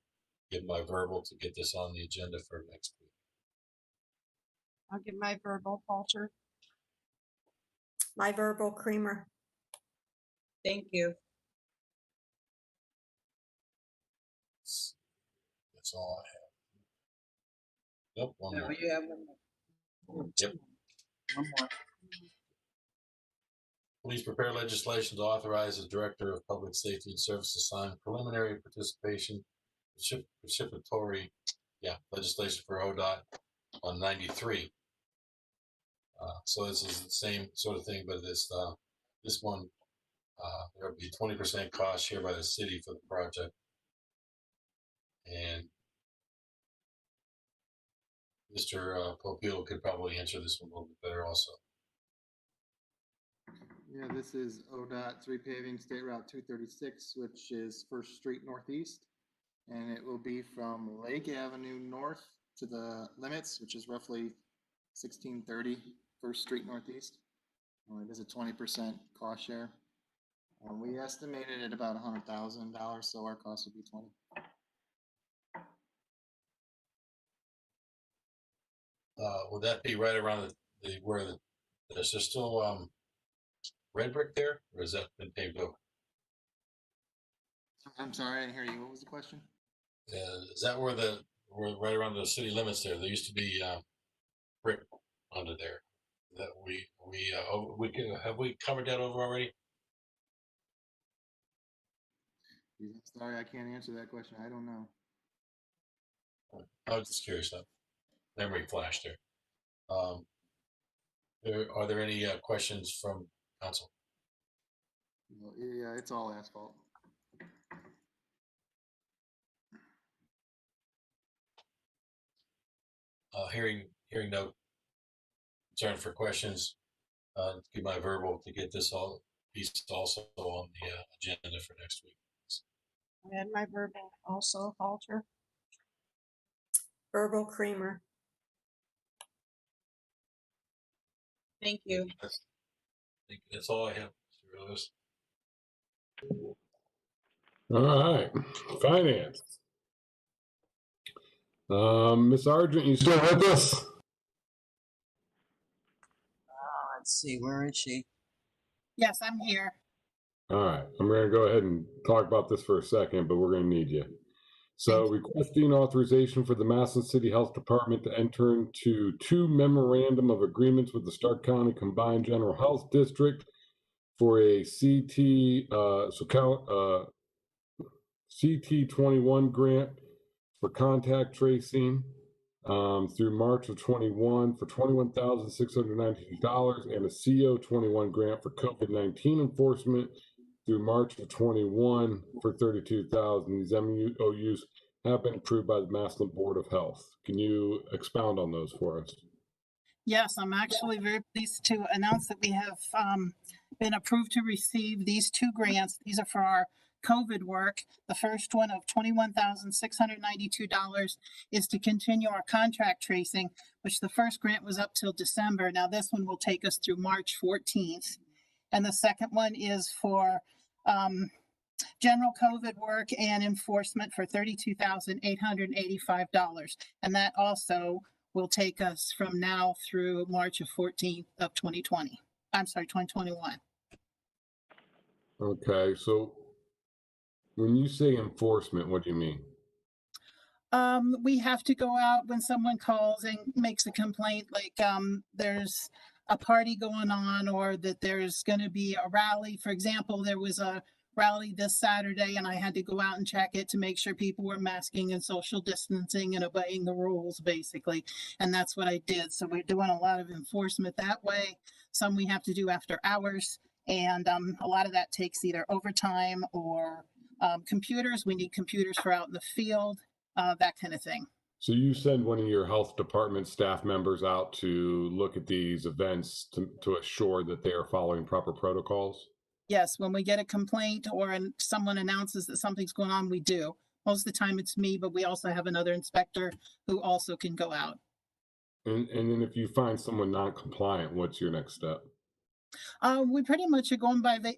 Speaker 7: give my verbal to get this on the agenda for next week.
Speaker 12: I'll give my verbal, Halter.
Speaker 17: My verbal, Creamer.
Speaker 3: Thank you.
Speaker 7: That's all I have. Nope, one
Speaker 3: No,
Speaker 7: more.
Speaker 3: you have one more.
Speaker 7: Yep.
Speaker 3: One more.
Speaker 7: Please prepare legislation to authorize the Director of Public Safety and Service to sign preliminary participatory legislation for ODOT on 93. So this is the same sort of thing, but this one, there will be 20% cost share by the city for the project. And Mr. Popeil could probably answer this one a little bit better also.
Speaker 20: Yeah, this is ODOT's repaving State Route 236, which is First Street Northeast. And it will be from Lake Avenue North to the limits, which is roughly 1630 First Street Northeast. It is a 20% cost share. We estimated at about $100,000, so our cost would be 20.
Speaker 7: Would that be right around where there's still red brick there, or has that been paved over?
Speaker 20: I'm sorry, I didn't hear you. What was the question?
Speaker 7: Is that where right around the city limits there? There used to be brick under there. That have we covered that over already?
Speaker 20: Sorry, I can't answer that question. I don't know.
Speaker 7: I was just curious. Memory flash there. Are there any questions from council?
Speaker 20: Yeah, it's all asphalt.
Speaker 7: Hearing no concern for questions. Give my verbal to get this all piece also on the agenda for next week.
Speaker 12: And my verbal also, Halter.
Speaker 17: Verbal Creamer.
Speaker 3: Thank you.
Speaker 7: That's all I have, Mr. Lewis.
Speaker 15: All right, finance. Ms. Argent, you still with us?
Speaker 3: Let's see, where is she?
Speaker 11: Yes, I'm here.
Speaker 15: All right, I'm going to go ahead and talk about this for a second, but we're going to need you. So requesting authorization for the Massillon City Health Department to enter into 2 memorandum of agreements with the Stark County Combined General Health District for a CT21 grant for contact tracing through March of 21 for $21,692 and a CO21 grant for COVID-19 enforcement through March of 21 for $32,000. These MOUs have been approved by the Massillon Board of Health. Can you expound on those for us?
Speaker 11: Yes, I'm actually very pleased to announce that we have been approved to receive these 2 grants. These are for our COVID work. The first one of $21,692 is to continue our contract tracing, which the first grant was up till December. Now this one will take us through March 14th. And the second one is for general COVID work and enforcement for $32,885. And that also will take us from now through March of 14th of 2020. I'm sorry, 2021.
Speaker 15: Okay, so when you say enforcement, what do you mean?
Speaker 11: We have to go out when someone calls and makes a complaint, like there's a party going on or that there's going to be a rally. For example, there was a rally this Saturday and I had to go out and check it to make sure people were masking and social distancing and obeying the rules, basically. And that's what I did. So we're doing a lot of enforcement that way. Some we have to do after hours. And a lot of that takes either overtime or computers. We need computers for out in the field, that kind of thing.
Speaker 15: So you send one of your health department staff members out to look at these events to assure that they are following proper protocols?
Speaker 11: Yes, when we get a complaint or someone announces that something's going on, we do. Most of the time it's me, but we also have another inspector who also can go out.
Speaker 15: And then if you find someone non-compliant, what's your next step?
Speaker 11: We pretty much are going by the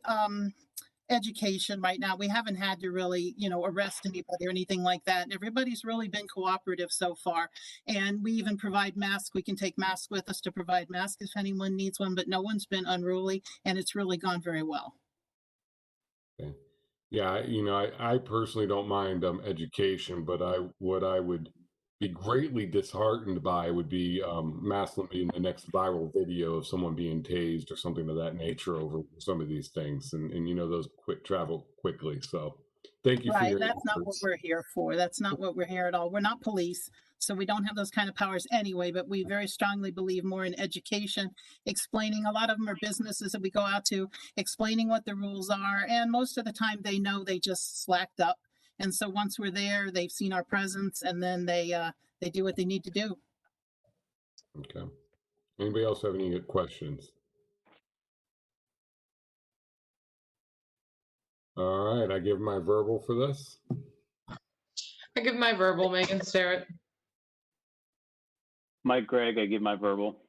Speaker 11: education right now. We haven't had to really, arrest anybody or anything like that. And everybody's really been cooperative so far. And we even provide masks. We can take masks with us to provide masks if anyone needs one, but no one's been unruly and it's really gone very well.
Speaker 15: Okay. Yeah, I personally don't mind education, but what I would be greatly disheartened by would be Massillon being the next viral video of someone being tased or something of that nature over some of these things, and those travel quickly. So thank you for your
Speaker 11: That's not what we're here for. That's not what we're here at all. We're not police.
Speaker 16: So we don't have those kind of powers anyway, but we very strongly believe more in education, explaining. A lot of them are businesses that we go out to, explaining what the rules are. And most of the time they know, they just slacked up. And so once we're there, they've seen our presence, and then they do what they need to do.
Speaker 15: Okay. Anybody else have any questions? All right, I give my verbal for this.
Speaker 5: I give my verbal, Megan Starrett.
Speaker 2: Mike Gregg, I give my verbal.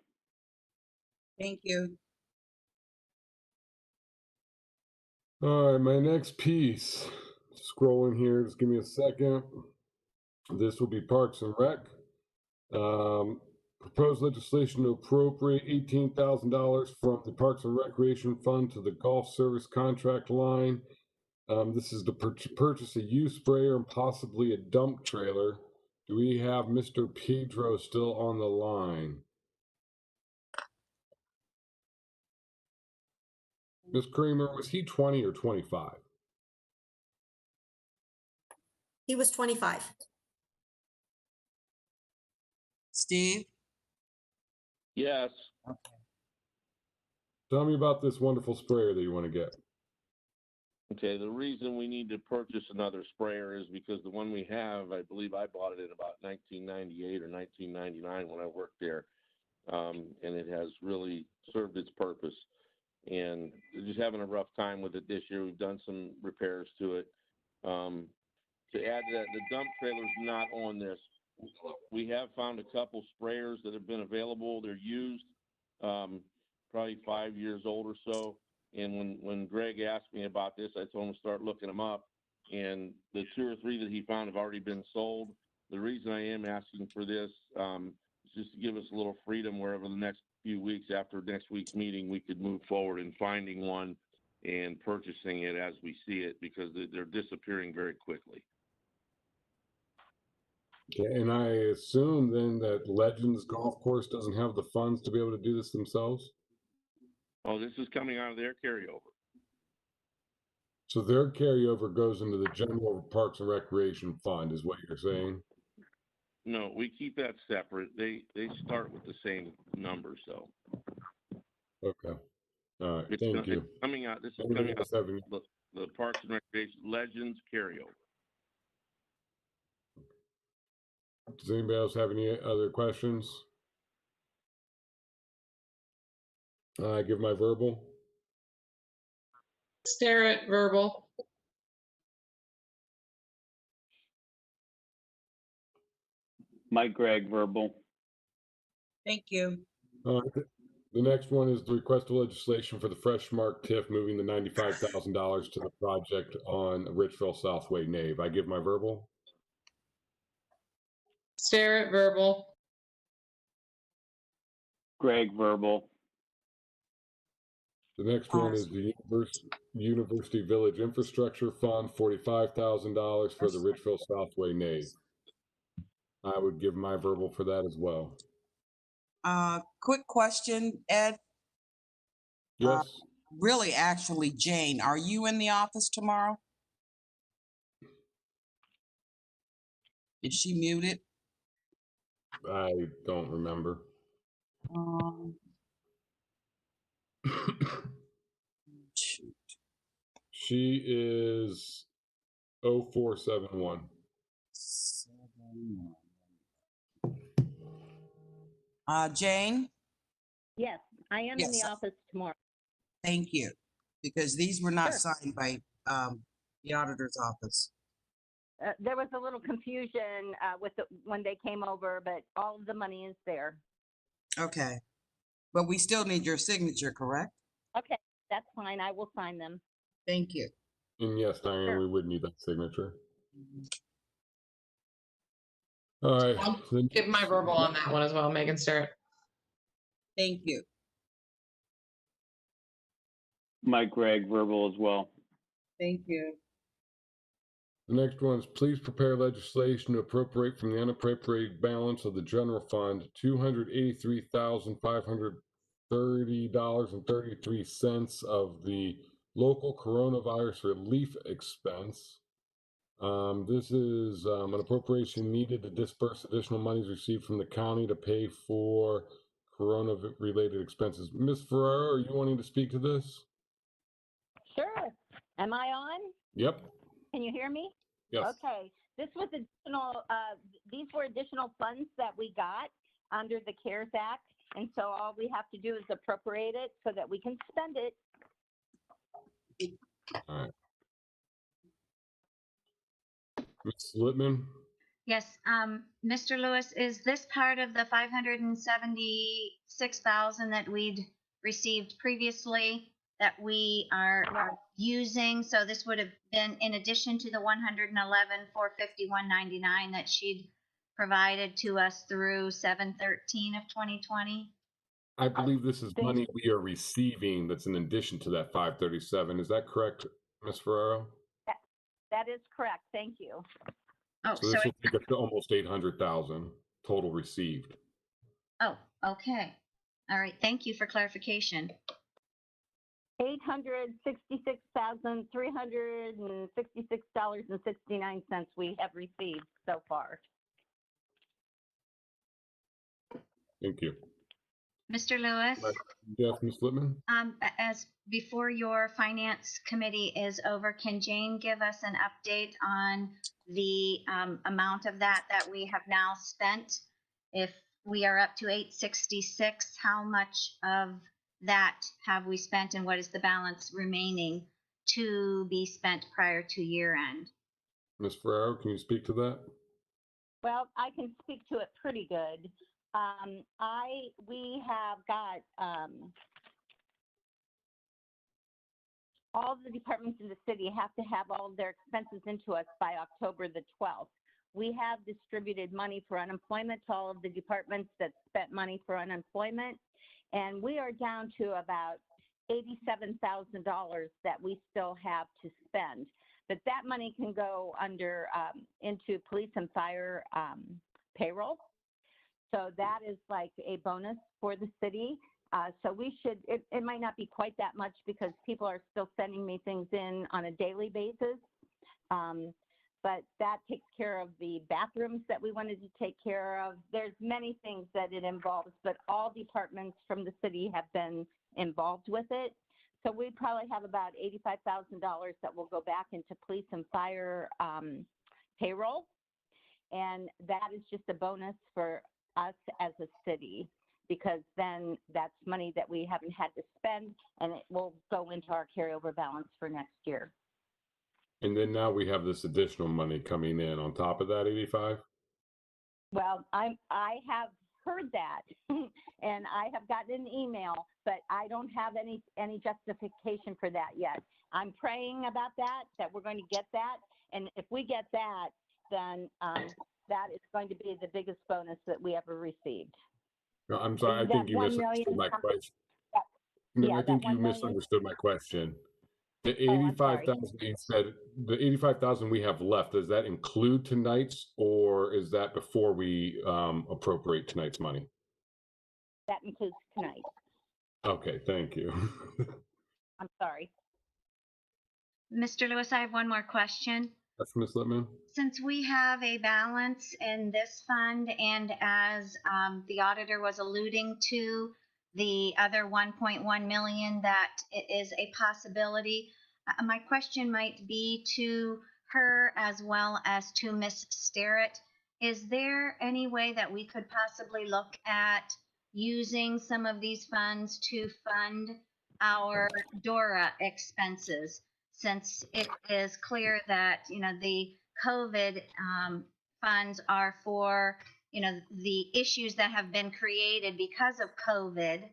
Speaker 3: Thank you.
Speaker 15: All right, my next piece. Scrolling here, just give me a second. This will be Parks and Rec. Proposed legislation to appropriate $18,000 from the Parks and Recreation Fund to the golf service contract line. This is to purchase a used sprayer and possibly a dump trailer. Do we have Mr. Pedro still on the line? Ms. Kramer, was he 20 or 25?
Speaker 17: He was 25.
Speaker 3: Steve?
Speaker 18: Yes.
Speaker 15: Tell me about this wonderful sprayer that you want to get.
Speaker 18: Okay, the reason we need to purchase another sprayer is because the one we have, I believe I bought it in about 1998 or 1999 when I worked there, and it has really served its purpose. And we're just having a rough time with it this year. We've done some repairs to it. To add to that, the dump trailer's not on this. We have found a couple sprayers that have been available. They're used, probably 5 years old or so. And when Greg asked me about this, I told him to start looking them up. And the 2 or 3 that he found have already been sold. The reason I am asking for this is just to give us a little freedom where over the next few weeks after next week's meeting, we could move forward in finding one and purchasing it as we see it, because they're disappearing very quickly.
Speaker 15: Okay, and I assume then that Legends Golf Course doesn't have the funds to be able to do this themselves?
Speaker 18: Oh, this is coming out of their carryover.
Speaker 15: So their carryover goes into the general Parks and Recreation Fund, is what you're saying?
Speaker 18: No, we keep that separate. They start with the same numbers, though.
Speaker 15: Okay. All right. Thank you.
Speaker 18: It's coming out. This is
Speaker 15: Anybody
Speaker 18: coming
Speaker 15: else
Speaker 18: out.
Speaker 15: have any-
Speaker 18: The Parks and Recreation Legends carryover.
Speaker 15: Does anybody else have any other questions? I give my verbal.
Speaker 5: Starrett, verbal.
Speaker 2: Mike Gregg, verbal.
Speaker 3: Thank you.
Speaker 15: The next one is the request of legislation for the Fresh Mark TIF moving the $95,000 to the project on Richville Southway Nave. I give my verbal.
Speaker 5: Starrett, verbal.
Speaker 2: Gregg, verbal.
Speaker 15: The next one is the University Village Infrastructure Fund, $45,000 for the Richville Southway Nave. I would give my verbal for that as well.
Speaker 3: Quick question, Ed.
Speaker 15: Yes.
Speaker 3: Really, actually, Jane, are you in the office tomorrow? Is she muted?
Speaker 15: I don't remember.
Speaker 3: Shoot.
Speaker 15: She is 0471.
Speaker 3: Jane?
Speaker 8: Yes, I am in the office tomorrow.
Speaker 3: Thank you, because these were not
Speaker 8: Sure.
Speaker 3: signed by the auditor's office.
Speaker 8: There was a little confusion when they came over, but all of the money is there.
Speaker 3: Okay, but we still need your signature, correct?
Speaker 8: Okay, that's fine. I will sign them.
Speaker 3: Thank you.
Speaker 15: And yes, Diane,
Speaker 8: Sure.
Speaker 15: we would need that signature. All right.
Speaker 5: I'll give my verbal on that one as well, Megan Starrett.
Speaker 3: Thank you.
Speaker 2: Mike Gregg, verbal as well.
Speaker 3: Thank you.
Speaker 15: The next one is please prepare legislation to appropriate from the unappropriated balance of the general fund $283,530.33 of the local coronavirus relief expense. This is an appropriation needed to disperse additional monies received from the county to pay for corona-related expenses. Ms. Ferraro, are you wanting to speak to this?
Speaker 8: Sure. Am I on?
Speaker 15: Yep.
Speaker 8: Can you hear me?
Speaker 15: Yes.
Speaker 8: Okay. This was additional, these were additional funds that we got under the CARES Act. And so all we have to do is appropriate it so that we can spend it.
Speaker 15: All right. Ms. Littman?
Speaker 14: Yes, Mr. Lewis, is this part of the 576,000 that we'd received previously that we are using? So this would have been in addition to the 111,451.99 that she'd provided to us through 7/13 of 2020?
Speaker 15: I believe this is money we are receiving that's in addition to that 537. Is that correct, Ms. Ferraro?
Speaker 8: That is correct. Thank you.
Speaker 14: Oh,
Speaker 15: So this will take us to almost 800,000 total received.
Speaker 14: Oh, okay. All right. Thank you for clarification.
Speaker 8: $866,366.69 we have received so far.
Speaker 15: Thank you.
Speaker 14: Mr. Lewis?
Speaker 15: Yes, Ms. Littman?
Speaker 14: As before your finance committee is over, can Jane give us an update on the amount of that we have now spent? If we are up to 866, how much of that have we spent and what is the balance remaining to be spent prior to year end?
Speaker 15: Ms. Ferraro, can you speak to that?
Speaker 8: Well, I can speak to it pretty good. We have got all the departments in the city have to have all of their expenses into us by October the 12th. We have distributed money for unemployment to all of the departments that spent money for unemployment, and we are down to about $87,000 that we still have to spend. But that money can go under into police and fire payroll. So that is like a bonus for the city. So we should, it might not be quite that much because people are still sending me things in on a daily basis. But that takes care of the bathrooms that we wanted to take care of. There's many things that it involves, but all departments from the city have been involved with it. So we probably have about $85,000 that will go back into police and fire payroll. And that is just a bonus for us as a city, because then that's money that we haven't had to spend and it will go into our carryover balance for next year.
Speaker 15: And then now we have this additional money coming in on top of that 85?
Speaker 8: Well, I have heard that and I have gotten an email, but I don't have any justification for that yet. I'm praying about that we're going to get that. And if we get that, then that is going to be the biggest bonus that we ever received.
Speaker 15: No, I'm sorry. I think you misunderstood my question. No, I think you misunderstood my question. The 85,000 you said, the 85,000 we have left, does that include tonight's, or is that before we appropriate tonight's money?
Speaker 8: That includes tonight.
Speaker 15: Okay, thank you.
Speaker 8: I'm sorry.
Speaker 14: Mr. Lewis, I have one more question.
Speaker 15: That's Ms. Littman.
Speaker 14: Since we have a balance in this fund, and as the auditor was alluding to, the other 1.1 million that is a possibility, my question might be to her as well as to Ms. Sterrett. Is there any way that we could possibly look at using some of these funds to fund our DORA expenses, since it is clear that, the COVID funds are for, the issues that have been created because of COVID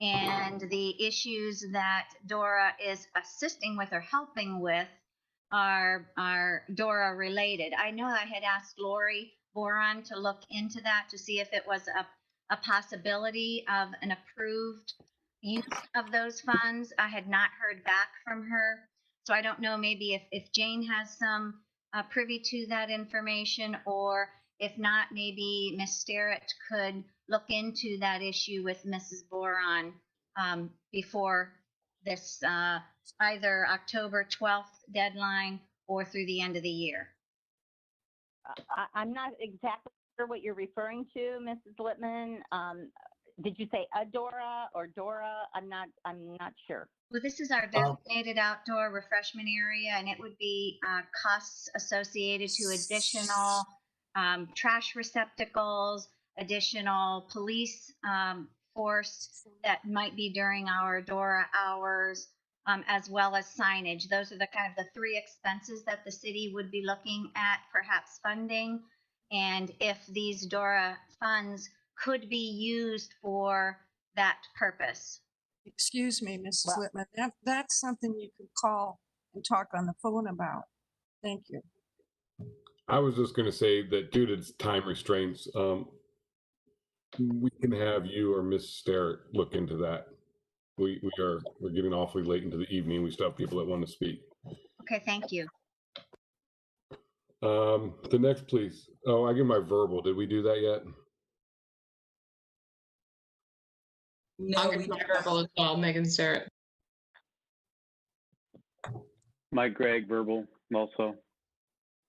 Speaker 14: and the issues that DORA is assisting with or helping with are DORA related. I know I had asked Lori Boron to look into that to see if it was a possibility of an approved use of those funds. I had not heard back from her. So I don't know, maybe if Jane has some privy to that information, or if not, maybe Ms. Sterrett could look into that issue with Mrs. Boron before this either October 12th deadline or through the end of the year.
Speaker 8: I'm not exactly sure what you're referring to, Mrs. Lippman. Did you say Adora or Dora? I'm not sure.
Speaker 14: Well, this is our designated outdoor refreshment area, and it would be costs associated to additional trash receptacles, additional police force that might be during our DORA hours, as well as signage. Those are the kind of the three expenses that the city would be looking at perhaps funding. And if these DORA funds could be used for that purpose.
Speaker 12: Excuse me, Mrs. Lippman, that's something you could call and talk on the phone about. Thank you.
Speaker 15: I was just going to say that due to time restraints, we can have you or Ms. Sterrett look into that. We're getting awfully late into the evening. We still have people that want to speak.
Speaker 14: Okay, thank you.
Speaker 15: The next, please. Oh, I give my verbal. Did we do that yet?
Speaker 5: I'll get my verbal as well, Megan Sterrett.
Speaker 2: Mike Gregg, verbal also.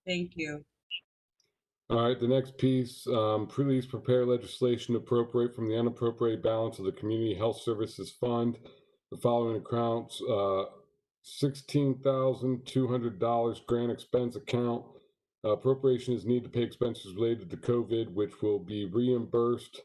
Speaker 3: Thank you.
Speaker 15: All right, the next piece, please prepare legislation to appropriate from the unappropriated balance of the Community Health Services Fund the following accounts: $16,200 grant expense account. Appropriation is needed to pay expenses related to COVID, which will be reimbursed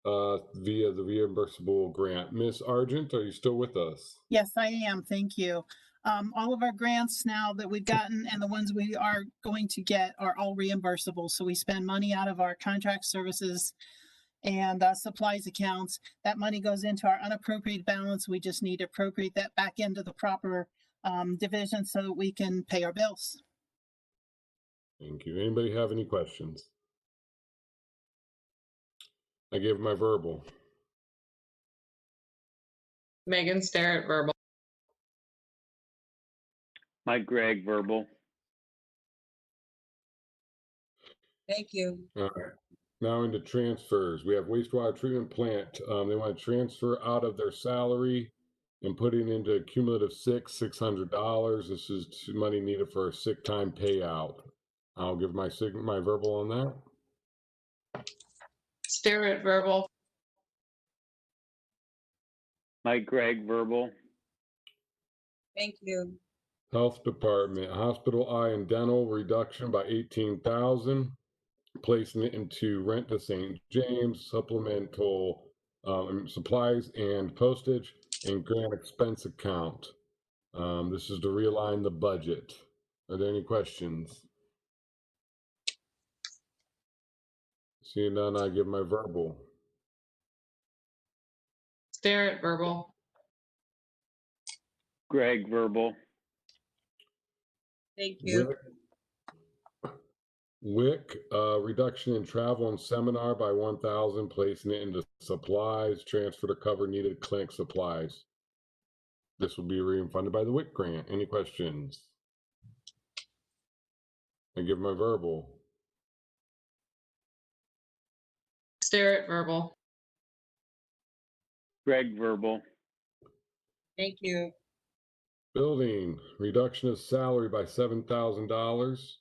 Speaker 15: via the reimbursable grant. Ms. Argent, are you still with us?
Speaker 16: Yes, I am. Thank you. All of our grants now that we've gotten and the ones we are going to get are all reimbursable. So we spend money out of our contract services and supplies accounts. That money goes into our unappropriated balance. We just need to appropriate that back into the proper division so that we can pay our bills.
Speaker 15: Thank you. Anybody have any questions? I give my verbal.
Speaker 5: Megan Sterrett, verbal.
Speaker 2: Mike Gregg, verbal.
Speaker 3: Thank you.
Speaker 15: All right. Now into transfers. We have wastewater treatment plant. They want to transfer out of their salary and putting into a cumulative $600. This is money needed for a sick time payout. I'll give my verbal on that.
Speaker 5: Sterrett, verbal.
Speaker 2: Mike Gregg, verbal.
Speaker 3: Thank you.
Speaker 15: Health Department, hospital eye and dental reduction by $18,000, placing it into rent to St. James, supplemental supplies and postage, and grant expense account. This is to realign the budget. Are there any questions? Seeing none, I give my verbal.
Speaker 5: Sterrett, verbal.
Speaker 2: Gregg, verbal.
Speaker 3: Thank you.
Speaker 15: WIC, reduction in travel and seminar by $1,000, placing it into supplies, transfer to cover needed clinic supplies. This will be refunded by the WIC grant. Any questions? I give my verbal.
Speaker 5: Sterrett, verbal.
Speaker 2: Gregg, verbal.
Speaker 3: Thank you.
Speaker 15: Building, reduction of salary by $7,000.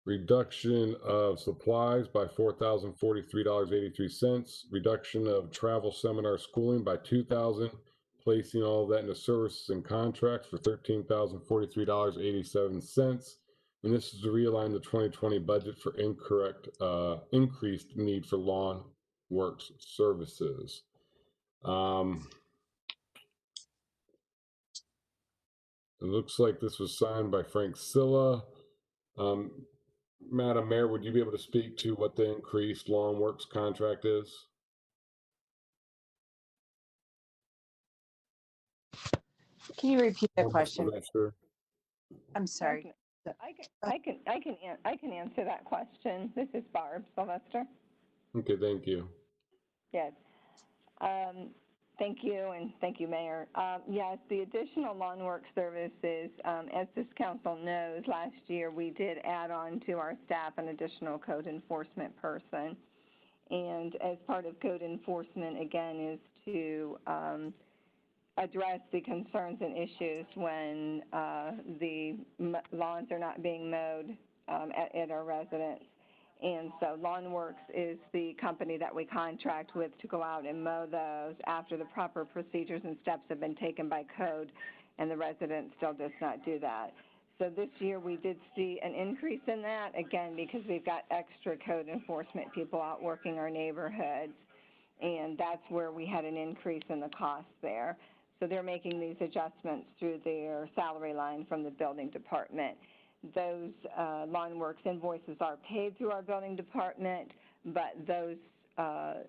Speaker 15: Reduction of supplies by $4,043.83. Reduction of travel seminar schooling by $2,000. Placing all of that into services and contracts for $13,043.87. And this is to realign the 2020 budget for increased need for lawn works services. It looks like this was signed by Frank Silla. Madam Mayor, would you be able to speak to what the increased lawn works contract is?
Speaker 11: Can you repeat the question?
Speaker 15: Sure.
Speaker 11: I'm sorry.
Speaker 4: I can answer that question. This is Barb Sylvester.
Speaker 15: Okay, thank you.
Speaker 4: Yes. Thank you, and thank you, Mayor. Yes, the additional lawn work services, as this council knows, last year we did add on to our staff an additional code enforcement person. And as part of code enforcement, again, is to address the concerns and issues when the lawns are not being mowed at our residence. And so Lawn Works is the company that we contract with to go out and mow those after the proper procedures and steps have been taken by code, and the resident still does not do that. So this year we did see an increase in that, again, because we've got extra code enforcement people out working our neighborhoods, and that's where we had an increase in the cost there. So they're making these adjustments through their salary line from the building department. Those Lawn Works invoices are paid through our building department, but those are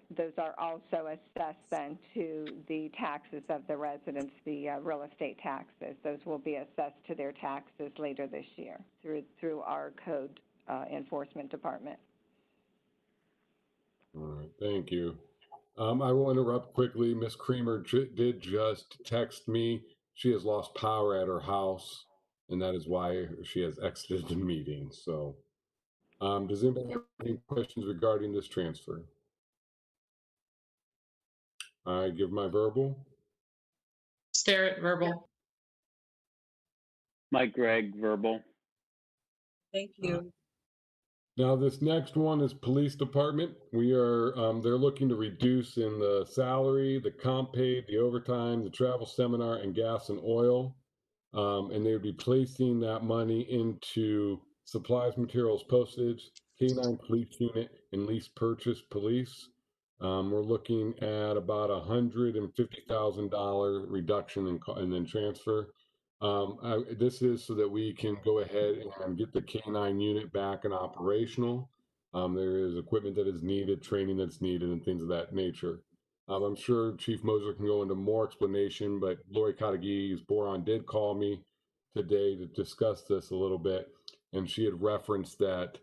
Speaker 4: also assessed then to the taxes of the residents, the real estate taxes. Those will be assessed to their taxes later this year through our code enforcement department.
Speaker 15: All right, thank you. I will interrupt quickly. Miss Creamer did just text me. She has lost power at her house, and that is why she has exited the meeting. So, does anybody have any questions regarding this transfer? I give my verbal.
Speaker 5: Starrett, verbal.
Speaker 2: Mike Gregg, verbal.
Speaker 3: Thank you.
Speaker 15: Now, this next one is police department. We are, they're looking to reduce in the salary, the comp paid, the overtime, the travel seminar, and gas and oil. And they would be placing that money into supplies, materials, postage, K9 police unit, and lease purchase police. We're looking at about $150,000 reduction and then transfer. This is so that we can go ahead and get the K9 unit back and operational. There is equipment that is needed, training that's needed, and things of that nature. I'm sure Chief Moser can go into more explanation, but Lori Katagi's Boron did call me today to discuss this a little bit, and she had referenced that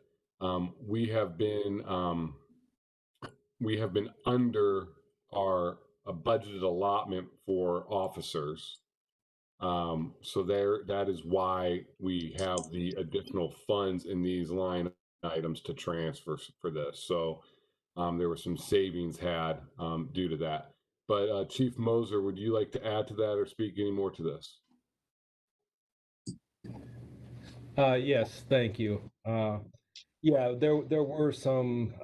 Speaker 15: we have been under our budgeted allotment for officers. So that is why we have the additional funds in these line items to transfer for this. So there were some savings had due to that. But Chief Moser, would you like to add to that or speak any more to this?
Speaker 1: Yes, thank you. Yeah, there were some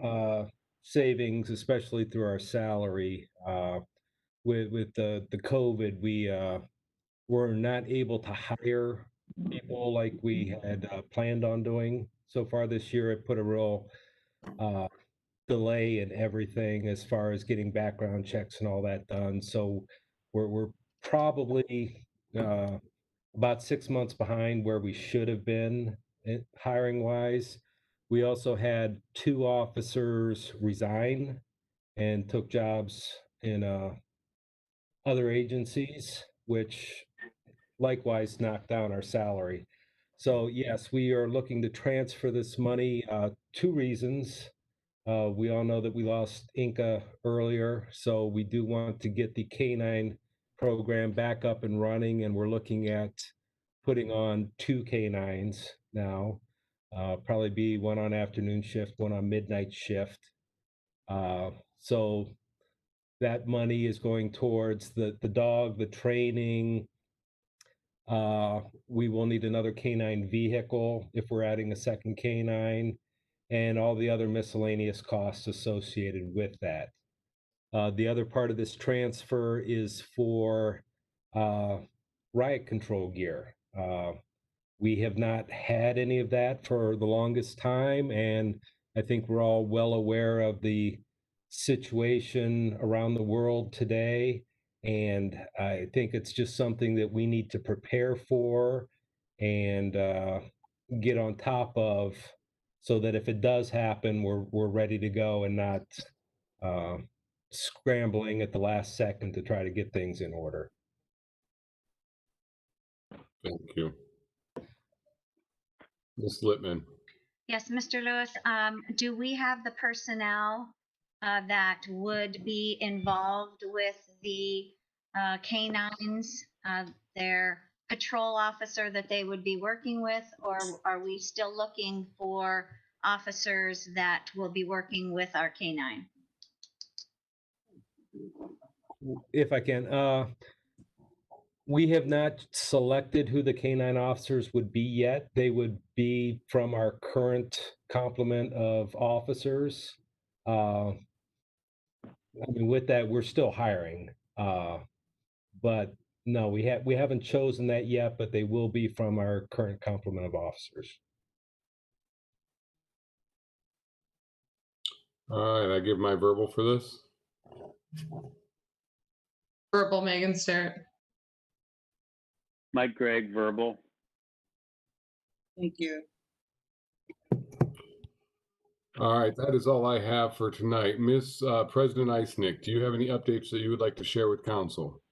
Speaker 1: savings, especially through our salary. With the COVID, we were not able to hire people like we had planned on doing so far this year. It put a real delay in everything as far as getting background checks and all that done. So we're probably about 6 months behind where we should have been hiring wise. We also had 2 officers resign and took jobs in other agencies, which likewise knocked down our salary. So yes, we are looking to transfer this money. 2 reasons. We all know that we lost Inca earlier, so we do want to get the K9 program back up and running, and we're looking at putting on 2 K9s now. Probably be one on afternoon shift, one on midnight shift. So that money is going towards the dog, the training. We will need another K9 vehicle if we're adding a second K9, and all the other miscellaneous costs associated with that. The other part of this transfer is for riot control gear. We have not had any of that for the longest time, and I think we're all well aware of the situation around the world today. And I think it's just something that we need to prepare for and get on top of, so that if it does happen, we're ready to go and not scrambling at the last second to try to get things in order.
Speaker 15: Thank you. Ms. Lippman.
Speaker 14: Yes, Mr. Lewis, do we have the personnel that would be involved with the canines, their patrol officer that they would be working with, or are we still looking for officers that will be working with our canine?
Speaker 1: If I can, We have not selected who the canine officers would be yet. They would be from our current complement of officers. I mean, with that, we're still hiring. But no, we haven't chosen that yet, but they will be from our current complement of officers.
Speaker 15: All right, I give my verbal for this.
Speaker 5: Verbal, Megan Starrett.
Speaker 2: Mike Gregg, verbal.
Speaker 3: Thank you.
Speaker 15: All right, that is all I have for tonight. Miss President Eisnick, do you have any updates that you would like to share with council?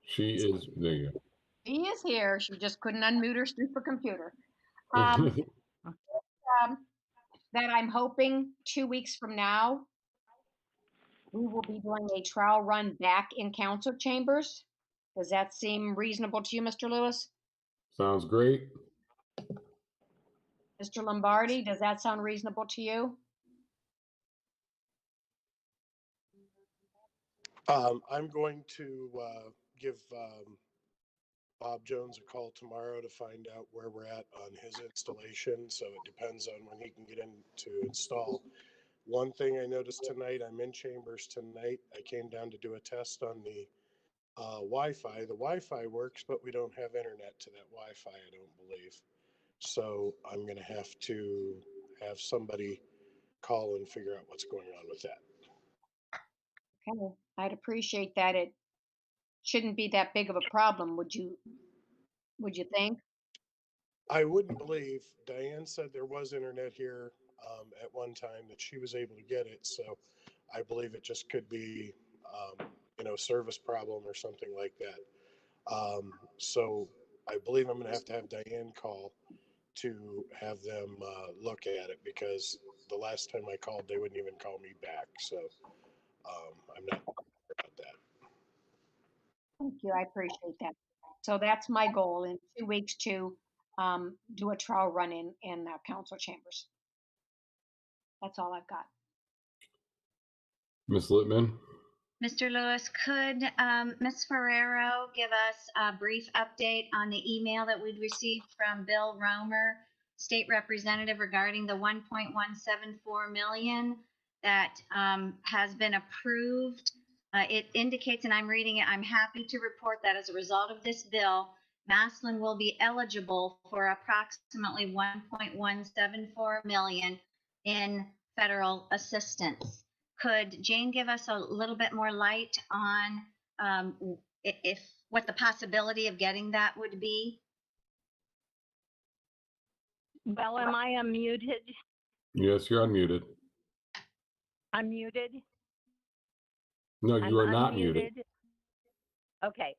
Speaker 15: She is, there you go.
Speaker 19: She is here. She just couldn't unmute her stupid computer. That I'm hoping 2 weeks from now, we will be doing a trial run back in council chambers. Does that seem reasonable to you, Mr. Lewis?
Speaker 15: Sounds great.
Speaker 19: Mr. Lombardi, does that sound reasonable to you?
Speaker 22: I'm going to give Bob Jones a call tomorrow to find out where we're at on his installation. So it depends on when he can get in to install. One thing I noticed tonight, I'm in chambers tonight. I came down to do a test on the Wi-Fi. The Wi-Fi works, but we don't have internet to that Wi-Fi, I don't believe. So I'm going to have somebody call and figure out what's going on with that.
Speaker 19: Okay, I'd appreciate that. It shouldn't be that big of a problem, would you think?
Speaker 22: I wouldn't believe. Diane said there was internet here at one time, that she was able to get it. So I believe it just could be, service problem or something like that. So I believe I'm going to have Diane call to have them look at it, because the last time I called, they wouldn't even call me back. So I'm not sure about that.
Speaker 19: Thank you, I appreciate that. So that's my goal in 2 weeks to do a trial run in council chambers. That's all I've got.
Speaker 15: Ms. Littman?
Speaker 14: Mr. Lewis, could Ms. Ferrero give us a brief update on the email that we'd received from Bill Romer, State Representative, regarding the 1.174 million that has been approved? It indicates, and I'm reading it, I'm happy to report that as a result of this bill, Massillon will be eligible for approximately 1.174 million in federal assistance. Could Jane give us a little bit more light on what the possibility of getting that would be?
Speaker 23: Well, am I unmuted?
Speaker 15: Yes, you're unmuted.
Speaker 23: I'm muted.
Speaker 15: No, you are not muted.
Speaker 23: Okay.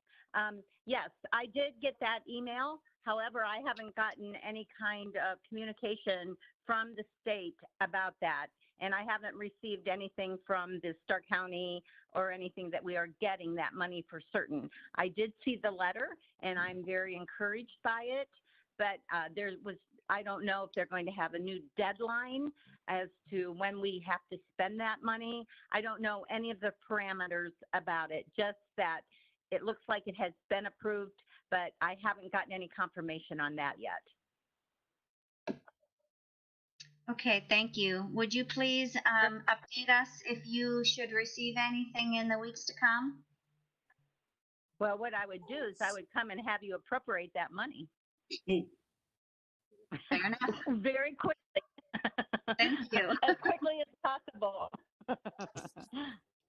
Speaker 23: Yes, I did get that email. However, I haven't gotten any kind of communication from the state about that. And I haven't received anything from the Stark County or anything that we are getting that money for certain. I did see the letter and I'm very encouraged by it, but I don't know if they're going to have a new deadline as to when we have to spend that money. I don't know any of the parameters about it, just that it looks like it has been approved, but I haven't gotten any confirmation on that yet.
Speaker 14: Okay, thank you. Would you please update us if you should receive anything in the weeks to come?
Speaker 23: Well, what I would do is I would come and have you appropriate that money.
Speaker 14: Fair enough.
Speaker 23: Very quickly.
Speaker 14: Thank you.
Speaker 23: As quickly as possible.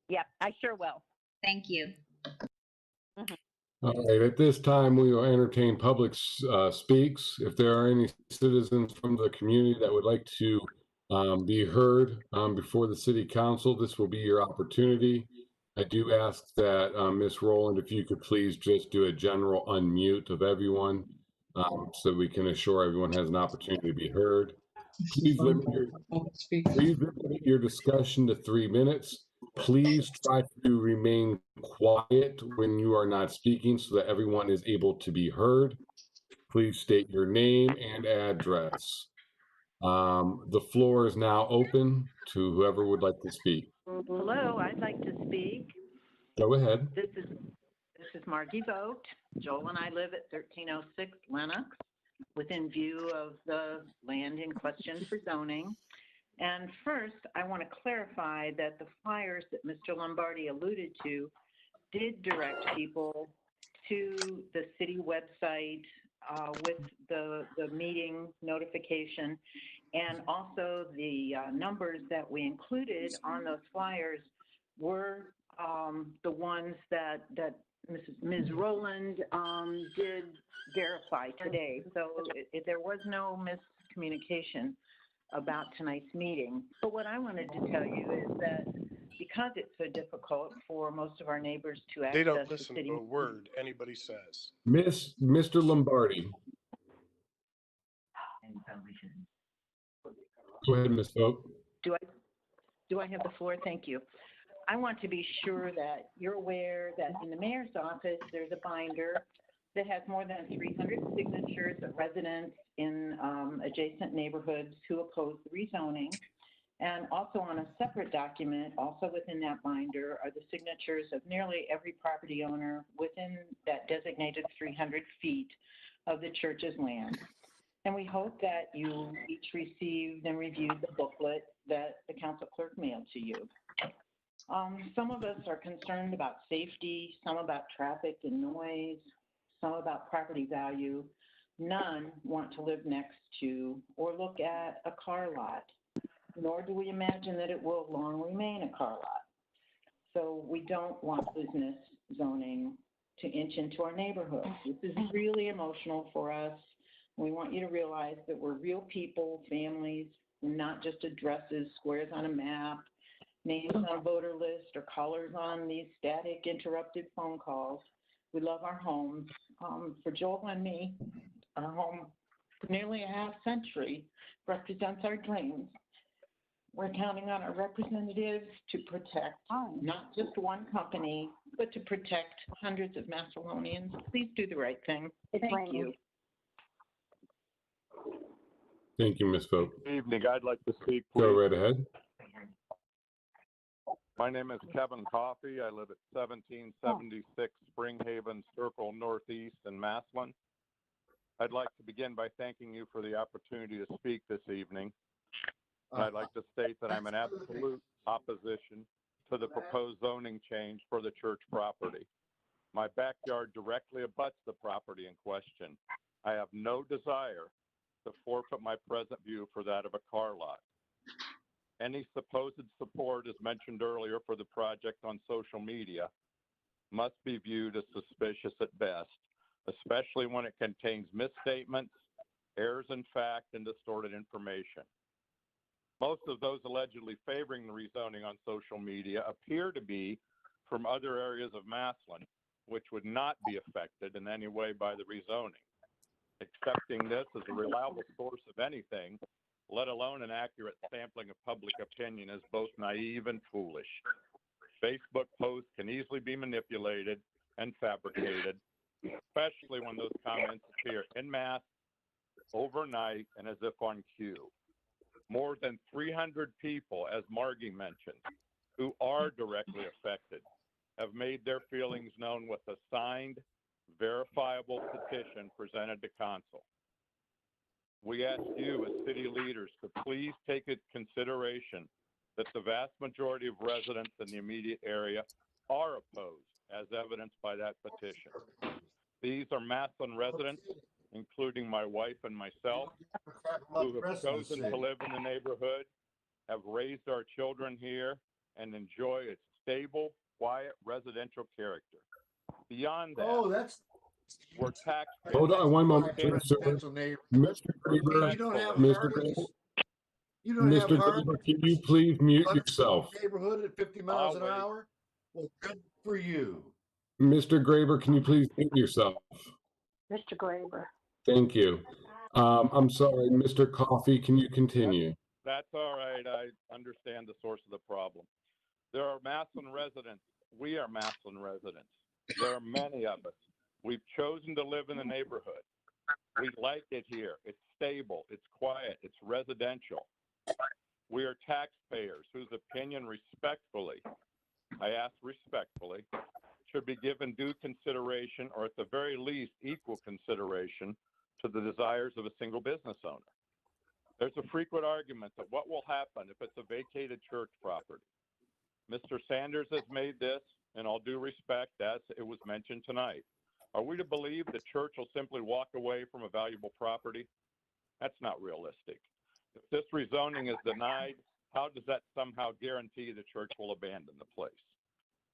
Speaker 23: Yep, I sure will.
Speaker 14: Thank you.
Speaker 15: All right, at this time, we will entertain public speaks. If there are any citizens from the community that would like to be heard before the city council, this will be your opportunity. I do ask that Ms. Rowland, if you could please just do a general unmute of everyone so we can assure everyone has an opportunity to be heard. Please limit your discussion to 3 minutes. Please try to remain quiet when you are not speaking so that everyone is able to be heard. please state your name and address. The floor is now open to whoever would like to speak.
Speaker 10: Hello, I'd like to speak.
Speaker 15: Go ahead.
Speaker 10: This is Margie Vogt. Joel and I live at 1306 Lenox, within view of the land in question for zoning. And first, I want to clarify that the flyers that Mr. Lombardi alluded to did direct people to the city website with the meeting notification, and also the numbers that we included on those flyers were the ones that Ms. Rowland did verify today. So there was no miscommunication about tonight's meeting. But what I wanted to tell you is that because it's so difficult for most of our neighbors to access
Speaker 22: They don't
Speaker 10: the
Speaker 22: listen
Speaker 10: city.
Speaker 22: to a word anybody says.
Speaker 15: Mr. Lombardi. Go ahead, Ms. Vogt.
Speaker 10: Do I have the floor? Thank you. I want to be sure that you're aware that in the mayor's office, there's a binder that has more than 300 signatures of residents in adjacent neighborhoods who oppose the rezoning. And also on a separate document, also within that binder, are the signatures of nearly every property owner within that designated 300 feet of the church's land. And we hope that you each received and reviewed the booklet that the council clerk mailed to you. Some of us are concerned about safety, some about traffic and noise, some about property value. None want to live next to or look at a car lot, nor do we imagine that it will long remain a car lot. So we don't want business zoning to inch into our neighborhood. This is really emotional for us. We want you to realize that we're real people, families, not just addresses, squares on a map, names on a voter list, or colors on these static, interrupted phone calls. We love our homes. For Joel and me, our home for nearly a half century represents our dreams. We're counting on our representatives to protect not just one company, but to protect hundreds of Massillonians. Please do the right thing. Thank you.
Speaker 15: Thank you, Ms. Vogt.
Speaker 13: Good evening. I'd like to speak, please.
Speaker 15: Go right ahead.
Speaker 13: My name is Kevin Coffey. I live at 1776 Springhaven Circle Northeast in Massillon. I'd like to begin by thanking you for the opportunity to speak this evening. And I'd like to state that I'm in absolute opposition to the proposed zoning change for the church property. My backyard directly abuts the property in question. I have no desire to forfeit my present view for that of a car lot. Any supposed support, as mentioned earlier, for the project on social media must be viewed as suspicious at best, especially when it contains misstatements, errors in fact, and distorted information. Most of those allegedly favoring the rezoning on social media appear to be from other areas of Massillon, which would not be affected in any way by the rezoning. Accepting this as a reliable source of anything, let alone an accurate sampling of public opinion, is both naive and foolish. Facebook posts can easily be manipulated and fabricated, especially when those comments appear en masse, overnight, and as if on cue. More than 300 people, as Margie mentioned, who are directly affected, have made their feelings known with a signed, verifiable petition presented to council. We ask you as city leaders to please take into consideration that the vast majority of residents in the immediate area are opposed, as evidenced by that petition. These are Massillon residents, including my wife and myself, who have chosen to live in the neighborhood, have raised our children here, and enjoy its stable, quiet residential character. Beyond that, we're taxpayers.
Speaker 15: Hold on one moment, please, sir. Mr. Graber,
Speaker 21: You don't have
Speaker 15: Mr.
Speaker 21: parties.
Speaker 15: Graber,
Speaker 21: You don't have
Speaker 15: Mr.
Speaker 21: parties.
Speaker 15: Graber, can you please mute yourself?
Speaker 21: Neighborhood at 50 miles an hour? Well, good for you.
Speaker 15: Mr. Graber, can you please mute yourself?
Speaker 21: Mr. Graber.
Speaker 15: Thank you. I'm sorry, Mr. Coffey, can you continue?
Speaker 13: That's all right. I understand the source of the problem. There are Massillon residents. We are Massillon residents. There are many of us. We've chosen to live in the neighborhood. We like it here. It's stable, it's quiet, it's residential. We are taxpayers whose opinion respectfully, I ask respectfully, should be given due consideration, or at the very least equal consideration, to the desires of a single business owner. There's a frequent argument that what will happen if it's a vacated church property. Mr. Sanders has made this, in all due respect, as it was mentioned tonight. Are we to believe the church will simply walk away from a valuable property? That's not realistic. If this rezoning is denied, how does that somehow guarantee the church will abandon the place?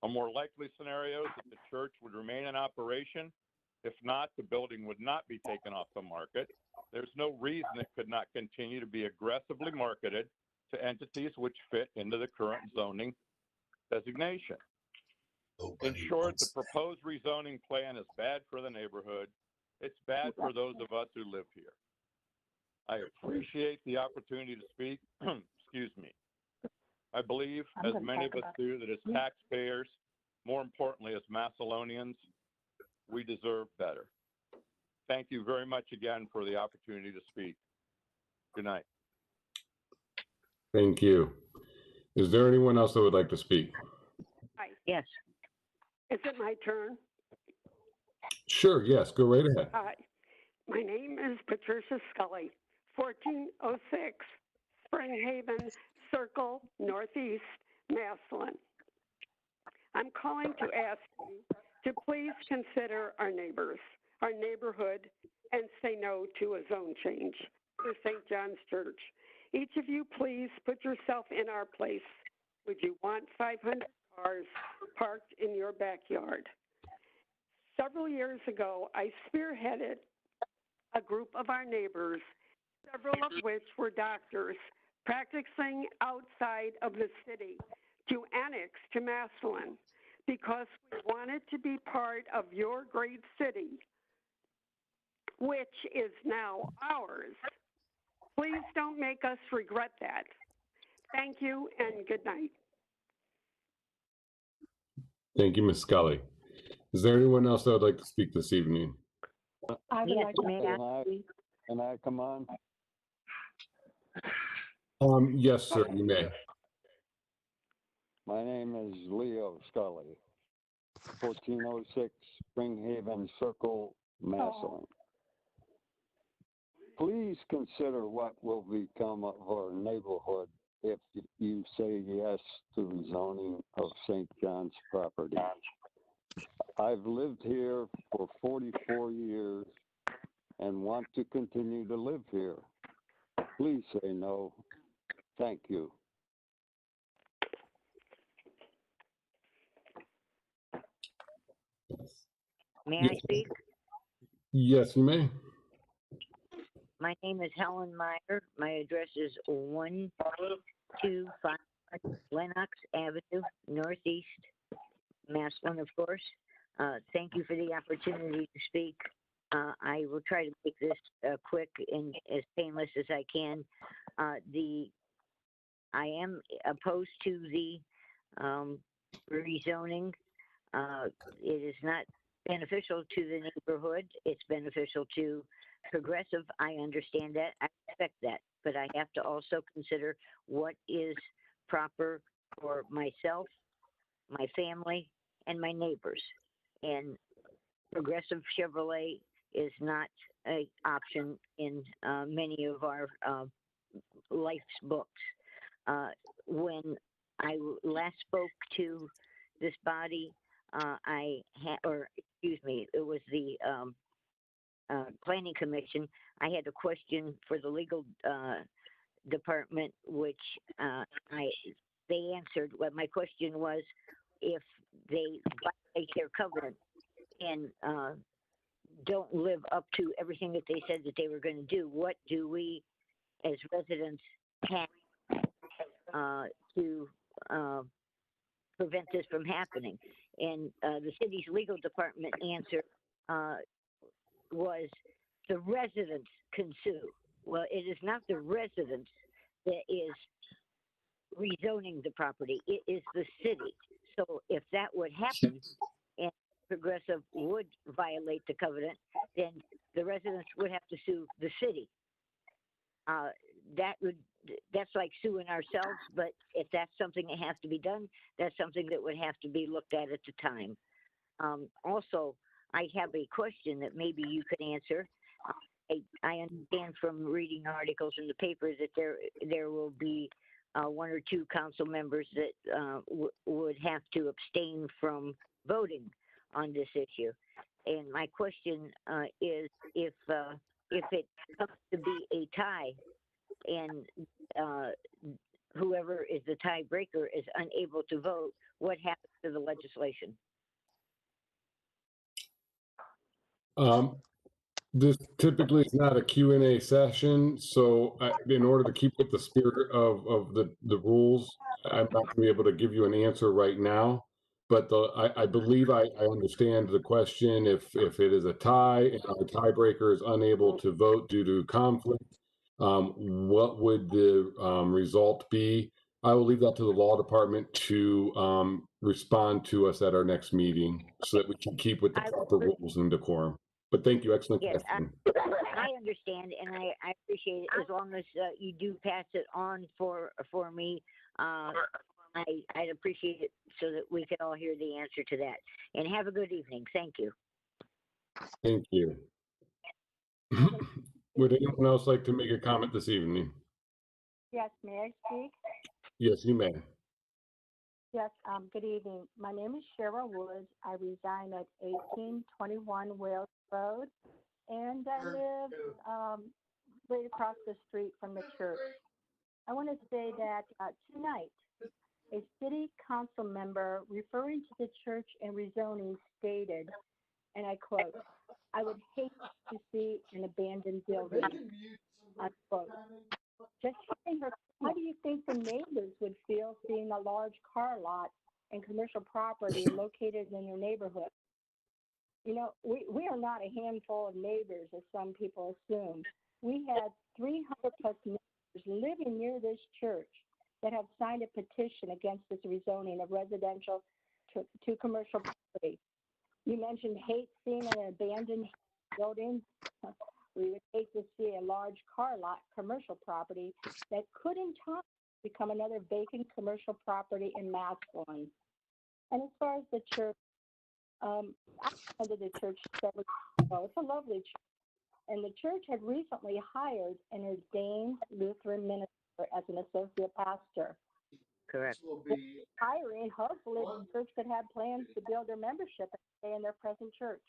Speaker 13: A more likely scenario is that the church would remain in operation. If not, the building would not be taken off the market. There's no reason it could not continue to be aggressively marketed to entities which fit into the current zoning designation. In short, the proposed rezoning plan is bad for the neighborhood. It's bad for those of us who live here. I appreciate the opportunity to speak. Excuse me. I believe, as many of us do, that as taxpayers, more importantly as Massillonians, we deserve better. Thank you very much again for the opportunity to speak. Good night.
Speaker 15: Thank you. Is there anyone else that would like to speak?
Speaker 6: Hi.
Speaker 8: Yes.
Speaker 6: Is it my turn?
Speaker 15: Sure, yes, go right ahead.
Speaker 6: Hi. My name is Patricia Scully, 1406 Spring Haven Circle, Northeast, Massillon. I'm calling to ask you to please consider our neighbors, our neighborhood, and say no to a zone change for St. John's Church. Each of you, please put yourself in our place. Would you want 500 cars parked in your backyard? Several years ago, I spearheaded a group of our neighbors, several of which were doctors, practicing outside of the city, to annex to Massillon because we wanted to be part of your great city, which is now ours. Please don't make us regret that. Thank you and good night.
Speaker 15: Thank you, Ms. Scully. Is there anyone else that would like to speak this evening?
Speaker 6: I would like
Speaker 9: Can I come on?
Speaker 15: Yes, sir, you may.
Speaker 9: My name is Leo Scully, 1406 Spring Haven Circle, Massillon. Please consider what will become of our neighborhood if you say yes to the zoning of St. John's property. I've lived here for 44 years and want to continue to live here. Please say no. Thank you.
Speaker 8: May I speak?
Speaker 15: Yes, you may.
Speaker 8: My name is Helen Meyer. My address is 1255 Lenox Avenue, Northeast, Massillon, of course. Thank you for the opportunity to speak. I will try to make this quick and as painless as I can. I am opposed to the rezoning. It is not beneficial to the neighborhood. It's beneficial to progressive. I understand that. I respect that. But I have to also consider what is proper for myself, my family, and my neighbors. And Progressive Chevrolet is not an option in many of our life's books. When I last spoke to this body, it was the Planning Commission. I had a question for the legal department, which they answered. What my question was, if they violate their covenant and don't live up to everything that they said that they were going to do, what do we as residents have to prevent this from happening? And the city's legal department answer was the residents can sue. Well, it is not the residents that is rezoning the property. It is the city. So if that would happen, and
Speaker 7: Progressive would violate the covenant, then the residents would have to sue the city. That's like suing ourselves, but if that's something that has to be done, that's something that would have to be looked at the time. Also, I have a question that maybe you could answer. I understand from reading articles in the papers that there will be one or two council members that would have to abstain from voting on this issue. And my question is, if it comes to be a tie and whoever is the tiebreaker is unable to vote, what happens to the legislation?
Speaker 15: This typically is not a Q&A session, so in order to keep with the spirit of the rules, I'm not going to be able to give you an answer right now. But I believe I understand the question. If it is a tie and the tiebreaker is unable to vote due to conflict, what would the result be? I will leave that to the law department to respond to us at our next meeting so that we can keep with the proper rules and decorum. But thank you, excellent question.
Speaker 7: I understand, and I appreciate it. As long as you do pass it on for me, I'd appreciate it so that we can all hear the answer to that. And have a good evening. Thank you.
Speaker 15: Thank you. Would anyone else like to make a comment this evening?
Speaker 17: Yes, may I speak?
Speaker 15: Yes, you may.
Speaker 17: Yes, good evening. My name is Cheryl Woods. I reside at 1821 Wales Road, and I live right across the street from the church. I want to say that tonight, a city council member referring to the church and rezoning stated, and I quote, "I would hate to see an abandoned building," unquote. Just hearing her, how do you think the neighbors would feel seeing a large car lot and commercial property located in their neighborhood? You know, we are not a handful of neighbors, as some people assume. We had 300 plus neighbors living near this church that have signed a petition against this rezoning of residential to commercial property. You mentioned hate seeing an abandoned building. We would hate to see a large car lot commercial property that could in time become another vacant commercial property in Massillon. And as far as the church, I attended the church several years ago. It's a lovely church. And the church had recently hired an ordained Lutheran minister as an associate pastor.
Speaker 7: Correct.
Speaker 17: Hiring, hopefully the church could have plans to build their membership and stay in their present church.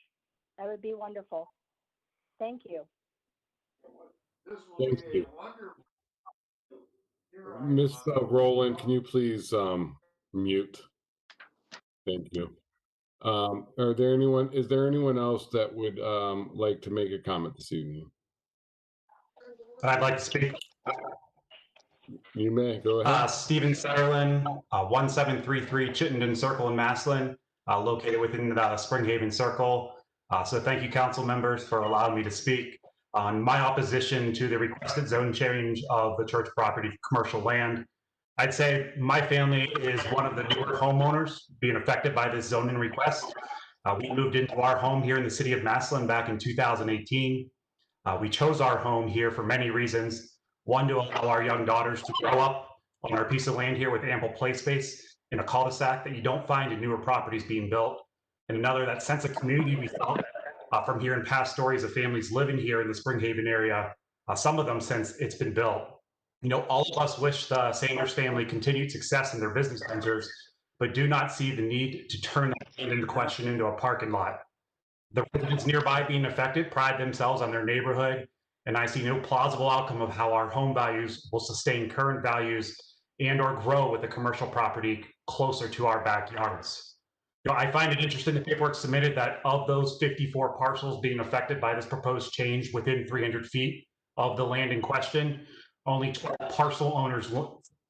Speaker 17: That would be wonderful. Thank you.
Speaker 15: Thank you. Ms. Rowland, can you please mute? Thank you. Is there anyone else that would like to make a comment this evening?
Speaker 20: I'd like to speak.
Speaker 15: You may, go ahead.
Speaker 20: Stephen Sutherland, 1733 Chittenden Circle in Massillon, located within the Springhaven Circle. So thank you, council members, for allowing me to speak on my opposition to the requested zone change of the church property for commercial land. I'd say my family is one of the newer homeowners being affected by this zoning request. We moved into our home here in the city of Massillon back in 2018. We chose our home here for many reasons. One, to allow our young daughters to grow up on our piece of land here with ample play space in a cul-de-sac that you don't find in newer properties being built. And another, that sense of community we felt from hearing past stories of families living here in the Springhaven area, some of them since it's been built. You know, all of us wish the Sanders family continued success in their business ventures, but do not see the need to turn that land into question into a parking lot. The residents nearby being affected pride themselves on their neighborhood, and I see no plausible outcome of how our home values will sustain current values and or grow with a commercial property closer to our backyards. You know, I find it interesting the paperwork submitted that of those 54 parcels being affected by this proposed change within 300 feet of the land in question, only 12 parcel owners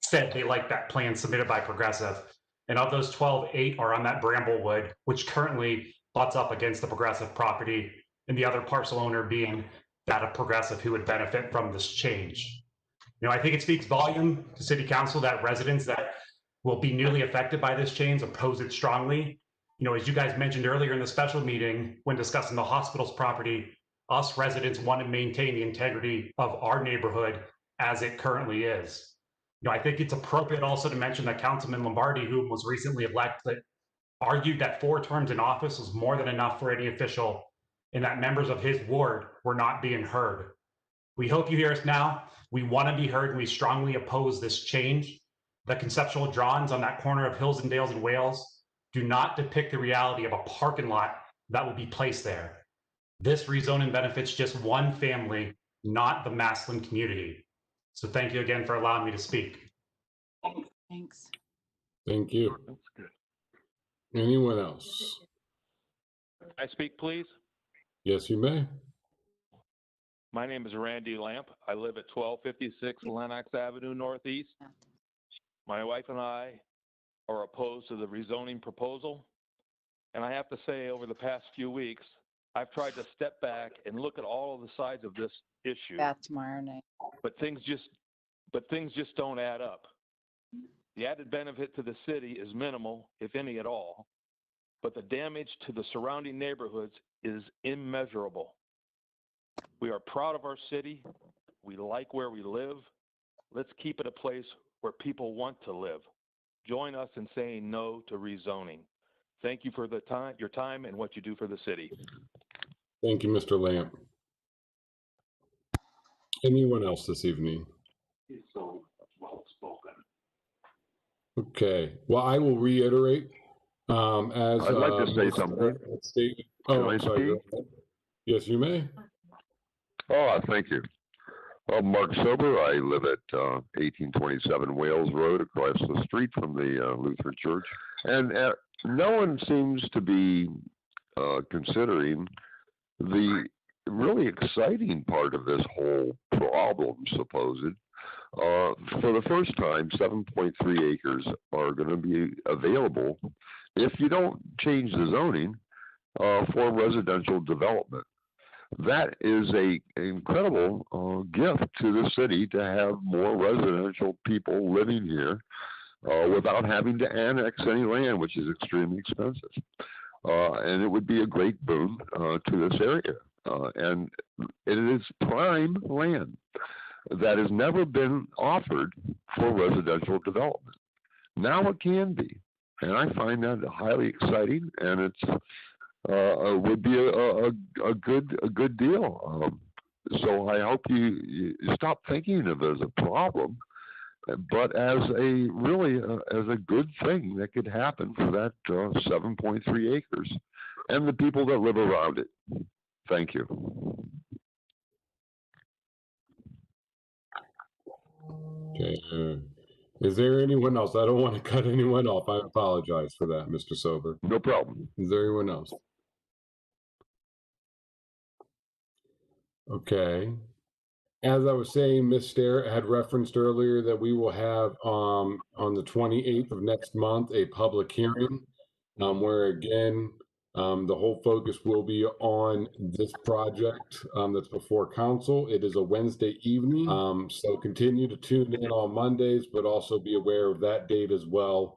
Speaker 20: said they liked that plan submitted by Progressive. And of those 12, 8 are on that Bramblewood, which currently butts up against the Progressive property, and the other parcel owner being that of Progressive who would benefit from this change. You know, I think it speaks volume to City Council that residents that will be newly affected by this change oppose it strongly. As you guys mentioned earlier in the special meeting, when discussing the hospital's property, us residents want to maintain the integrity of our neighborhood as it currently is. I think it's appropriate also to mention that Councilman Lombardi, who was recently elected, argued that 4 terms in office was more than enough for any official and that members of his ward were not being heard. We hope you hear us now. We want to be heard and we strongly oppose this change. The conceptual drawings on that corner of Hills and Dales and Wales do not depict the reality of a parking lot that will be placed there. This rezoning benefits just one family, not the Massillon community. So thank you again for allowing me to speak.
Speaker 11: Thanks.
Speaker 15: Thank you.
Speaker 13: That's good.
Speaker 15: Anyone else?
Speaker 12: Can I speak, please?
Speaker 15: Yes, you may.
Speaker 12: My name is Randy Lamp. I live at 1256 Lenox Avenue Northeast. My wife and I are opposed to the rezoning proposal. And I have to say, over the past few weeks, I've tried to step back and look at all of the sides of this issue.
Speaker 11: Back tomorrow night.
Speaker 12: But things just don't add up. The added benefit to the city is minimal, if any at all, but the damage to the surrounding neighborhoods is immeasurable. We are proud of our city. We like where we live. Let's keep it a place where people want to live. Join us in saying no to rezoning. Thank you for your time and what you do for the city.
Speaker 15: Thank you, Mr. Lamp. Anyone else this evening?
Speaker 12: He's so well spoken.
Speaker 15: Okay. Well, I will reiterate. As
Speaker 16: I'd like to say something.
Speaker 15: Oh, I'm sorry. Yes, you may.
Speaker 16: Oh, thank you. Mark Sober. I live at 1827 Wales Road, across the street from the Lutheran Church, and no one seems to be considering the really exciting part of this whole problem, supposed. For the first time, 7.3 acres are going to be available if you don't change the zoning for residential development. That is an incredible gift to the city to have more residential people living here without having to annex any land, which is extremely expensive. And it would be a great boon to this area. And it is prime land that has never been offered for residential development. Now it can be. And I find that highly exciting, and it's would be a good deal. So I hope you stop thinking of it as a problem, but as a good thing that could happen for that 7.3 acres and the people that live around it. Thank you.
Speaker 15: Okay. Is there anyone else? I don't want to cut anyone off. I apologize for that, Mr. Sober.
Speaker 16: No problem.
Speaker 15: Is there anyone else? Okay. As I was saying, Ms. Starrett had referenced earlier that we will have on the 28th of next month a public hearing where again the whole focus will be on this project that's before council. It is a Wednesday evening, so continue to tune in on Mondays, but also be aware of that date as well,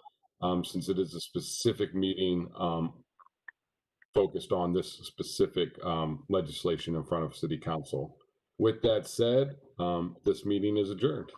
Speaker 15: since it is a specific meeting focused on this specific legislation in front of City Council. With that said, this meeting is adjourned.